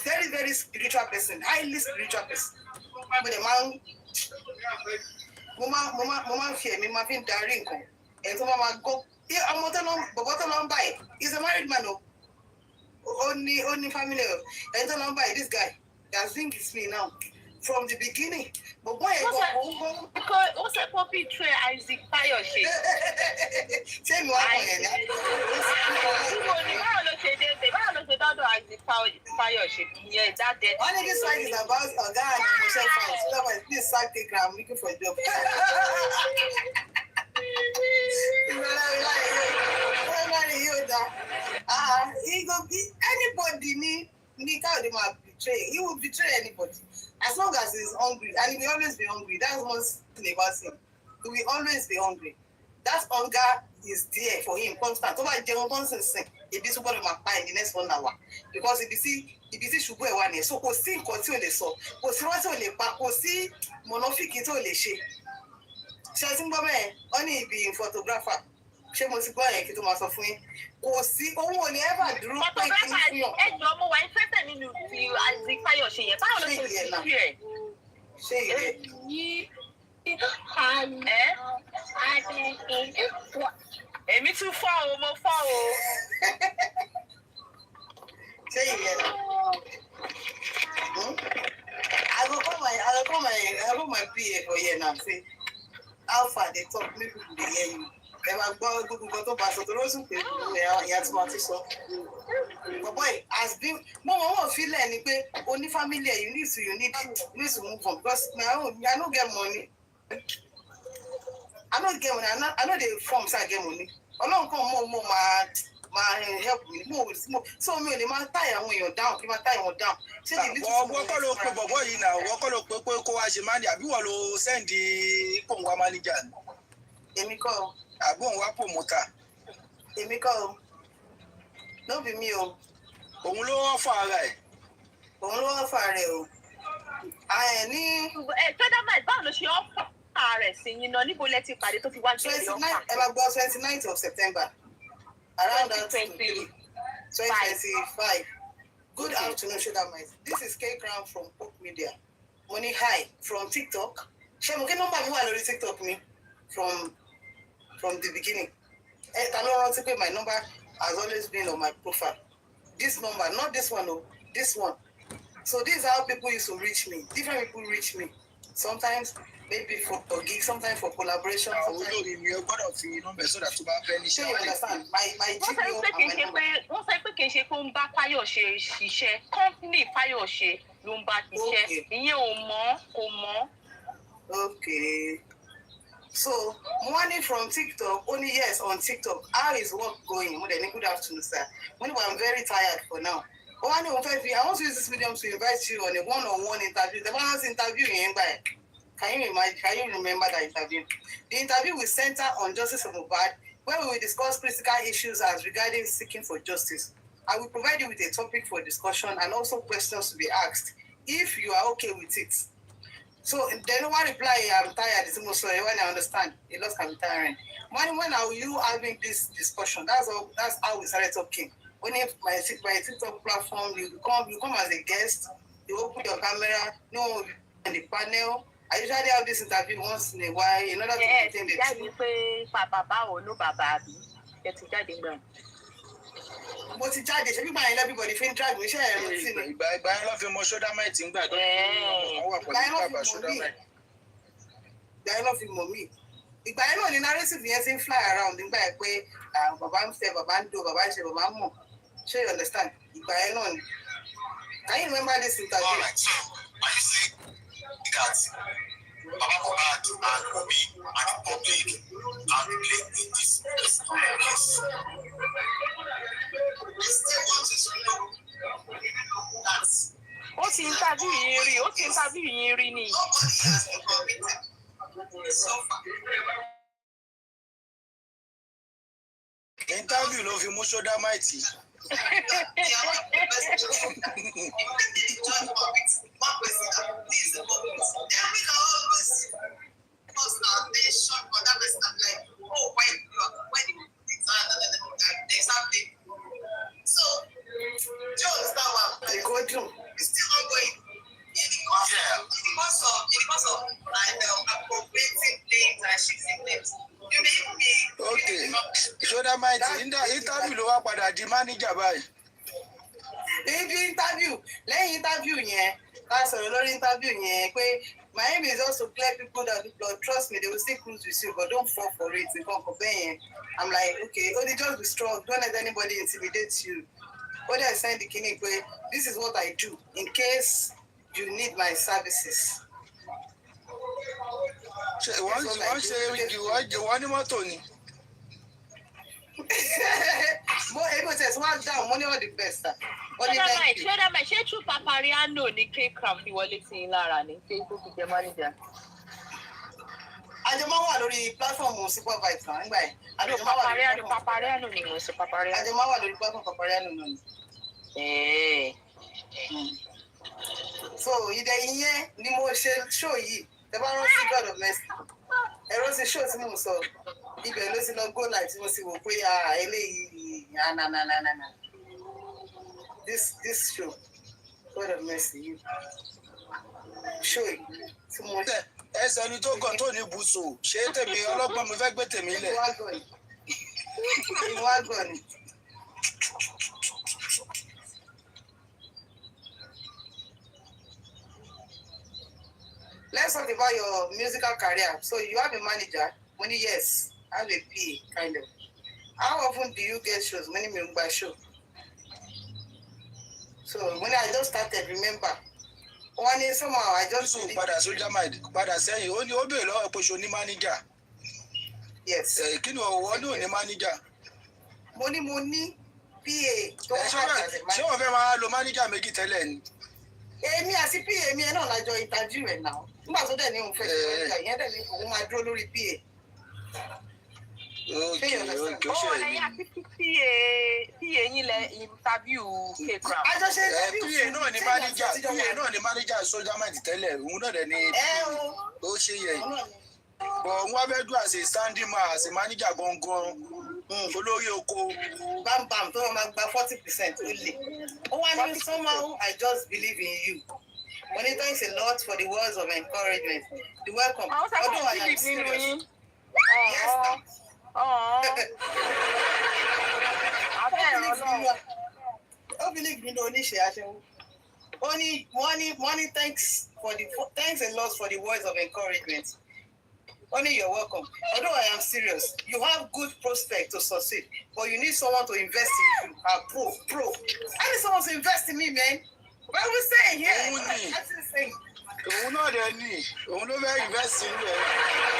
very, very spiritual person, highly spiritual person. But the man, mo fear me, ma fi ń darí nǹkan. And so mama go. Ọmọ tó lọ ń báyìí, he's a married man. Only family. And tó lọ ń báyìí, this guy, I think it's me now. From the beginning. But boy,
what's a puppy tray? Isaac Fayoshe.
Tell me what happened.
Yeah, that day.
Only this one is about a guy and Michelle Fans. So that please start taking. I'm looking for a job. He go be anybody need how they might betray. He will betray anybody. As long as he's hungry, and he will always be hungry. That's one thing about him. He will always be hungry. That hunger is there for him constant. So like Jerome Thompson saying, if this one might find the next 1 hour. Because if you see ṣubú ẹ̀ wá ni, so kò sí nǹkan tí ò lè sọ, kò sí wọ́n tí ò lè pa, kò sí mọ̀nàfíkì tí ò lè ṣe. Ṣé ti ń gbọ́ bẹ́ẹ̀? Wọ́n ní ibi photographer. Ṣé mo ti gbọ́ yẹn kí tó máa sọ fún yín? Kò sí owó ò ní ever dúró pé kí n fún yàn.
Ẹjọ́ mo wà interested nínú ti Isaac Fayoshe yẹn. Báwo ló ṣe ti fi ẹ̀?
Ṣé ìyẹn?
Èmi tún fọ́ o, mo fọ́ o.
Ṣé ìyẹn náà? I go call my PA for here now. Say, how far they talk, make people dey hear you. Ẹ máa gbọ́ gbogbo nǹkan tó bá sọ tó lóṣù pé ìyá tí wọ́n ti sọ. But boy, as been mo feel ni pé o ní family ẹ̀ you need to move on because I no get money. I no get money. I no dey form say I get money. Ọlọ́run kan mo máa help me. So mi ò lè máa tie àwọn èèyàn down kí n máa tie wọn down.
Wọ́n kọ́ ló pe bọ̀bọ̀ yìí náà, wọ́n kọ́ ló pe pé kó wá ṣe máa ní àbí wọ́n lo sẹ́ndì pòǹwá máníjà ni.
Èmi kọ́ o.
Àbí òun wá pòmùtà.
Èmi kọ́ o. No be me o.
Òun ló wọ́n fà ara ẹ̀.
Òun ló wọ́n fà ara ẹ̀ o. Ní.
Federal báwo ló ṣe ọ́fà rẹ̀ sí yín náà níbo lẹ ti pàdé tó fi wá jẹ́ ìyọ́fà?
Ẹ máa gbọ́ 29th of September. Around that 2025. Good afternoon, Shudamites. This is K Crown from Pope Media. Money hi from TikTok. Ṣé mo kí nọ́mbà mi wà lórí TikTok mi from the beginning? Ta ló rántí pé my number has always been on my profile. This number, not this one, no, this one. So this is how people used to reach me. Different people reach me. Sometimes maybe for gigs, sometimes for collaboration.
Àwọn olórí mi ò gbọ́dọ̀ fi nọ́mbẹ̀ sódà tó bá fẹ́ ní
ṣé you understand? My
Wọ́n sọ pé kì í ṣe pé ó ń bá Fayoshe ṣiṣẹ́. Company Fayoshe ló ń bá ṣiṣẹ́. Ìyẹn kò mọ̀.
Okay. So, money from TikTok, only yes on TikTok. How is work going? Good afternoon, sir. I'm very tired for now. I want to use this medium to invite you on a one-on-one interview. The one interview in by. Can you remember that interview? The interview will center on justice of Mohbad, where we will discuss critical issues as regarding seeking for justice. I will provide you with a topic for discussion and also questions to be asked, if you are okay with it. So then one reply, I'm tired, it's most sorry, when I understand, a lot can be tiring. When are you having this discussion? That's how we started talking. When my TikTok platform, you come as a guest, you open your camera, in the panel, I usually have this interview once in a while in order to maintain the truth. Mo ti jáde ṣe bí báyìí everybody fi ń drag mi iṣẹ́ ẹ̀rọ sí mi.
Ìgbà yẹn lọ́ fi mọ Sodomite ńgbà tó ń wà pẹ̀lú bàbá Sodomite.
Ìgbà yẹn lọ́ fi mọ̀ mí. Ìgbà yẹn náà ni narrative yẹn ti ń fly around nígbà yẹn pé bàbá ń fẹ́, bàbá ń do, bàbá ń ṣe, bàbá ń mọ̀. Ṣé you understand? Ìgbà yẹn náà ni. Can you remember this interview?
All right, so are you saying that Baba Mohbad and Obi and the public are playing in this case? I still want to know that.
Ó ti interview yín rí, ó ti interview yín rí ni.
Interview ló fi mú Sodomite. Okay, Sodomite interview ló wá padà di manager báyìí.
Lẹ́yìn interview yẹn, ká sọ̀rọ̀ lórí interview yẹn pé my aim is just to clear people that trust me, they will still cruise with you, but don't fall for it. I'm like, okay, only just be strong. Don't let anybody intimidate you. What I send the king, this is what I do in case you need my services.
Wọ́n ní mọ́tò ni.
Mo able to smart down money all the best.
Ṣé true Papariano ní K-Cram fi wọlé sí lára ní Facebook jẹ́ manager?
Àjọ máa wà lórí platform supervise kan nígbà yẹn.
Papariano ni mo sọ Papariano.
Àjọ máa wà lórí platform Papariano náà. So ìyẹn ni mo ṣe show yìí. Tẹ bá rántí God of Mercy. Ẹ̀rọ ti show tí mo sọ. Ibẹ̀ ló ti lọ go live tí mo sì wò pé eléyìí na. This show, God of Mercy, show it.
Ẹsẹ̀ ni tó kàn tó ní bùsùn, ṣé tèmi ọlọ́gbọ́n mi fẹ́ gbé tèmi lẹ̀?
Inú àgọ̀ ni. Let's talk about your musical career. So you have a manager? Money, yes. I have a PA, kind of. How often do you get shows? Money me by show. So when I just started, remember, one day somehow I just
padà sẹ́yìn ó ní ó bèèrè lọ́wọ́ pé ṣo ní manager.
Yes.
Kí ni ọ̀wọ́ ní ò ní manager?
Mo ní PA tó
ṣé wọ́n fẹ́ máa lo manager méjì tẹ́lẹ̀ ni?
Èmi àti PA mi ẹ̀ náà lájọ interview ẹ̀ náà. Nígbà tó dẹ̀ ní òun fẹ́ ṣe manager, ìyẹn dẹ̀ ní òun máa dúró lórí PA.
Ẹ̀yà tí PA yín lẹ interview K-Cram.
PA náà ni manager Sodomite tẹ́lẹ̀, òun náà dẹ̀ ni ó ṣe yẹ. Bọ̀ wọ́n fẹ́ dùn àṣẹ standing man àṣẹ manager gangan olórí oko.
Bam tó wọ́n máa gba 40% ó lè. Ó wá ní somehow I just believe in you. Money, thanks a lot for the words of encouragement. You're welcome. Although I am serious. Yes, ma'am. Believe me, no niche. Only money. Thanks a lot for the words of encouragement. Only you're welcome. Although I am serious, you have good prospect to succeed, but you need someone to invest in you. Pro. I need someone to invest in me, man. What are we saying here?
Òun náà dẹ̀ ní, òun ló fẹ́ invest in rẹ̀.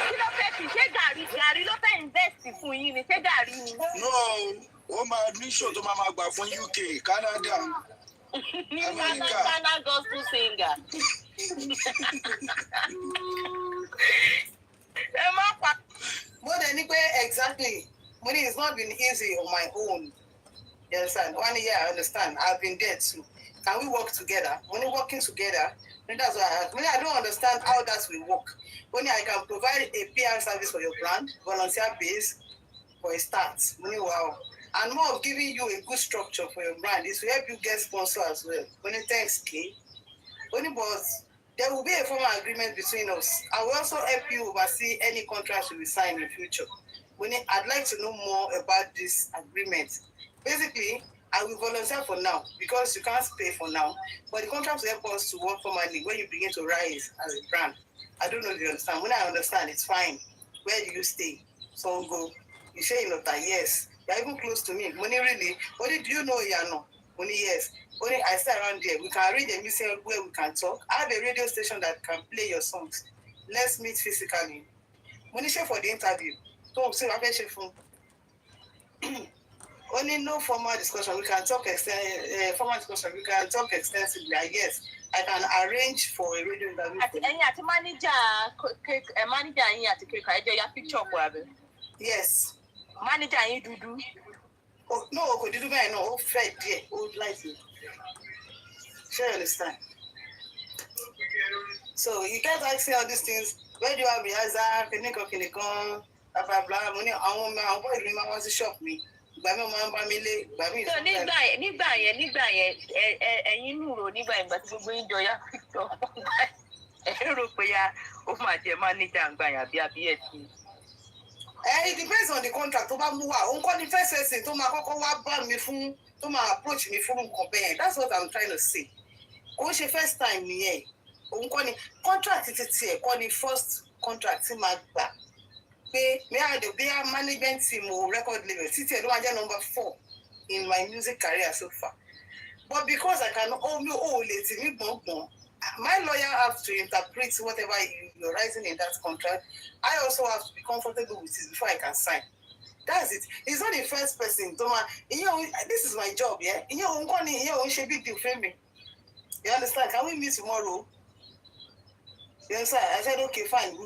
Kí ló fẹ́ fi ṣé gàrí ló fẹ́ invest fún yín ni ṣé gàrí ni?
No, ó máa ní show tó máa gbà fún UK, Canada, America.
Ghana gospel singer.
More than exactly. Money has not been easy on my own. You understand? 1 year, I understand. I've been there too. Can we work together? Only working together. And that's why I don't understand how that will work. Only I can provide a PR service for your brand, volunteer base for a start. Wow. And more of giving you a good structure for your brand is to help you get sponsors as well. Only thanks, Kay. Only boss. There will be a formal agreement between us. I will also help you oversee any contracts we sign in the future. I'd like to know more about this agreement. Basically, I will volunteer for now because you can't pay for now. But the contract will help us to work formally when you begin to rise as a brand. I don't know if you understand. When I understand, it's fine. Where do you stay? So go. You say that yes. You're even close to me. Money really. Only do you know Yano? Only yes. Only I stay around there. We can arrange a meeting where we can talk. I have a radio station that can play your songs. Let's meet physically. Money share for the interview. Don't say I share for. Only no formal discussion. We can talk formal discussion. We can talk extensively. I guess I can arrange for a radio interview.
At manager picture
yes.
Manager do.
Oh no, could you do that? No, fed there, old life. Sure, you understand. So you can't ask me all these things. Where do you have Riaza, Kiniko, blah blah blah. Money, I want my boy, my wants to shop me. So nígbà yẹn ẹ̀yin nùrò nígbà yẹn gbàtí gbogbo yín jọ yá picture ẹ rò pé ya ó máa jẹ manager ń gbà yàn bí abiyẹsí. It depends on the contract tó bá mú wa òun kọ́ ni first person tó máa kọ́kọ́ wá bá mi fún tó máa approach mi fún nǹkan bẹ́ẹ̀. That's what I'm trying to say. Kò ń ṣe first time nìyẹn òun kọ́ ni contract ti tiẹ̀ kọ́ ni first contract tí máa gbà. May I be a management team or record label? City number 4 in my music career so far. But because I can my lawyer has to interpret whatever you're writing in that contract. I also have to be comfortable with it before I can sign. That's it. It's not the first person. This is my job, yeah? It's a big deal for me. You understand? Can we meet tomorrow? You understand? I said, okay, fine.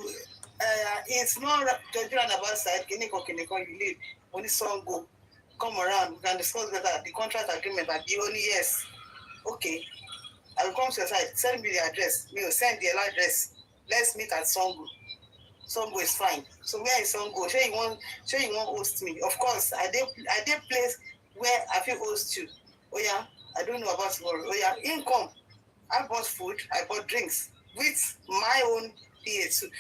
It's not judging about side. Kiniko, you leave. Only song go. Come around. We can discuss better. The contract agreement. But the only yes. Okay. I will come to your side. Send me the address. We will send the address. Let's meet at Songo. Songo is fine. So where is Songo? Sure you want host me. Of course, I did place where I feel host you. Oh yeah, I don't know about tomorrow. Oh yeah, income. I bought food, I bought drinks with my own PA too.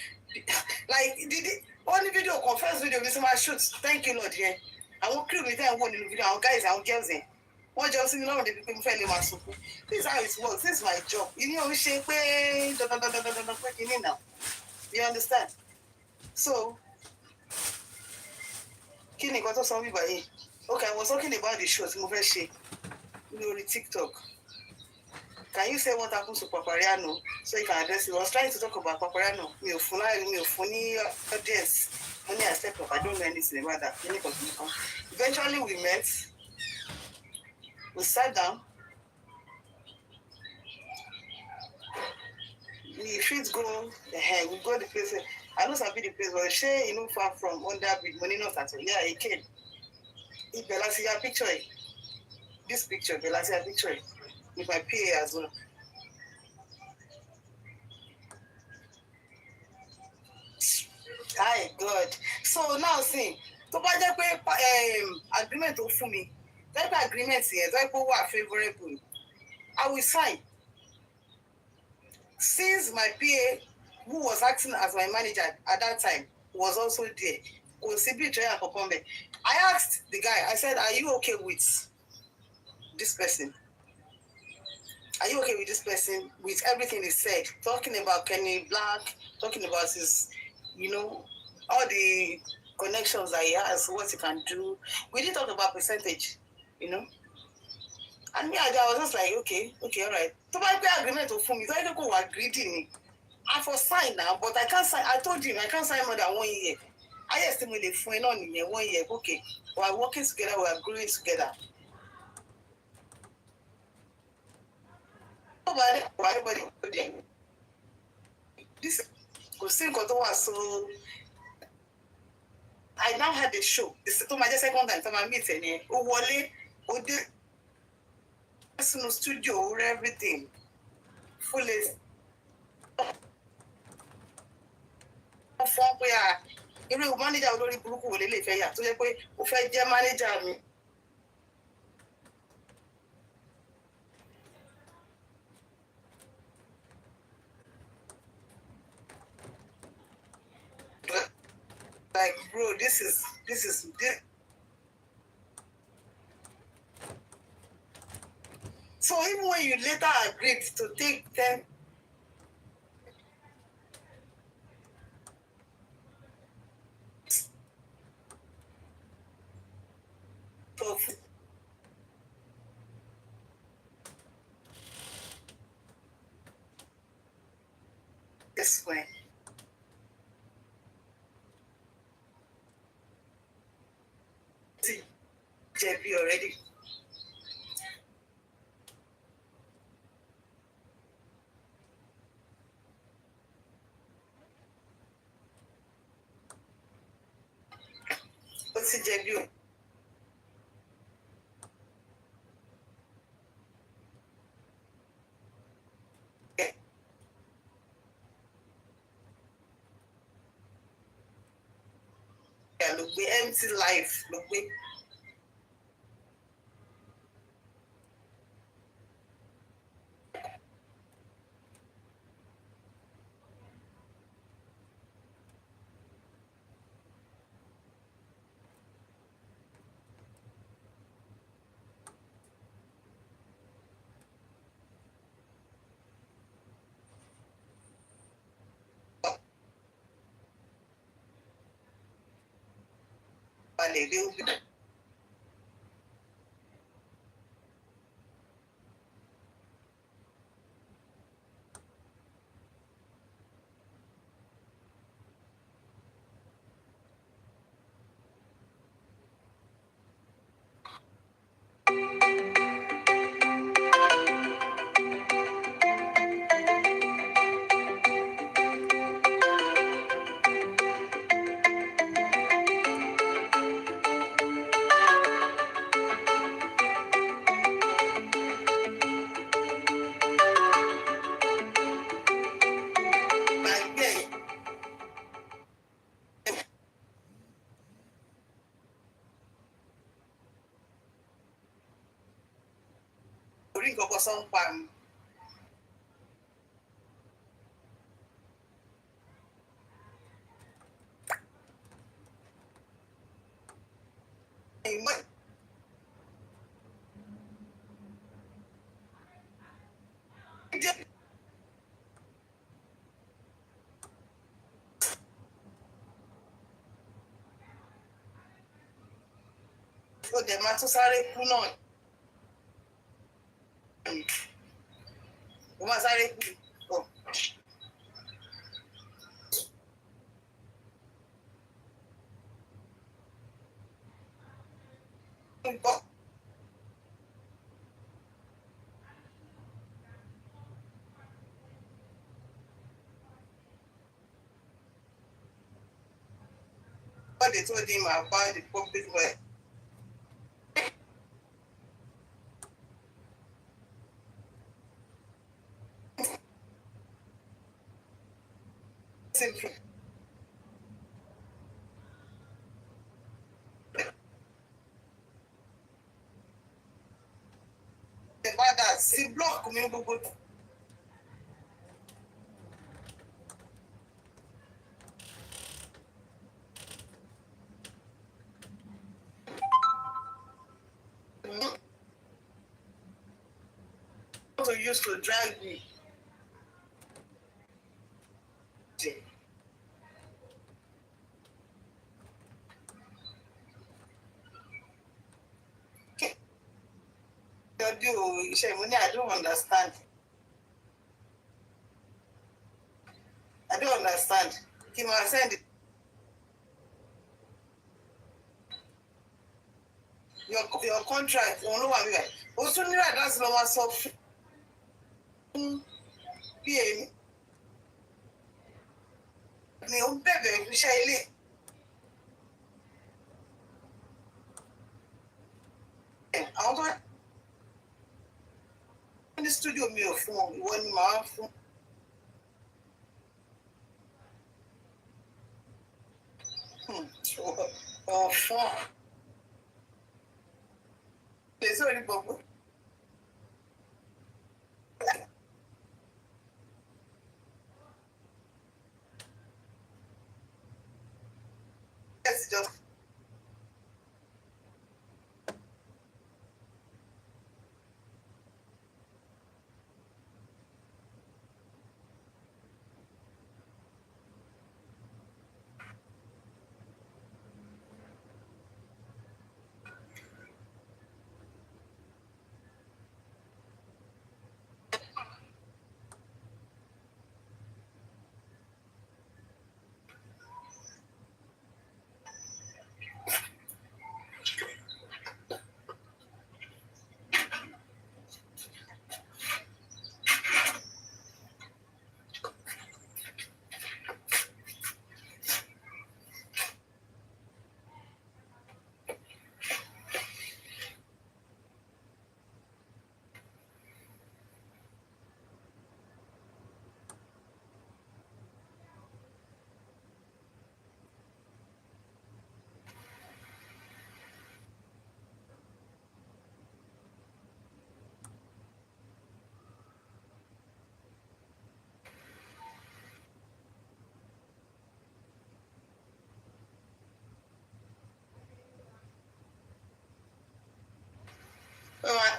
Like the only video, conference video, this is my shoot. Thank you, Lord. Yeah. I won't crew with them one in the video. Our guys, our girls in. One just in the people fairly massive. This is how it works. This is my job. You know, we shape now. You understand? So, Kini got us on by okay, I was talking about the shows, move shit. You know, TikTok. Can you say what happens to Papariano so you can address it? I was trying to talk about Papariano. Funny audience. Only I stepped up. I don't know anything about that. Eventually, we met. We sat down. We should go. We go the place. I know some the place, but she far from under bridge. Money not at all. Yeah, he came. Bella see a picture. This picture, Bella see a picture. With my PA as well. Hi, God. So now see, to buy the agreement for me. That agreement here, that people are favorable. I will sign. Since my PA, who was acting as my manager at that time, was also there. I asked the guy, I said, are you okay with this person? Are you okay with this person? With everything he said, talking about Kenny Black, talking about his, all the connections that he has, what he can do. We didn't talk about percentage, And me, I was just like, okay, all right. So my agreement for me, so I don't go agree to me. I for sign now, but I can't sign. I told him I can't sign more than 1 year. I estimate the phone on in 1 year. Okay, we are working together, we are growing together. This was so. I now had a show. This is my second time I meet any. Wale, no studio, everything, fully. Fún pé irú manager olórí burúkú wò lélẹ̀ fẹ́ yà tó jẹ́ pé ó fẹ́ jẹ́ manager mi. Like, bro, this is this. So even when you later agreed to take 10 of this way. See, JP already. What's the JP? Yeah, look, we empty life. Look, we. So the man to sáré kú náà. Ó máa sáré kú. What they told him about the public way. Simple. About that, see block me gbogbo. To use to drag me. I don't understand. I don't understand. He must send it. Your contract, you know what I mean? Also, that's no one so PM. Ni o bẹ̀bẹ̀ iṣẹ́ ilé. Àwọn tó ní studio mi ò fún ọ, ìwọ ni màá fún. Ọ̀fun. Èso ní gbogbo.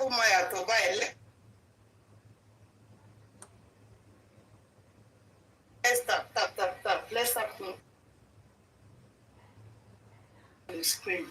ó máa yàtọ̀ báyìí lẹ́. Let's tap. Let's tap on the screen.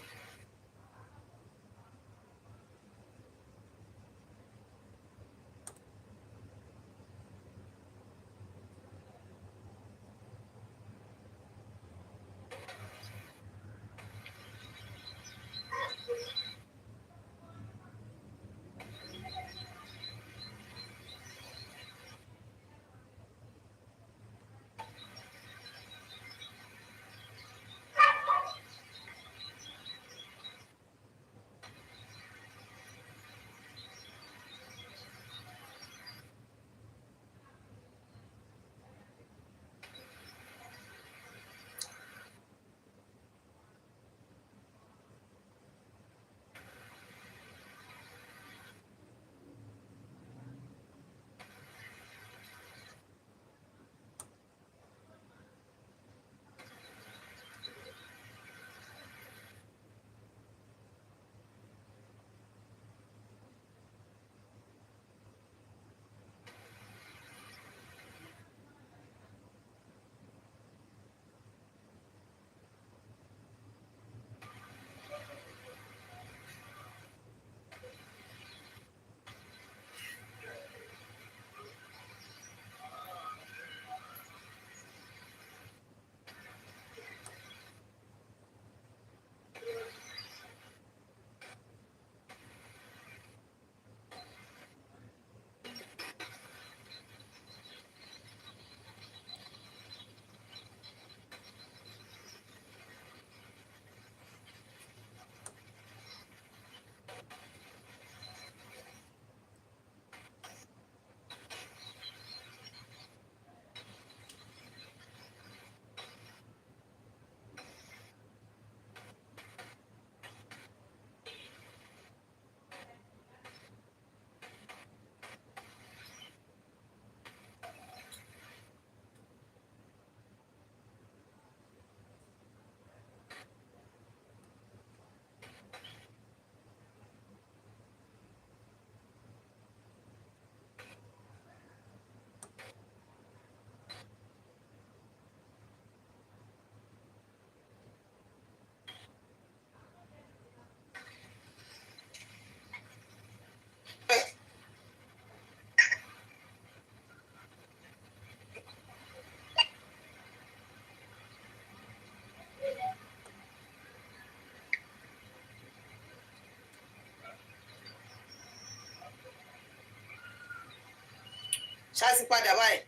Ṣáàsì padà báyìí.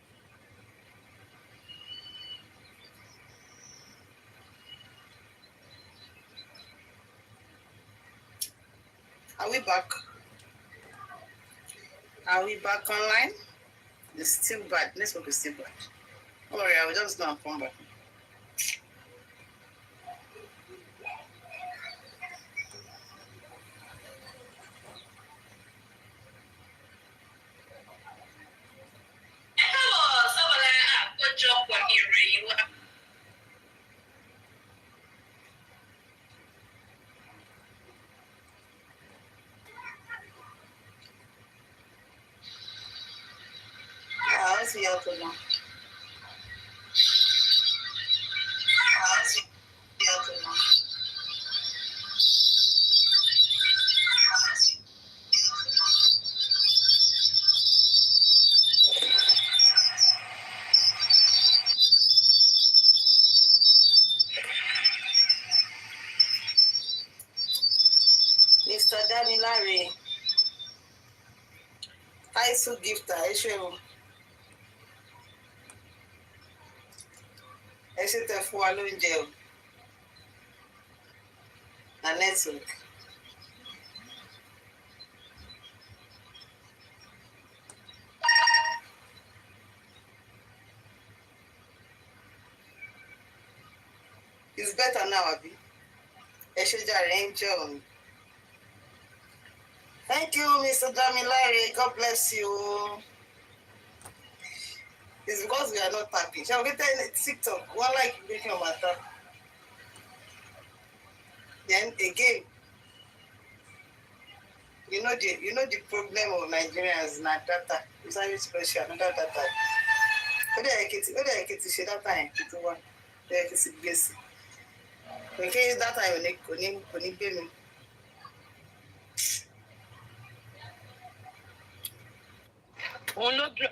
Are we back? Are we back online? It's still bad. Network is still bad. Don't worry, I will just go and come back. See you now. Mr. Damilare, Taisu Gifter, ẹ ṣe tẹ fún wa lóúnjẹ o na network. It's better now, Abi. Ẹ ṣe jàre angel. Thank you, Mr. Damilare. God bless you. It's because we are not tapping. Shall we tell TikTok? One like making on my tap. Then again, You know the problem of Nigerians na data. It's very special, another data. Ó dẹ̀ Èkìtì ṣe data yẹn kí tó wá. Ó dẹ̀ Èkìtì gbèsè. Nké data yẹn kò ní gbé mi.
Òun ló dúró.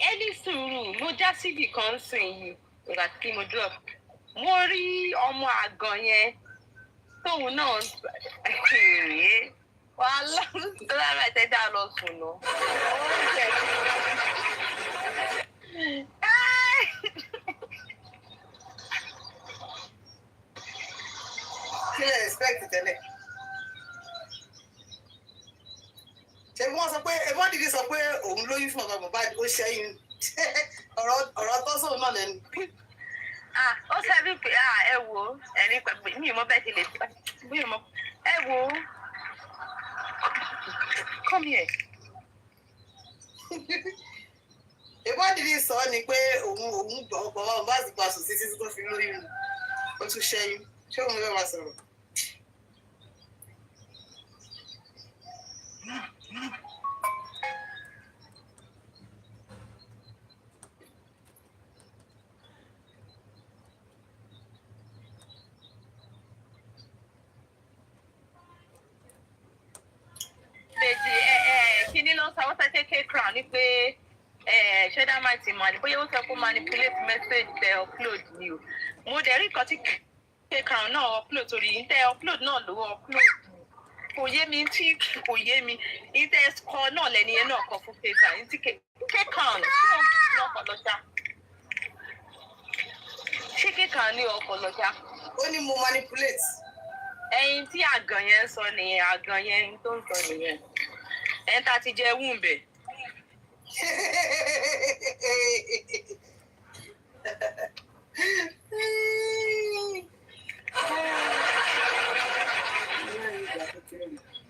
Ẹni sùúrù ló já síbì kan sìn yìí ìgbà tí mo dúró. Mo rí ọmọ àgàn yẹn tóun náà wàhálà tó lára ẹ̀tẹ́dá lọ sùn lọ.
Kí lè expect tẹ́lẹ̀? Ṣé wọ́n sọ pé ẹ̀fọ́n dìde sọ pé òun lóyún fún ọ̀gá Mohbad ó ṣẹ́yìn ọ̀rọ̀ tó sọ̀rọ̀ náà lẹ́nu.
Ó ṣẹ́bí pé ẹ wo ẹ̀rín pẹ̀lú mi ò mọ bẹ́ẹ̀ ti lè mi ò mọ ẹ wo come here.
Ẹ̀fọ́n dìde sọ ni pé òun ọ̀pọ̀ Mohbad ti pa sùn títí tó fi lóyún ó tún ṣẹ́yìn ṣé òun fẹ́ máa sọ̀rọ̀?
Kíní ló sọ wọ́n sọ kékeré crown ni pé ṣẹ́dá máa ti mọ̀ ní bóyá ó sọ pé manipulate message tẹ upload ni o. Mo dẹ̀ rí nǹkan tí kékeré crown náà upload torí tẹ upload náà ló upload. Kò yé mi tí kò yé mi tẹ kọ náà lẹ́ni yẹn náà kọ fún paper ní tí kékeré crown náà kọ lọ́jà. Ṣé kékeré crown ní ọkọ̀ lọ́jà?
Ó ní mo manipulate.
Ẹyin tí àgàn yẹn sọ nìyẹn àgàn yẹn tó ń sọ nìyẹn ẹ ta ti jẹ wúńbẹ.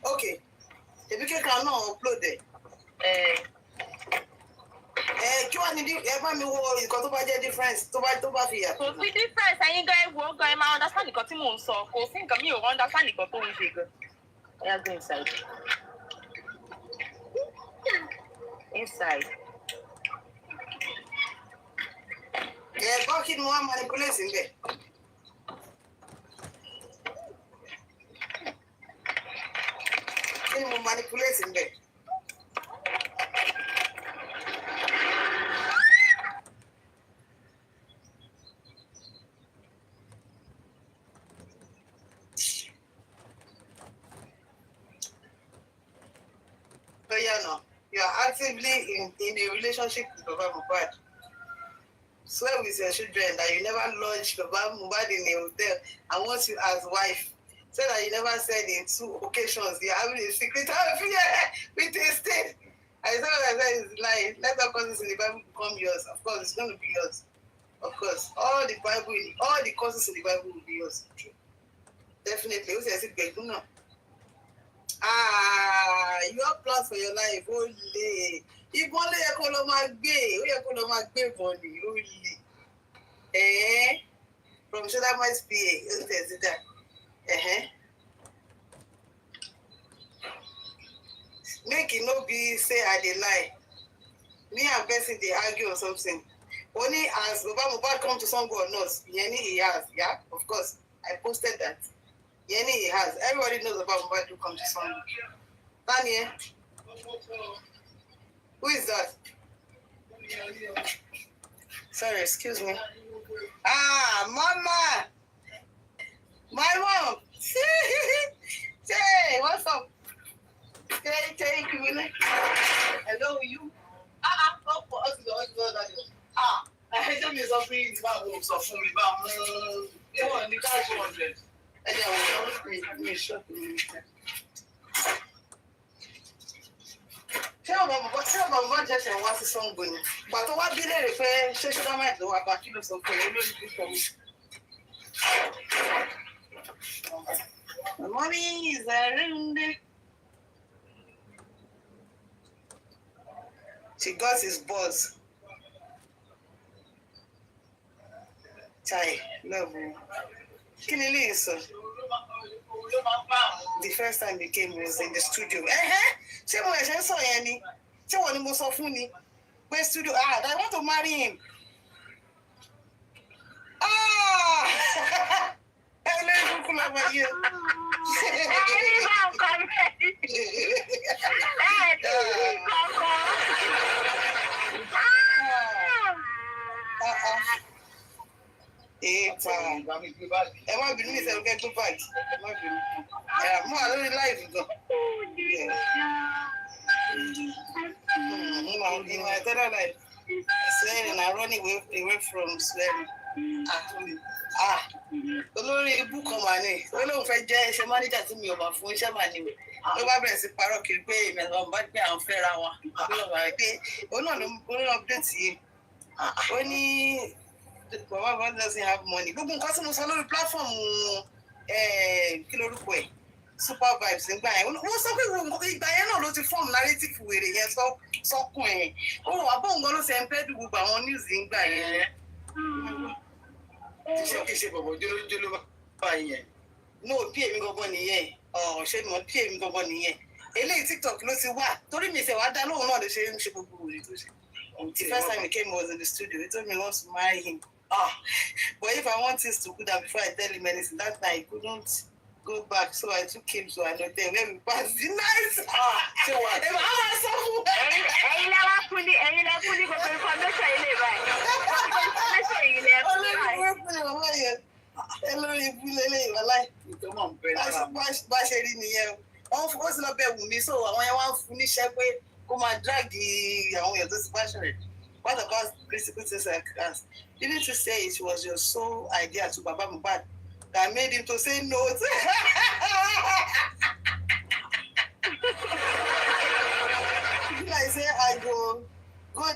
Okay, ebi kékeré náà upload ẹ. Kí wàá ní ẹ bá mi wo nǹkan tó bá jẹ́ difference tó bá fi yàtọ̀.
Kò sí difference ẹ̀yin gan ẹ wo gan ẹ máa understand nǹkan tí mò ń sọ kò sí nǹkan mi ò understand nǹkan tó ń ṣe gan. Ẹ yá go inside. Inside.
Gbọ́ kí ni wọ́n manipulate ń bẹ̀. Kí ni mo manipulate ń bẹ̀. You are actively in a relationship with Baba Mohbad. Swear with your children that you never lodged Baba Mohbad in a hotel and want you as wife. Say that you never said in 2 occasions you are having a secret affair with a state. I said what I said is lying. Let the causes in the Bible become yours. Of course, it's going to be yours. Of course, all the causes in the Bible will be yours. Definitely. Who says it? No. You have plans for your life. Only. Ìbọn ló yẹ kó lọ máa gbé. Ó yẹ kó lọ máa gbé ìbọn ni. Ó lè. From Shadama's PA. Ó tẹ̀sí dà. Make it no be say I dey lie. Me and person dey argue or something. Only as Baba Mohbad come to Sango or not, Yeni he has. Yeah, of course. I posted that. Yeni he has. Everybody knows about Mohbad to come to Sango. Daniel. Who is that? Sorry, excuse me. Mama! My mom! Hey, what's up? Thank you. Hello, you? I tell me something about books of family. Come on, the cash 100. And then we'll shop. Ṣé ọmọ bàbá jẹ́sẹ̀ wá sí Sango ni? Ìgbà tó wá bí léèrè pé ṣé Ṣọ́dámẹ́tì ló wá bá kí ló sọ pé olórí pípọ̀ mi. Mommy is around. She got his buzz. Chai, love you. Kí ni ilé sọ? The first time he came was in the studio. Ṣé mo ẹ̀ṣẹ̀ sọ yẹn ni? Ṣé wọ́n ni mo sọ fún ni? Pé studio, I want to marry him. Ẹlẹ́yìn kúkú lọ́mọ yìí.
Ẹni bá ń kọ́ bẹ́ẹ̀. Ẹ ti rí kankan.
Ẹ má bínú ní ìṣẹ̀lú kẹ́kọ̀ọ́ báyìí. Ẹ má bínú. Mú wa lórí láìpù gan. In my eternal life, swearing and running away from swearing. Olórí ibú kan mà ní. Ó lóun fẹ́ jẹ́ iṣẹ́ mánéjà tí mi ò bá fún iṣẹ́ mà ní. Ló bá bẹ̀rẹ̀ sí parọ́ kiri pé èmi àti ọmọ bá gbé àwọn fẹ́ra wọn. Ló bá rẹ̀ pé òun náà ló ń update yìí. Ó ní Baba God doesn't have money. Gbogbo nǹkan tí mo sọ lórí platform kí lorúkọ ẹ̀ Super Vibes nígbà yẹn. Wọ́n sọ pé ìgbà yẹn náà ló ti form narrative wèrè yẹn sọ́kùn ẹ̀. Ó wà bóun gan ló ṣe ń pẹ́ dùn gbogbo àwọn news nígbà yẹn. Ṣé kìí ṣe bọ̀bọ̀ jólójóló bá yẹn? No, bí èmi gangan nìyẹn. Ṣé mo bí èmi gangan nìyẹn? Eléyìí TikTok ló ti wà. Torí mi ìṣẹ̀wá dá lóhùn náà ló ṣe ń ṣe gbogbo òrì tó ṣe. The first time he came was in the studio. He told me he wants to marry him. But if I want things to go down before I tell him anything, that night he couldn't go back. So I took him to an hotel where we passed the night. Ṣé wà á ti?
Ẹ̀yin lẹ́wọ́ fún ní gbogbo information ilé báyìí. Information yìí lẹ́ fún báyìí.
Olórí ìwé fún ìwọ̀n yẹn. Olórí ìbú lélẹ̀ ìwà láì. Bá ṣe rí nìyẹn. Wọ́n sì lọ bẹ̀ wù mí. So àwọn yẹn wá ń fún níṣẹ́ pé kó máa drag àwọn èèyàn tó ti bá ṣẹlẹ̀. What about critical things like that? Didn't you say it was your sole idea to Baba Mohbad that made him to say no? I say I go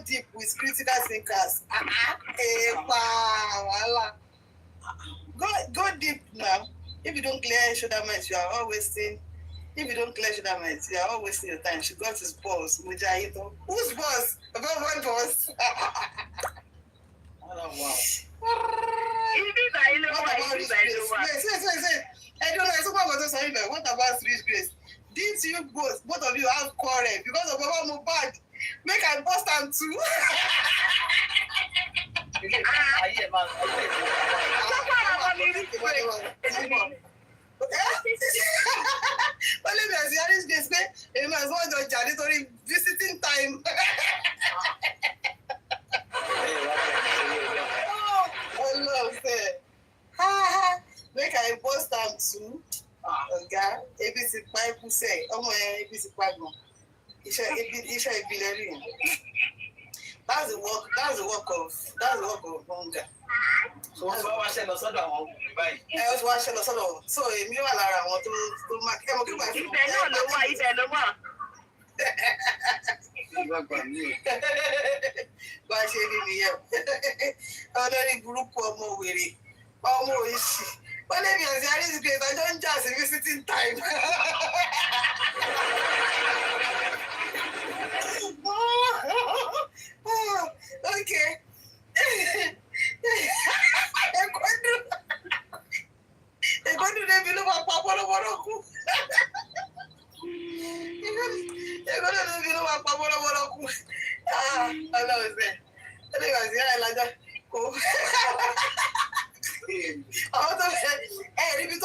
deep with critical thinkers. Go deep now. If you don't clear shoulder mites, you are all wasting. If you don't clear shoulder mites, you are all wasting your time. She got his boss, Mujahito. Whose boss? Baba Mohbad boss. Wow. What about Rich Grace? Didn't you both of you have quarrel because of Baba Mohbad? Make I bust am too. Only me as Rich Grace pé èmi as wọ́n jọ jà nítorí visiting time. Make I post am too. Ọ̀gá ebi ti pa ikú sẹ̀ ọmọ ẹ̀ ebi ti pa gbọ̀n. Iṣẹ́ ìbílẹ̀ rí yẹn. That's the work of hunger. So wọ́n ti wá ṣe lọ sọ́dọ̀ àwọn ọkùnrin báyìí. Ó ti wá ṣe lọ sọ́dọ̀ wọn. So èmi wà lára àwọn tó máa kí ẹmọ kí wọ́n fi.
Ibẹ̀ náà ló wà, ibẹ̀ ló wà.
Bá a ṣe rí nìyẹn. Olórí burúkú ọmọ wèrè, ọmọ òṣì. Wọ́n lé mi àti àríṣìkè ìtọ́jọ́ ń jà sí visiting time. Okay. Ẹ̀kọ́dún débi ló máa pa bọ́lọ́bọ́lọ́ kú. Ẹ̀kọ́dún débi ló máa pa bọ́lọ́bọ́lọ́ kú. Ọlọ́run sẹ́, ẹ̀lẹ́gbà sí àìlájá kò. Àwọn tó ẹ̀ríbi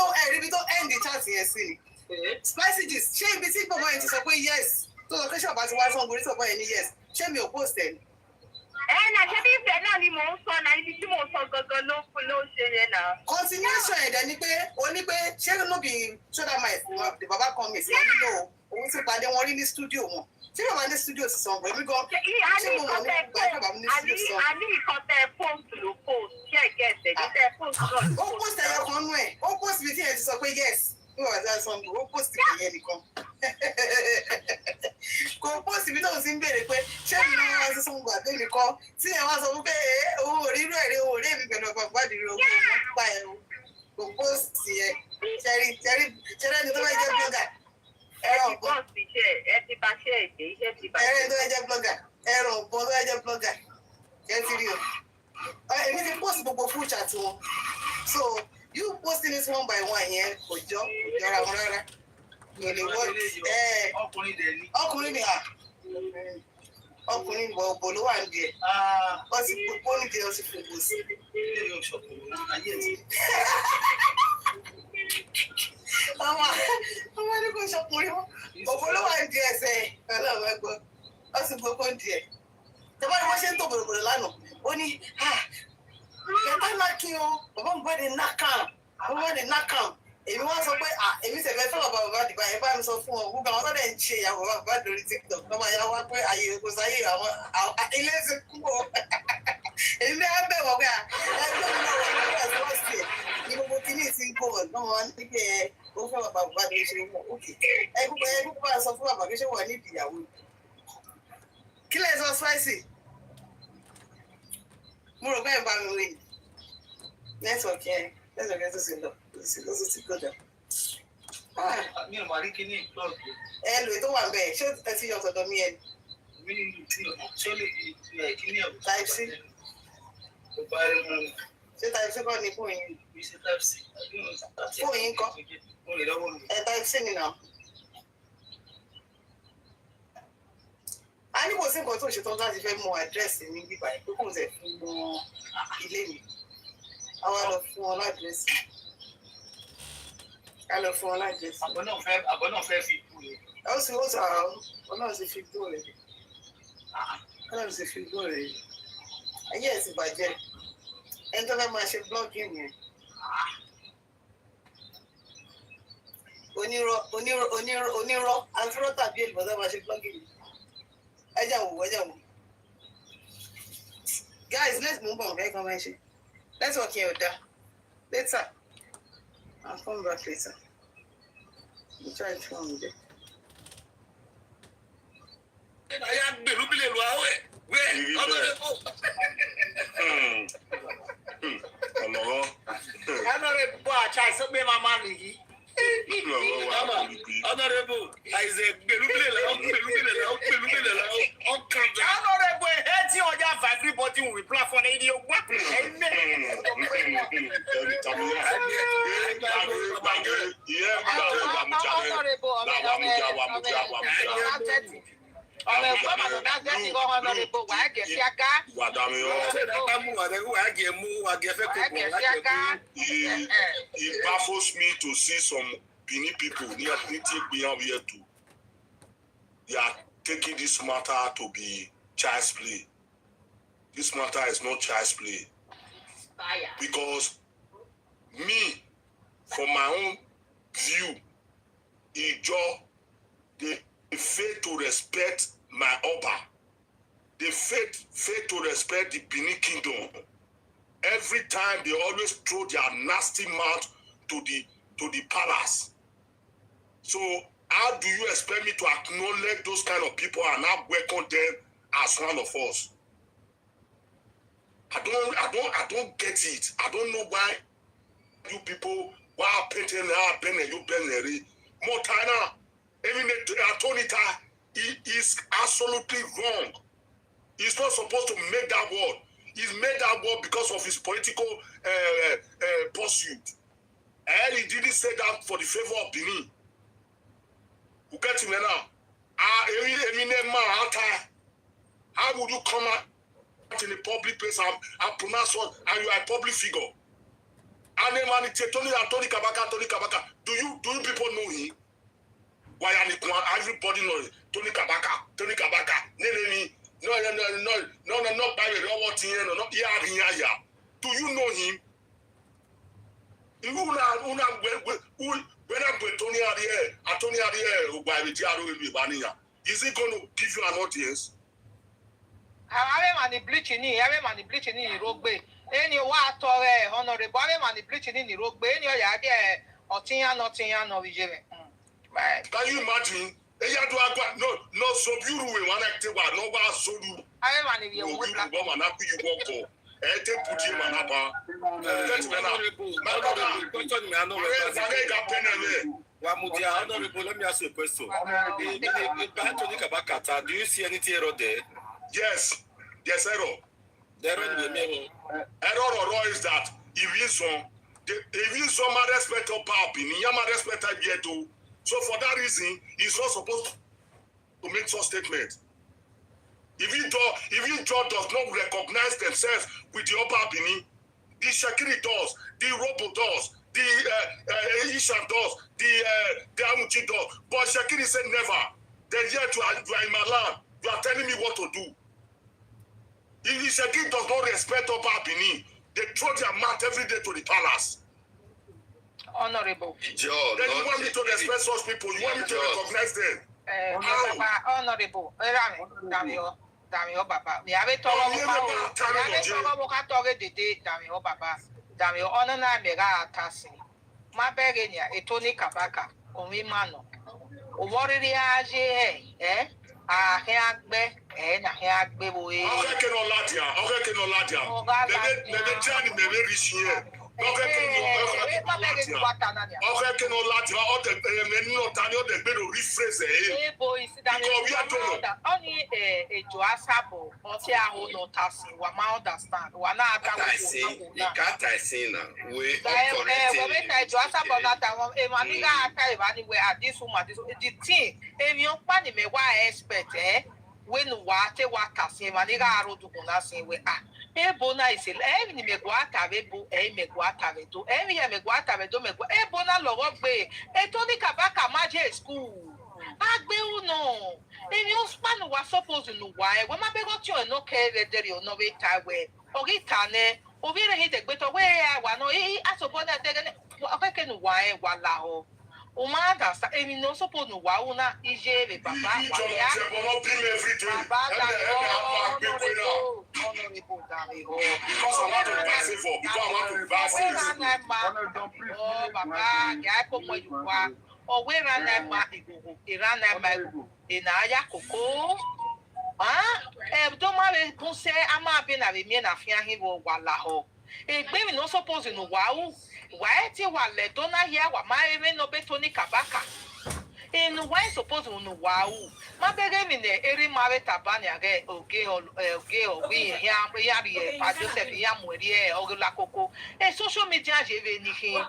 tó end the chat yẹn sí ni. Spicy gist, ṣé ibi tí bọ̀bọ̀ yẹn ti sọ pé yes tó sọ pé ṣọ̀bá ti wá sọ́n gorí sọ̀bọ̀ yẹn ní yes, ṣé mi ò post ẹ̀ ni?
Ṣé bí ìfẹ́ náà ni mò ń sọ náà ibi tí mò ń sọ gangan ló ṣe yẹn náà.
Continuation ẹ̀dẹ̀ ni pé ṣé ló bí shoulder mice the baba come sí wọn nílò òun ti pàdé wọn rí ní studio wọn. Ṣé bàbá ní studio ti sàn bọ̀ èmi gan? Ṣé mo mọ̀ nípa bàbá ní studio sàn?
A ní ìkan tẹ post ló post ṣé ẹ̀gẹ́ ẹ̀sẹ̀ ní tẹ post náà.
Ó post ẹ̀yọ kan nú ẹ̀, ó post ibi tí ẹ̀ ti sọ pé yes. Ó post ibi yẹn nìkan. Kò post ibi tó ń sin béèrè pé ṣé mi náà wá sí Sango àbẹ́mi kan tí ẹ̀ wá sọ fún pé owó orírú ẹ̀rí owó orí èmi pẹ̀lú ọgbà gbàdúrà owó ọmọ pa ẹ̀ o. Kò post yẹn. Ṣẹ́rí ẹni tó bá jẹ́ blogger.
Ẹ ti bá ṣe èdè iṣẹ́ ti bá ṣe.
Ẹ̀rẹ́ tó bá jẹ́ blogger. Ẹ̀rọ ọ̀bọ tó bá jẹ́ blogger. Ẹ ti rí o. Èmi ti post gbogbo full chat wọn. So you posting this one by one yẹn kò jọra wọn rárá. Gbèlè wọ́n ọkùnrin ni à. Ọkùnrin ìwọ̀ òbò ló wà níbi ẹ̀. Wọ́n ti gbogbo níbi ẹ̀ wọ́n ti fògbò sí. Ọmọ ní kò ṣọkùnrin wọn. Òbò ló wà níbi ẹsẹ̀ ọlọ́run ẹgbọ́n. Wọ́n ti gbogbo níbi ẹ̀. Tọ́ba ni wọ́n ṣe ń tó bòròbòrò lánàá. Ó ní kẹta náà kí o, bàbá mi bá di nákàm. Bàbá mi bá di nákàm. Èmi wá sọ pé èmi tẹ̀lé fẹ́ bàbá dìbà ẹ̀ bá mi sọ fún ọ gbogbo àwọn tó dẹ̀ ń ṣe ìyàwó bàbá lórí TikTok lọ́mọ ya wá pé àyè kò sáyé àwọn ilé ti kú o. Èmi bẹ́ẹ̀ bẹ̀ wọ́n pé ẹgbẹ́ mi náà wọ́n ní ẹ̀sìn wọ́n sì ní gbogbo kíní ti ń kó wọn náà wọ́n ní pé ó fẹ́ bàbá lórí ṣe wọ́n òkè. Ẹgbẹ́ bá sọ fún bàbá kí ṣé wọ́n ní ìdìyàwó. Kí lè sọ spicy? Mo rò bẹ́ẹ̀ bá mi wí. Nẹ́tíwọ̀kì ẹ̀ tó sì lọ. Lọ́sọ̀ ti gbọ́dọ̀.
Mi ò máa rí kíní ìgbọ́ọ̀gbẹ́.
Ẹ lò tó wà bẹ́ẹ̀, ṣé ẹ ti yọ ọ̀tọ̀dọ̀ mi ẹ?
Mi ní ìlú tí ṣé ó lè fi kíní ọ̀gbẹ́.
Type C.
Ó bá rí mú mi.
Ṣé Type C kọ́ ni fún yín?
Mi ṣe Type C.
Fún yín kọ́?
Mo lè lọ́wọ́ mi.
Ẹ Type C ni nà. A ní kò sí nǹkan tó ṣe tán láti fẹ́ mọ àdírẹ́sì mi bíbá ẹ̀ pé kò tẹ̀ fún mọ ilé mi. Àwa lọ fún ọ ládírẹ́sì. Ká lọ fún ọ ládírẹ́sì.
Àbọ̀ náà fẹ́ fi kú rẹ̀.
Ó sì ó sọ̀rọ̀ ọlọ́run sì fi gbó rẹ̀. Ọlọ́run sì fi gbó rẹ̀. Ayé ẹ̀ sì bàjẹ́. Ẹni tó fẹ́ máa ṣe blọ́ọ̀gì yẹn. Onírọ́ àtúrọ́ tàbí èlùbọ́ tó máa ṣe blọ́ọ̀gì yẹn. Ẹja wò. Guys, let's move on. Very convention. Let's work here. Later. I'll come back later. We'll try it from there.
Aya gbèrú bí lè lu àwẹ̀ wẹ̀ ọmọ rẹ̀ kó. Ọlọ́wọ́.
Honorable bọ́ àṣà ìsọ́gbé màmá nìyí. Honorable àìsè gbèrú bí lè la Honorable ẹ̀ tí ọjà everybody will reply for the idiot work.
It baffles me to see some Benin people near here too. They are taking this matter to be child's play. This matter is not child's play. Because me, from my own view, Ijo, they fail to respect my Oba. They fail to respect the Benin Kingdom. Every time they always throw their nasty mouth to the palace. So how do you expect me to acknowledge those kind of people and not welcome them as one of us? I don't get it. I don't know why you people painting you Montana, even Antonita, he is absolutely wrong. He's not supposed to make that word. He's made that word because of his political pursuit. And he didn't say that for the favor of Benin. You get him now? How would you come out in a public place and pronounce one and you are a public figure? And then man, Tony Kabaka. Do you people know him? Why everybody knows Tony Kabaka. No, not by the robot here, no, yeah. Do you know him? When I'm with Tony Ariel, is he going to give you an audience?
Ave bleaching in Rogbe. Any water, honorable, ave bleaching in Rogbe, any other, or Tia, nothing, no vigil.
Can you imagine? No, so beautiful when I tell you, no, so you. I am you walk
Let me ask you a question. Do you see any error there?
Yes, error. Error is that if you some respect of power, you respect yet to
So for that reason, he's not supposed to make such statements. If Ijaw does not recognize themselves with the Oba Benin, the Shekiri does, the Robo does, the Isha does, the Amuchi does, but Shekiri said never. Then yet you are in my land. You are telling me what to do. If Shekiri does not respect Oba Benin, they throw their mat every day to the palace.
Honorable.
Then you want me to respect such people? You want me to recognize them?
Honorable. Damio Baba. We have a talk about the Damio Baba. Damio Honor Mega Tassi. My begenia, a Tony Kabaka, Omimano. What did he eh? A hair be, and a hair be away.
Okay, can Ladia. Maybe Johnny may reach here.
When wate wakase maniga arodu kunase we ebona ise emi megwata bebo megwata bedo emi megwata bedo megwa ebona logo gbe etoni kabaka maje school agbe uno emi ospan wa suppose no wa e we mabego ti o no kere dere o no be tawe ogitane obire hide gbe to we wa no asobona dere okeke no wa e wa la ho Umada sa emi no suppose no wa una ijere baba wa ya baba honorable Dario because I want to pass it for because I want to pass it oh baba ya ko mo yu wa o we ran na ma igugu iran na ma ina ya koko do ma be kun se ama be na be mi na fian hin wo wa la ho egbe mi no suppose no wa u why ti wa le dona here wa ma ere no be Tony Kabaka in why suppose no wa u ma bege mi ne eri ma be tabani age oge we ya bi pa Joseph ya mweri ogla koko social media je ve ni hin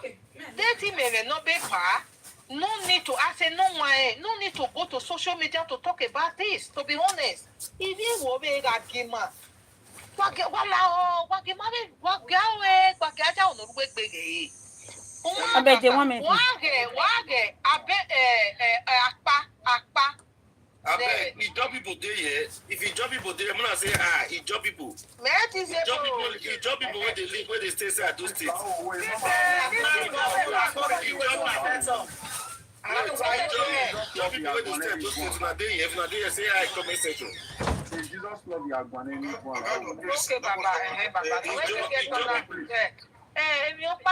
deti mere no be pa no need to ask no one no need to go to social media to talk about this to be honest if you wo be ga gima
He job people there, yes. If he job people there, I'm gonna say he job people. He job people where they live, where they stay at those states. Say hi, comment section.
Jesus love you, Agbaneni.
Okay, Baba.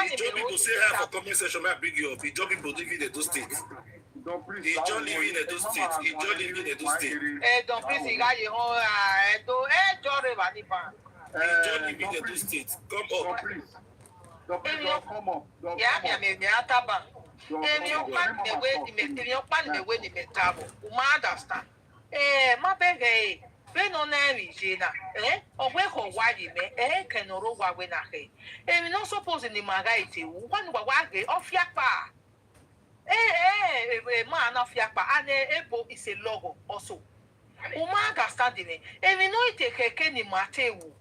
He job people say hi for comment section. I bring you up. He job people live in those states. He just live in those states. He just live in those states.
Don't please, you got your own.
He just live in those states. Come up.
Come up.
Yeah, me ataba. Understand. My beg, when on every Gina, or where why you may, can no wa when I say. And not supposing the Margaiti, one wag off Yakpa. Man of Yakpa, and ebo is a logo also. Umaga standing it, and we know it take a Kenny Mateu.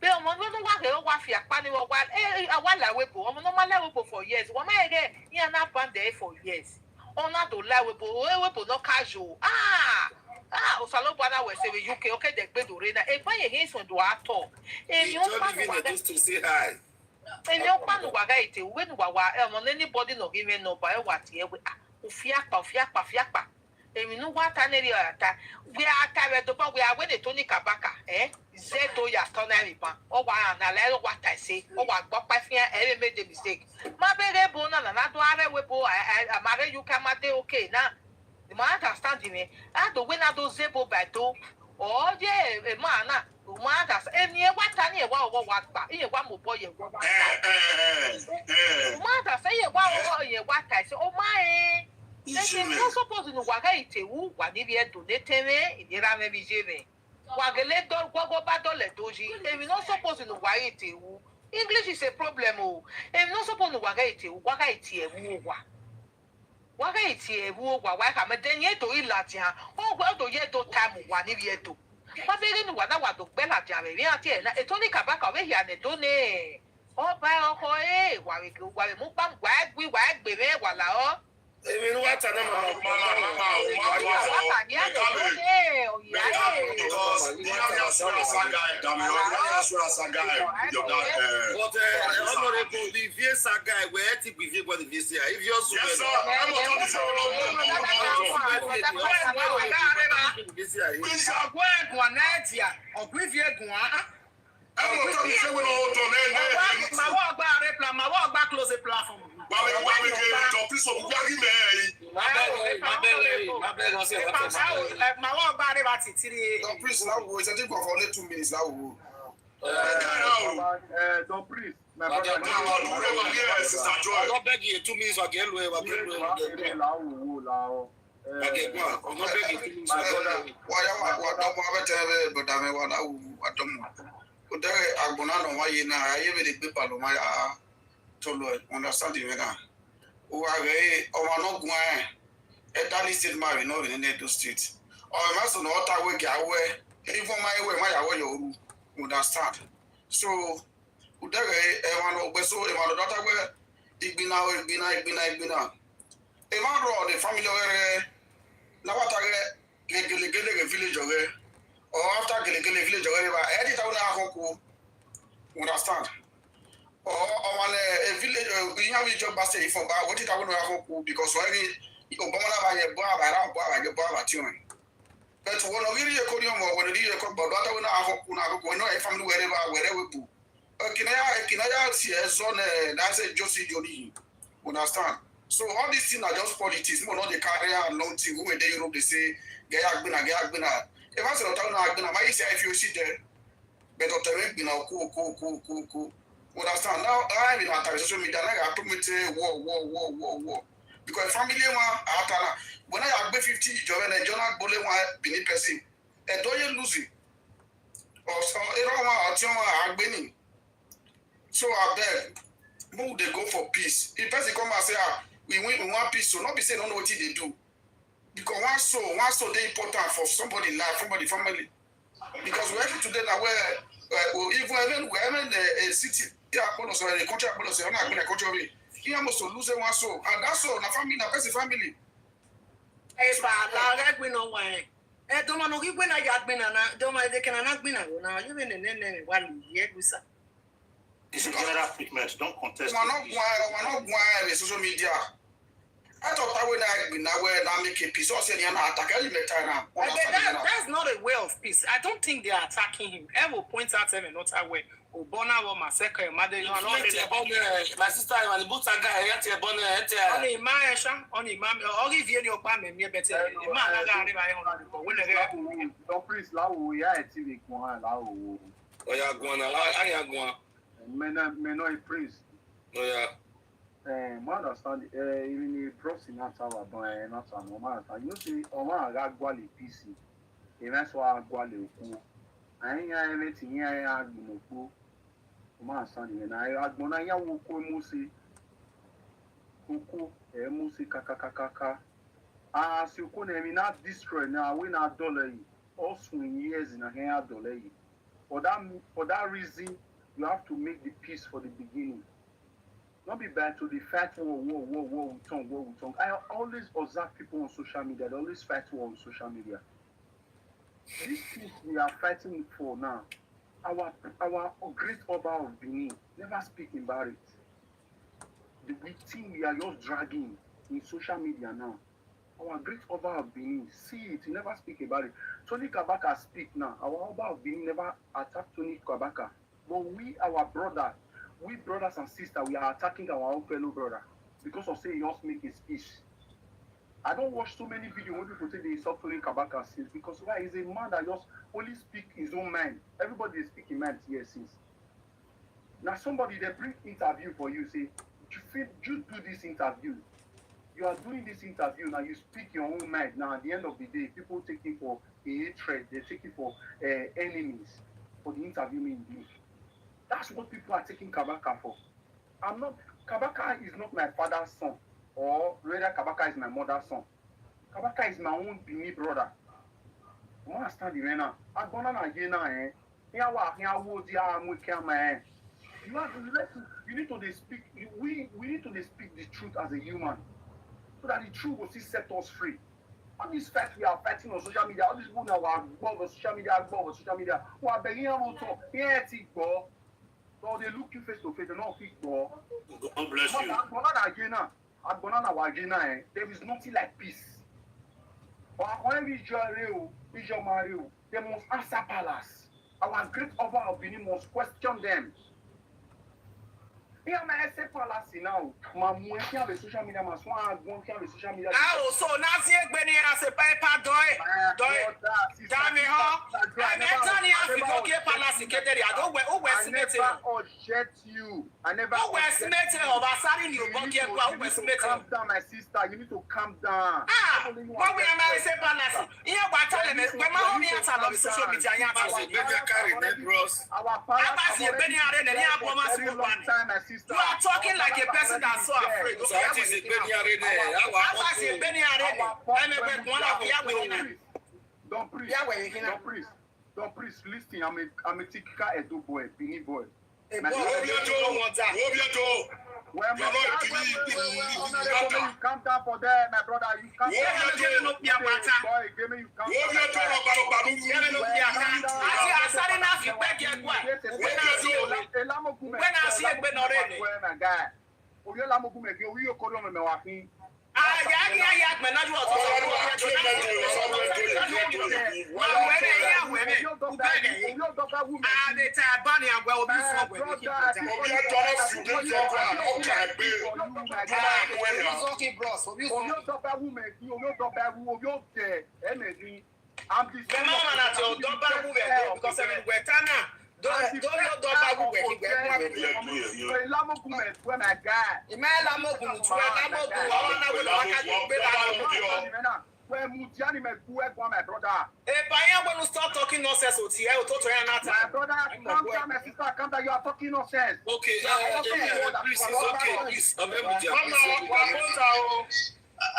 But I'm not going to walk Yakpani or what a while away, I'm not allowable for years. One may again, you're not one day for years. Or not allowable, no casual. Osalo bwana we say we UK okay the gbe do rena e gba ye so do ato e mi o pa no
to say hi
e mi o pa no waga ite we no wa anybody no give me no ba e what e we ofiapa e mi no wa ta na ri ata we ata we do ba we are when the Tony Kabaka zeto ya stona mi pa o wa na le what I say o wa gbo pa fian e made the mistake ma be re bo na do are we bo amare you come at okay na the man understand me. I do win at those zebo by two. Oh, yeah, man, man, that's any what any what back. You want more boy, you want. Mother say, what I say, oh, my. This is not supposed to work. Who, what if you donate me? If I may be Jimmy. Wagale don't go back on the doji. If you're not supposed to work it, English is a problem. If you're not supposed to work it, What is here? Who were welcome? Then yet to Ilatia. Oh, well, to yet to time one if yet to. What they didn't want to Bella Javier, it's only Kabaka away here and they don't. Oh, by a hoy, while we go, while we move back, we wag, baby, while
Èmi ni wá tà náà màmá.
Because
honorable the VA saga where ti be VA the VC. If you're so
yes, sir.
Don't please.
I beg you 2 minutes again.
Understand the weather. Who are very over no going a Danny State Marine, no in the state. Or I must know what I will get away. Even my way, my way, you understand. So, Udare, one of Beso, one of Data, Igbina. A man or the family Nawatare, Gele village or after Gele village or edit out understand. Or a village, we have a job based for what it I want to have because Obama by a bar around a bar tuning. But when we really a when we really but what I want to have a family wherever we do. Can I see a son that's a Josie Jody? Understand? So all these things are just politics, more not the career and long thing who they Europe they say, get Agbina. If I say Agbina, my say if you see there, but Dr. Agbina, cool. Understand? Now I'm in our social media, I put me to war. Because family one, when I have 50, Joanna and Jonah Bole one, Bini person, and don't you lose it? Or so, everyone, Agbini. So I beg, move they go for peace. If person come and say, we want peace, so not be saying, don't know what they do. Because one soul they important for somebody life, somebody family. Because we have today now where even a city, or a country, I'm not going to country. He must lose one soul, and that's all. Na family, na person family.
Hey, but we know why. Don't know if when I got been don't mind they cannot be now. You mean the one year with some.
It's a general statement. Don't contest.
We're not going to social media. I thought I would have been aware that make a peace. Also, you're not attacking him.
That's not a way of peace. I don't think they are attacking him. Ever point out him not aware. Obona or Maseka, mother, you are not my sister, and the boots are guy, only Maesha, only Mammy, or if you're family, me better.
Don't please allow we are a TV. Oh,
yeah, I am going.
Men no priest.
Oh, yeah.
I understand. Even the proxy not our boy, not our normal. You see, Oma got Guali PC. That's why Guali. I ain't anything here. I know. Oma Sunday, and I gonna ya wuko musi. Kuku, musi kaka. Ah, so you couldn't not destroy now. We not dollar. Also in years in a hair dollar. For that reason, you have to make the peace for the beginning. Not be bad to the fight war, tongue. I always observe people on social media. They always fight war on social media. These things we are fighting for now. Our great Oba of Benin never speak about it. The thing we are just dragging in social media now. Our great Oba of Benin, see it, he never speak about it. Tony Kabaka speak now. Our Oba of Benin never attacked Tony Kabaka. But we brothers and sisters, we are attacking our own fellow brother because of saying he just make a speech. I don't watch so many videos when people say they insult Tony Kabaka since because why is a man that just only speak his own mind. Everybody is speaking mind here since. Now somebody they bring interview for you, say, you do this interview. You are doing this interview now, you speak your own mind. Now at the end of the day, people take it for a hatred, they take it for enemies for the interview mean this. That's what people are taking Kabaka for. Kabaka is not my father's son. or whether Kabaka is my mother's son. Kabaka is my own Bini brother. I understand the man. I don't know again now. You need to speak. We need to speak the truth as a human, so that the truth will still set us free. All these facts we are fighting on social media, all these people now are above social media, who are begging them to hear it go. So they look you face to face, they don't think go.
God bless you.
There is nothing like peace. They must answer palace. Our great over of Benin must question them. Here my essay palace now. My monkey have a social media, my swan monkey have a social media.
Oh, so now see Benny as a paper doy. Damn it, huh? I'm telling you, if you go get palace, get there. I don't
never object you. I never.
Who was smitten of a sudden you bucket? Who was smitten?
Calm down, my sister. You need to calm down.
What we are say palace? Here, what time is when my homie has a lot of social media.
Our
you are talking like a person that's so afraid.
Don't preach. Listen, I'm a typical Edo boy, Bini boy.
You calm
down for them, my brother. You calm down.
Stop talking nonsense.
My brother, calm down, my sister, calm down. You are talking nonsense.
Okay, please, it's okay. Please, I'm with you.
I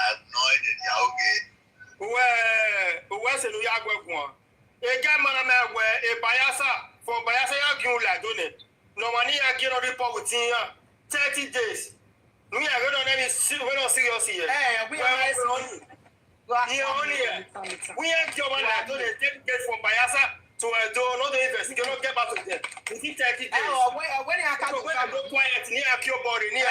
have no idea.
Where's the Yagwa? A gamma a Bayasa for Bayasa Yagula, don't it? No money I get a report with 30 days. We are going on any serious here. We are we have your money to take from Bayasa to do another invest. You cannot get back to them. We need 30 days. When I can't go quiet near your body, near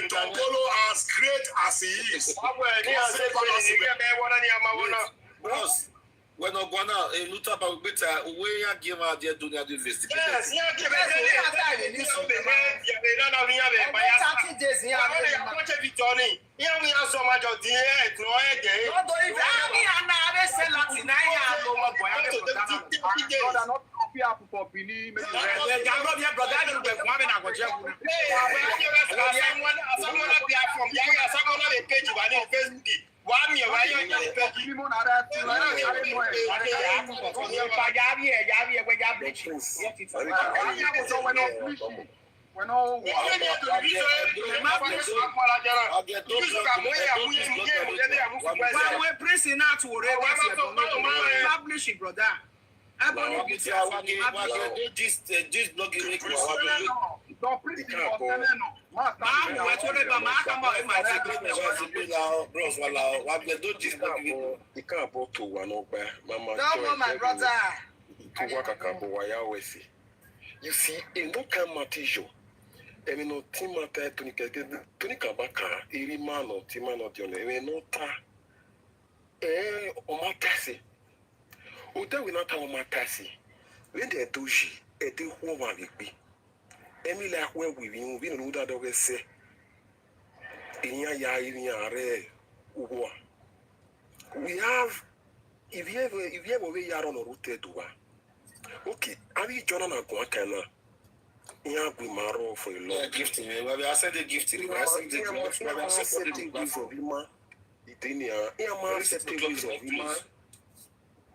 Tongolo as great as he is.
Boss, when Ogwana a luta about better, we are giving out their doing the investigation.
Yes,
you see, in no can material. I mean, no timata tunika baka, irimano, timano dione, I mean, no ta, o matasi. Uta we not have matasi. When they do she, a day home will be. Emily, where we know that we say, in ya we have, if you ever we are on a route to one. Okay, are you John and Guacana? Yeah, we marrow for a long
gift. I said the gift. I said the gift.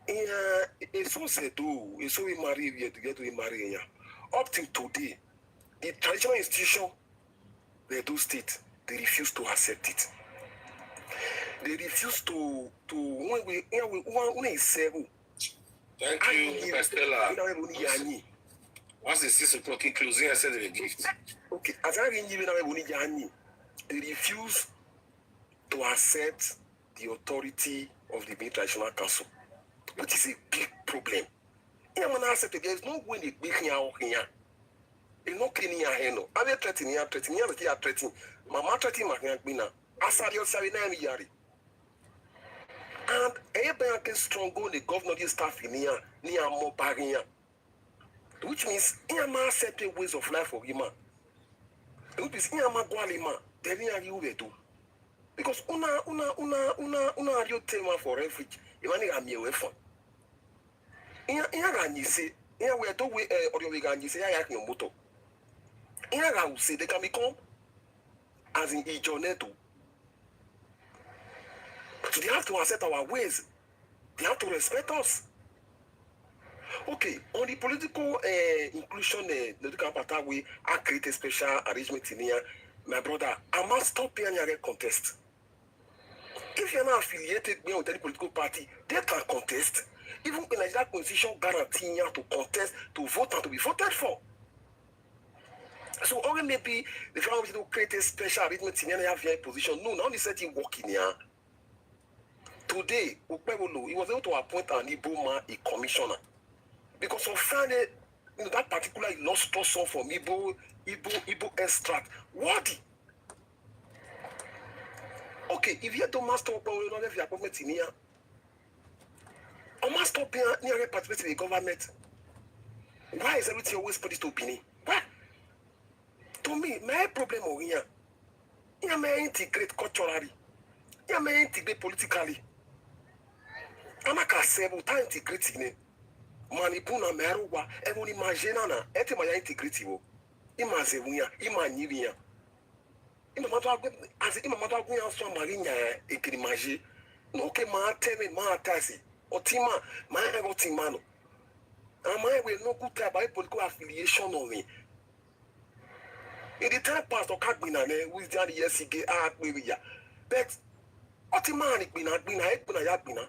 It's so said too. It's so we marry here to get to marry here. Up till today, the traditional institution, the Edo State, they refuse to accept it. They refuse to when they say,
thank you, Estella. Once the 6 o'clock closing, I said a gift.
Okay, as I they refuse to accept the authority of the main traditional council, which is a big problem. There is no way they make here. It's not cleaning your hand. I'm threatening, Mama threatening my hand. Asario Savina Yari. And everybody can strong go the governor staff in here, near more barrier. Which means he am certain ways of life for him. Which is he am gualima, then you do. Because una you tema for refuge, you money am your weapon. Ina say, ina we do we or you can say I your moto. Ina say they can become as in Ijoneto. But they have to accept our ways. They have to respect us. Okay, on the political inclusion, political pathway, I create a special arrangement in here. My brother, I must stop here and contest. If you're not affiliated with any political party, they can contest. Even in Nigeria constitution guaranteeing you to contest, to vote and to be voted for. So only maybe the family to create a special arrangement in any position. No, now they said he work in here. Today, Ukpebolo, he was able to appoint an Igbo man a commissioner. Because of finding that particular illustrious son from Igbo extract. What? Okay, if you have to master up on your appointment in here, or master up near participate in the government, why is everything always put this to opinion? Why? To me, my problem over here, you may integrate culturally, you may integrate politically. I'm not going to say about integrating. Manipuna meruwa, everyone imagine na, ete maya integrity wo. Imazebunya, imanibiya. Imamata gunya so marinya ekirimaje. No ke ma teme ma atasi. Otima, ma ego timano. Ama we no good by political affiliation on me. In the time past okagbina ne with the yesige akwiya. But otima ni gbina ya.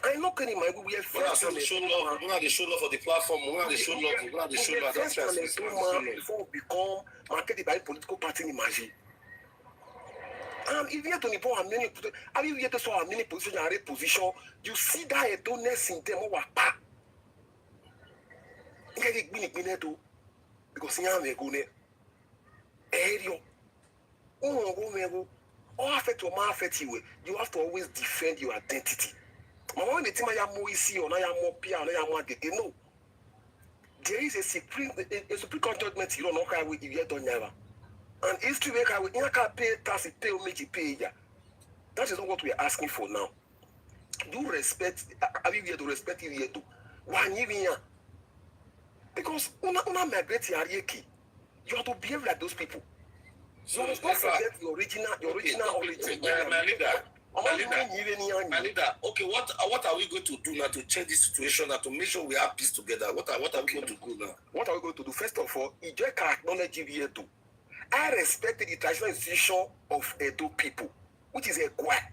I'm not getting my we have first
to show love. We have to show love for the platform. We have to show love. We have to show love. That's
before we become marketed by political party in Maji. If you have to know how many, if you have to saw how many positions are position, you see that a donors in them over pa. Get it to because you have a good area. Oh, affect or ma affect you. You have to always defend your identity. When the team I more easy or I am more pia or I am more no. There is a supreme court judgment you don't know how we yet on never. And history make how we can't pay tax pay or make it pay ya. That is not what we are asking for now. Do respect have you to respect you here too. One year. Because una migrate yaki. You have to behave like those people. So you must not forget the original origin.
My leader, okay, what are we going to do now to change this situation and to make sure we have peace together? What are we going to do now?
What are we going to do? First of all, I can acknowledge you too. I respect the traditional institution of Edo people, which is a choir.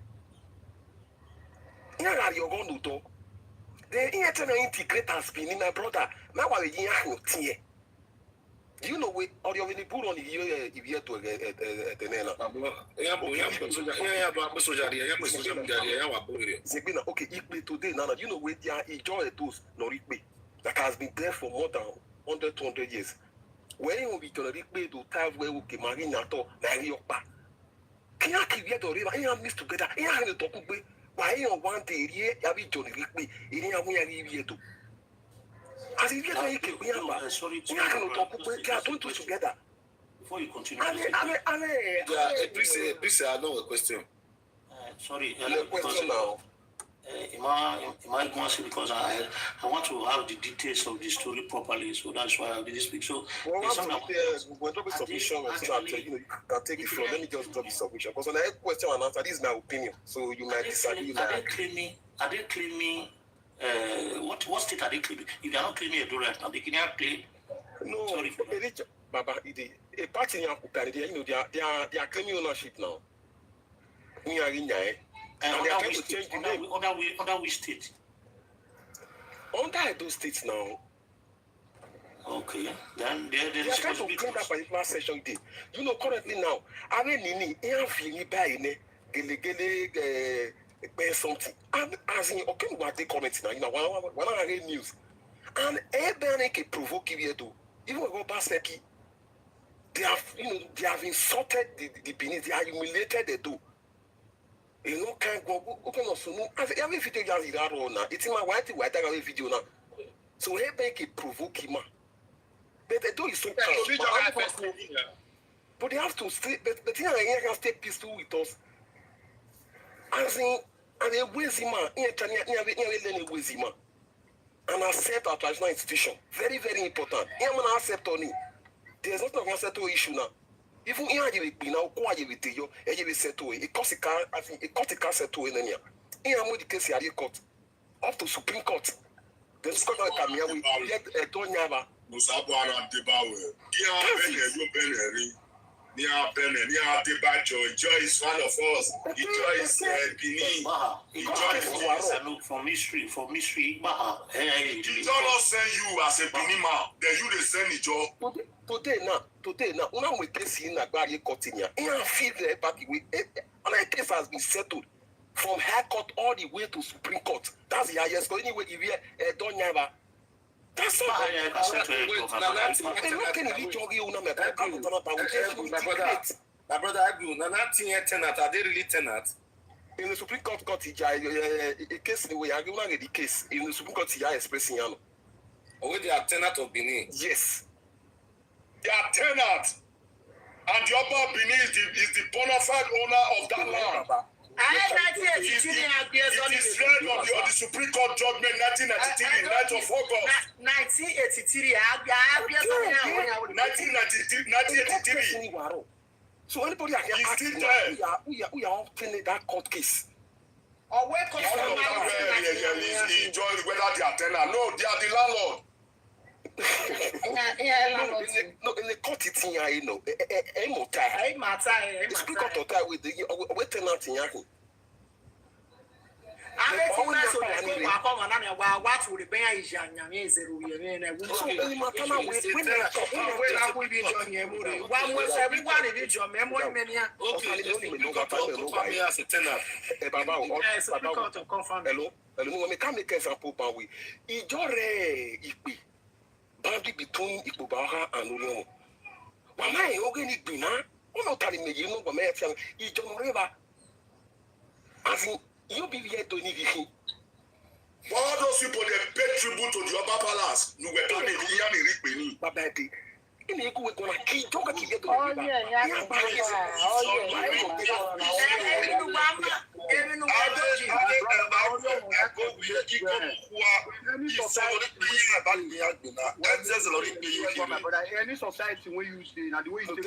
Here are you going to do? The internal integrators being my brother. Now what we do you know we or you really put on the year to okay, today now you know we are enjoy those that has been there for more than 100-200 years. When you be to to time where we can marry to can you keep the river and mix together? You have to talk about why you want the year every Johnny Rickby in your way to. As if you are sorry to don't do together.
Before you continue, please, I know a question.
Sorry,
question now.
because I want to have the details of the story properly, so that's why I didn't speak. So
we're dropping submission and chat. You can take it from. Let me just drop the submission because on the question and answer, this is my opinion. So you might disagree.
Are they claiming? What state are they claiming? If they are not claiming a do right now, they cannot claim.
No, sorry for that. Baba, a party they are claiming ownership now. And they are trying to change the name.
Under which state?
Under those states now.
Okay. Then they
are trying to claim that particular session day. You know, currently now, I mean, something. And as in, okay, what they comment now, you know, when I read news. And everybody can provoke you to. Even when Baseki, they have insulted the Benin, they have humiliated the do. You know, can't go open up so every video you have now. It's in my white every video now. So everybody can provoke him. But they do is so but they have to stay, but the thing I can stay peaceful with us. As in, and they waste him, and accept our traditional institution. Very, very important. Accept on it. There's not a settle issue now. Even in a now, go with you, a settle it. Cost a car, I think it cost a car settle in Enya. In a modi case, you court up to Supreme Court. The Scotland come here, we get a Tonyava.
Musabwana Debawe. Joy is one of us. Joy is Benin.
For mystery.
He don't not send you as a Benin man. Then you they send it job.
Today now, when we case in a barrier court in here, I feel the party and a case has been settled from High Court all the way to Supreme Court. That's the highest. So anyway, if you don't have that's all.
My brother, are they really tenants?
In the Supreme Court, a case in we are going to the case in the Supreme Court, expressing.
Oh, they are tenant of Benin.
Yes.
They are tenants. And the upper Benin is the bona fide owner of that land. It is read on the Supreme Court judgment 1993, 9th of August. 1983.
So anybody can ask we are obtaining that court case.
Or where comes from? He joined whether they are tenant. No, they are the landlord.
No, in the court it's in here, you know. The Supreme Court of with the tenant in here. Boundary between Ikubaha and Uno. Why organic Bina? Uno telling me, you know, American, Ijon River. As in, you be here to Nivi.
All those people they pay tribute to the Oba Palace. You were coming here in Rick
Babati. In the Eku, we're going to keep talking to get to
any society when you stay, now the way you take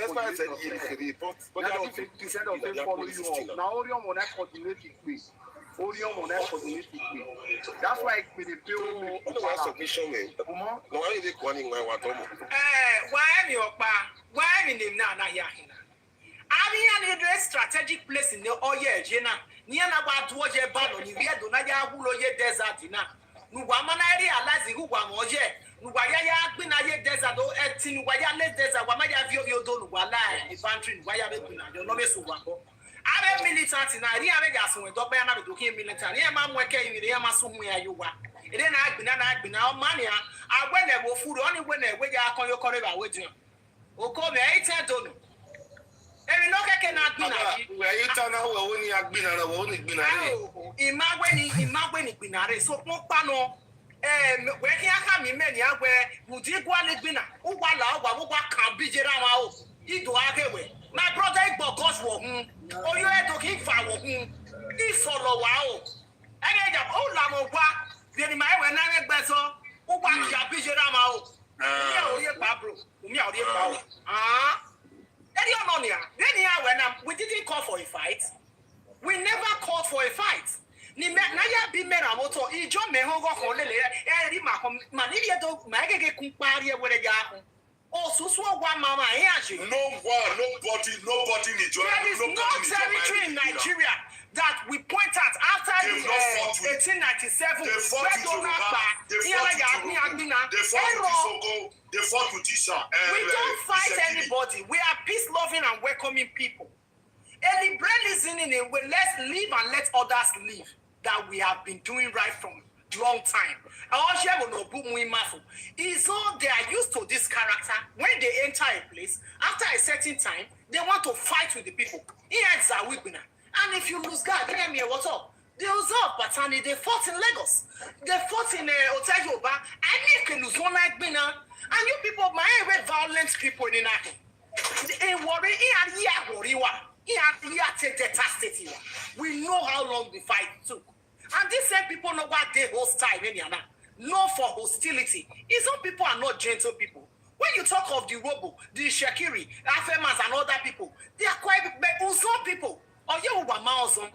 now only on that coordinated place. Only on that coordinated place. That's why it will be
submission. No, I think one in my water.
Why in him now? I mean, a strategic place in the Oye Jena. Near about what your battle, you get to Naya Huloye Desert. Nuwamanari Alazi who one was yet. Nuwaya Binaye Desert or Etin Wayale Desert, Wamaya Vio Don Wala, Infantry, Wayabina, your novice Wambo. I am militant in Ariagas when Dobana became military. I am working with Yamasum where you were. It ain't I've been out money. I went there with food only when they were on your corridor with you. O come 8 don't. Every look I cannot be where you turn out when you have been on a only been in Binare, so no pano. Where can I come in many where would you go and be now? Who can't be Jerama? He do have away. My brother Bokos won't. Oh, you had to keep fire. He follow wow. Ege ja o la mo gwa. De ni mai we na me gbe so. O gwa ki abije na ma o. Mi a ori pa bro. Mi a ori pa o. Ah. Then you know here. Then here when we didn't call for a fight. We never called for a fight. Ni me na ya bi me na moto ijo me ho go ko lele e ri ma ni ye do ma gege kun pari e were ja ho. Oh, so one mama here.
Nobody in Nigeria.
There is no territory in Nigeria that we point at after 1897.
They fought with Yoruba. They fought with Isha.
We don't fight anybody. We are peace-loving and welcoming people. And liberalism in it, let's live and let others live. That we have been doing right from long time. It's all they are used to this character. When they enter a place, after a certain time, they want to fight with the people. And if you lose God, tell me what's up. They was up, but they fought in Lagos. They fought in Hotel Yoba. I can lose one like me now. And you people, my violent people in we know how long the fight took. And these same people know what they hostile anyana. No for hostility. Some people are not gentle people. When you talk of the Robo, the Shakiri, Afemas and other people, they are quite some people. Or you will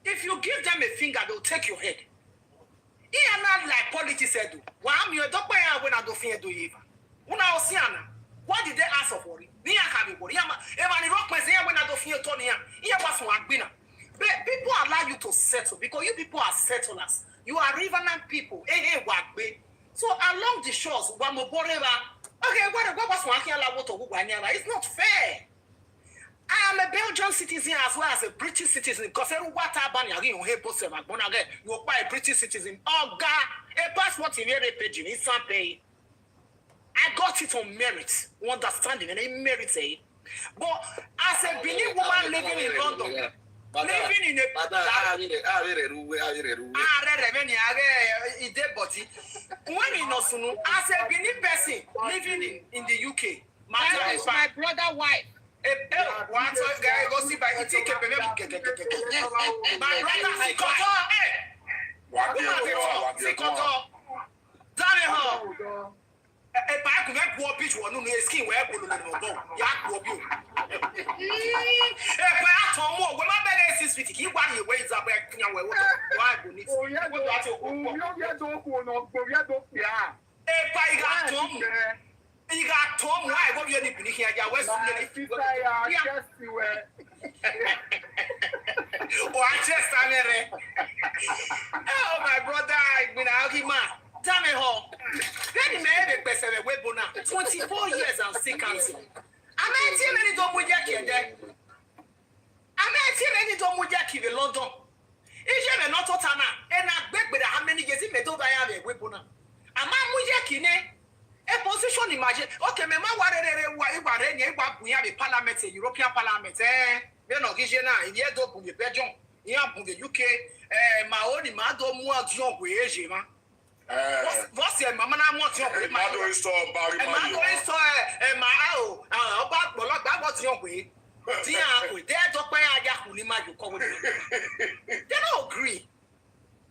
if you give them a finger, they'll take your head. He are not like politics do. Why am you don't buy when I don't fear do you? What did they ask for? When I don't fear Tony, here was one winner. But people allow you to settle because you people are settlers. You are riverine people. So along the shores, okay, what was one here? It's not fair. I am a Belgian citizen as well as a British citizen because you buy a British citizen. Oh God, a passport in every page in pay. I got it on merit, understanding, and it merits it. But as a Benin woman living in London, living in a as a Benin person living in the UK, my brother wife. My brother, if I could get poor bitch one, no skin where I put on the bone. Yak will be. If I told more, when my bed is 50, he want your ways up back. Why do you if I got Tom, he got Tom, why won't you be here? Oh, I just oh, my brother, I've been out here, man. Damn it, ho. Then he made a better way, 24 years and still canceling. I'm not seeing any dog with Jackie there. I'm not seeing any dog with Jackie in London. Is you not Totana? And I bet with how many years he made over a weapon. A man with Jackie, a position imagine. Okay, my what we have a parliament, a European parliament, they're not getting now. In the end of the Belgium, in the UK, my only mother more young with Asia. What's your mamma? I'm not your way. My door is so bad. My door is so about what's your way. They don't agree.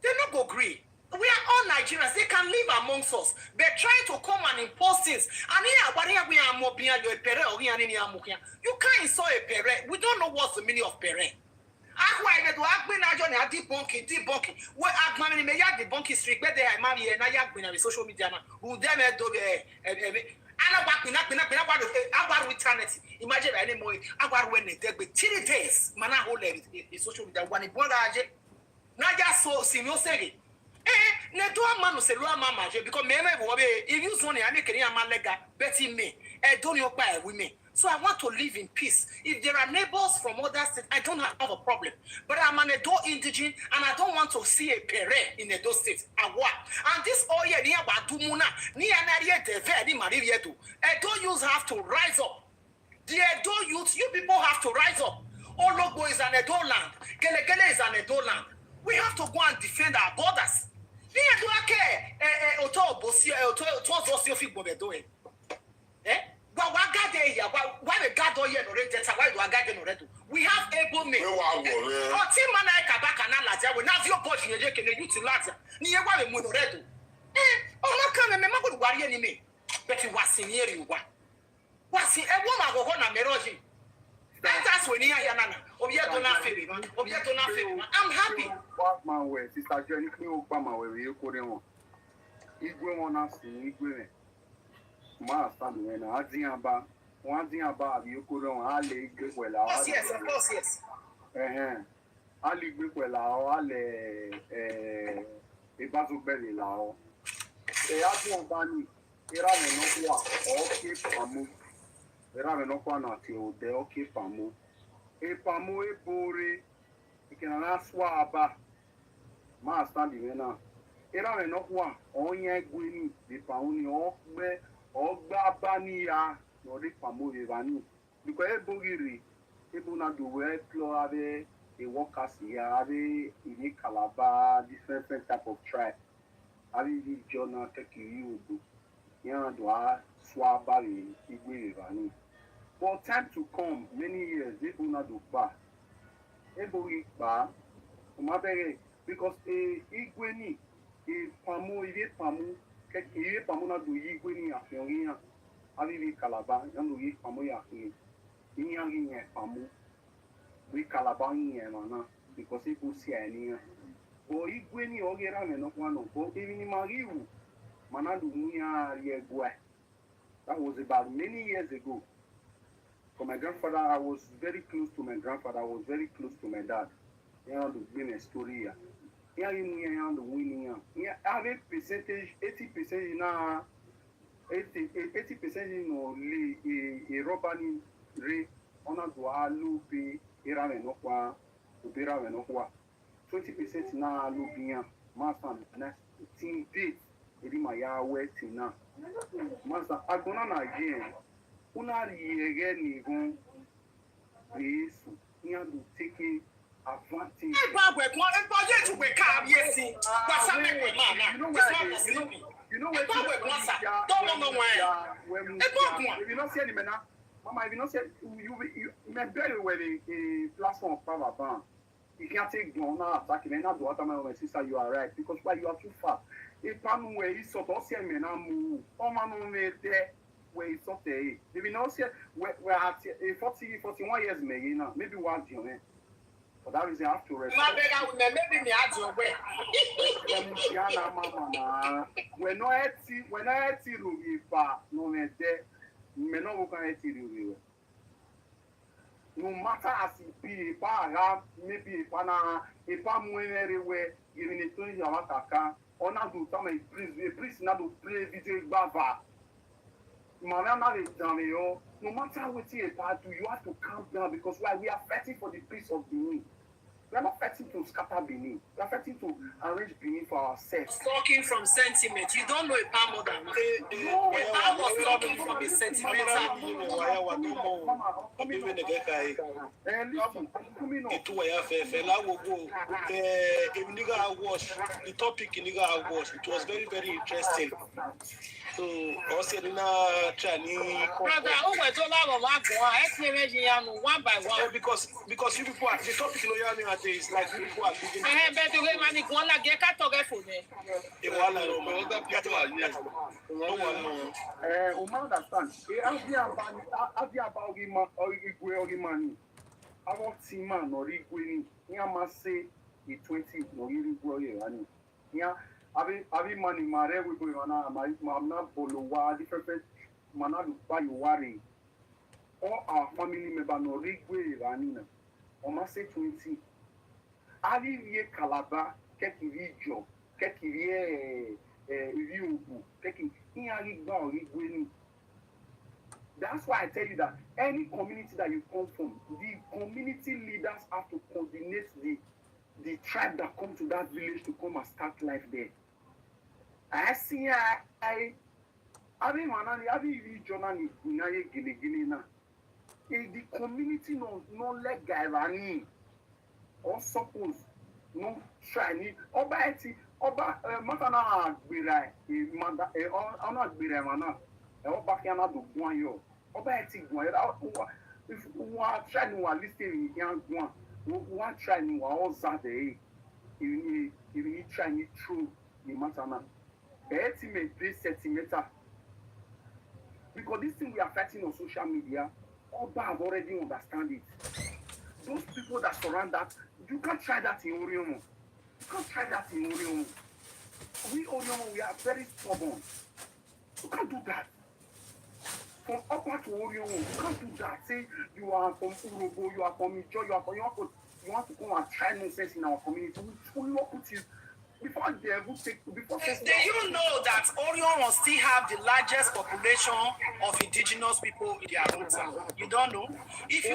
They don't agree. We are all Nigerians. They can live amongst us. They're trying to come and impose things. And here, we are more behind your pere or you can't insult a pere. We don't know what's the meaning of pere. Debunking. What Agmani may have debunking street, but they are married and I have been on social media. Who then do eternity. Imagine anymore. I got when they take 3 days. Man, I hold it. Social media. One in Bonaje. Naja so senior say. Neto man say Lua Mama because if you zone I make a man lega, Betty me, don't you buy women. So I want to live in peace. If there are neighbors from other states, I don't have a problem. But I'm an Edo indigene, and I don't want to see a pere in Edo state. And this oil near Badumuna, near Nadia de Verdi Marieto. Edo youths have to rise up. The Edo youths, you people have to rise up. Ologo is an Edo land. Gelegele is an Edo land. We have to go and defend our borders. Why the God here no rent? Why do I guide no rent? We have able men. Oh, team man I kabaka na lazia we na your boy you can you to lazia. Ni ye wa me monoredo. Oh ma kan me ma go wari ani me. But you was in here you wa. Was in e wo ma go na meroji. That's when you are nana. I'm happy.
My way, Sister Jenny, you come my way, you couldn't want. You go on us, you go in. My family, and I think about one thing about you couldn't want. I lay good well.
Yes, of course, yes.
I live good well. I'll lay a battle belly lao. They are one bunny. Here I know what, okay, Pamu. Era me no kwa na ti o de okay Pamu. E Pamu e bore. Ikena na swa aba. Ma stand me na. Era me no kwa onye gwini di Pamu ni o gbe o gba ba ni ya no di Pamu e bani. Because e bogiri e bu na do we plo ave e workers here ave in Calabar different type of tribe. Ave di jona take you do. Ya do a swa ba ni igwe bani. For time to come, many years, they will not do bad. Every bad, because Igweni, Pamu, Pamu, Pamu na do Igweni a Fiorina, Avi Calabar, and we Pamu Yaki, Inyang Pamu, we Calabani and Mana, because it will see any. Or Igweni or Geran and one of both, even in Mariu, Manadu Nia Yegwe. That was about many years ago. For my grandfather, I was very close to my grandfather. I was very close to my dad. You know, the women's story. Yeah, you know, the winning. Yeah, I have a percentage, 80% now. 80% you know, a robbery rate on a dual be Iran and Okwa, Ubera and Okwa. 20% now, Lubia, Master, and 15 days. Edimaya waiting now. Master, I go on again. Una again even is to take advantage. You know if you not see any man, Mama, if you not see you may very well a platform of power ban. You can't take Donna attacking and not do what my sister, you are right, because why you are too far. If I'm where he's sort of saying, man, I'm there. Where it's not there. Maybe not say we're at 41 years maybe now. Maybe 1 year. But that is have to respect.
Maybe me add your way.
We're not at no me there. Me no go can no matter as it be, maybe if I'm anywhere, giving it to you, or not do some a priest not to play video bava. No matter what you do, you have to calm down because we are fighting for the peace of Benin. We are not fighting to scatter Benin. We are fighting to arrange Benin for ourselves.
Talking from sentiment. You don't know a palm more than no, I was talking from a sentimental.
The topic in it was very, very interesting. So, also, brother, one by one. Because you people are the topic is like you people are living.
Abi money mare we go on I'm not bolowa different manadu buy you worry. All our family member no rigwe ranina. On ma say 20. Ali vie Calabar, keki video, keki vie review, keki in ba rigwe. That's why I tell you that any community that you come from, the community leaders have to coordinate the tribe that come to that village to come and start life there. I see I manani journey gunaye gele na. The community no let guy rani or suppose no try ni oba eti oba matana agbira manda ona agbira mana oba kiana do gun yo oba eti gun if one try to listen in young one try to all Saturday, you try to through the matter now. Ultimate this centimeter. Because this thing we are fighting on social media, all have already understand it. Those people that surround that, you can't try that in Orion. You can't try that in Orion. We Orion, we are very stubborn. You can't do that. From upper to Orion, you can't do that. Say you are from Urobo, you are from Ijo, you want to come and try nonsense in our community. We will not put you before they ever take before.
Do you know that Orion will still have the largest population of indigenous people in their own town? You don't know? If you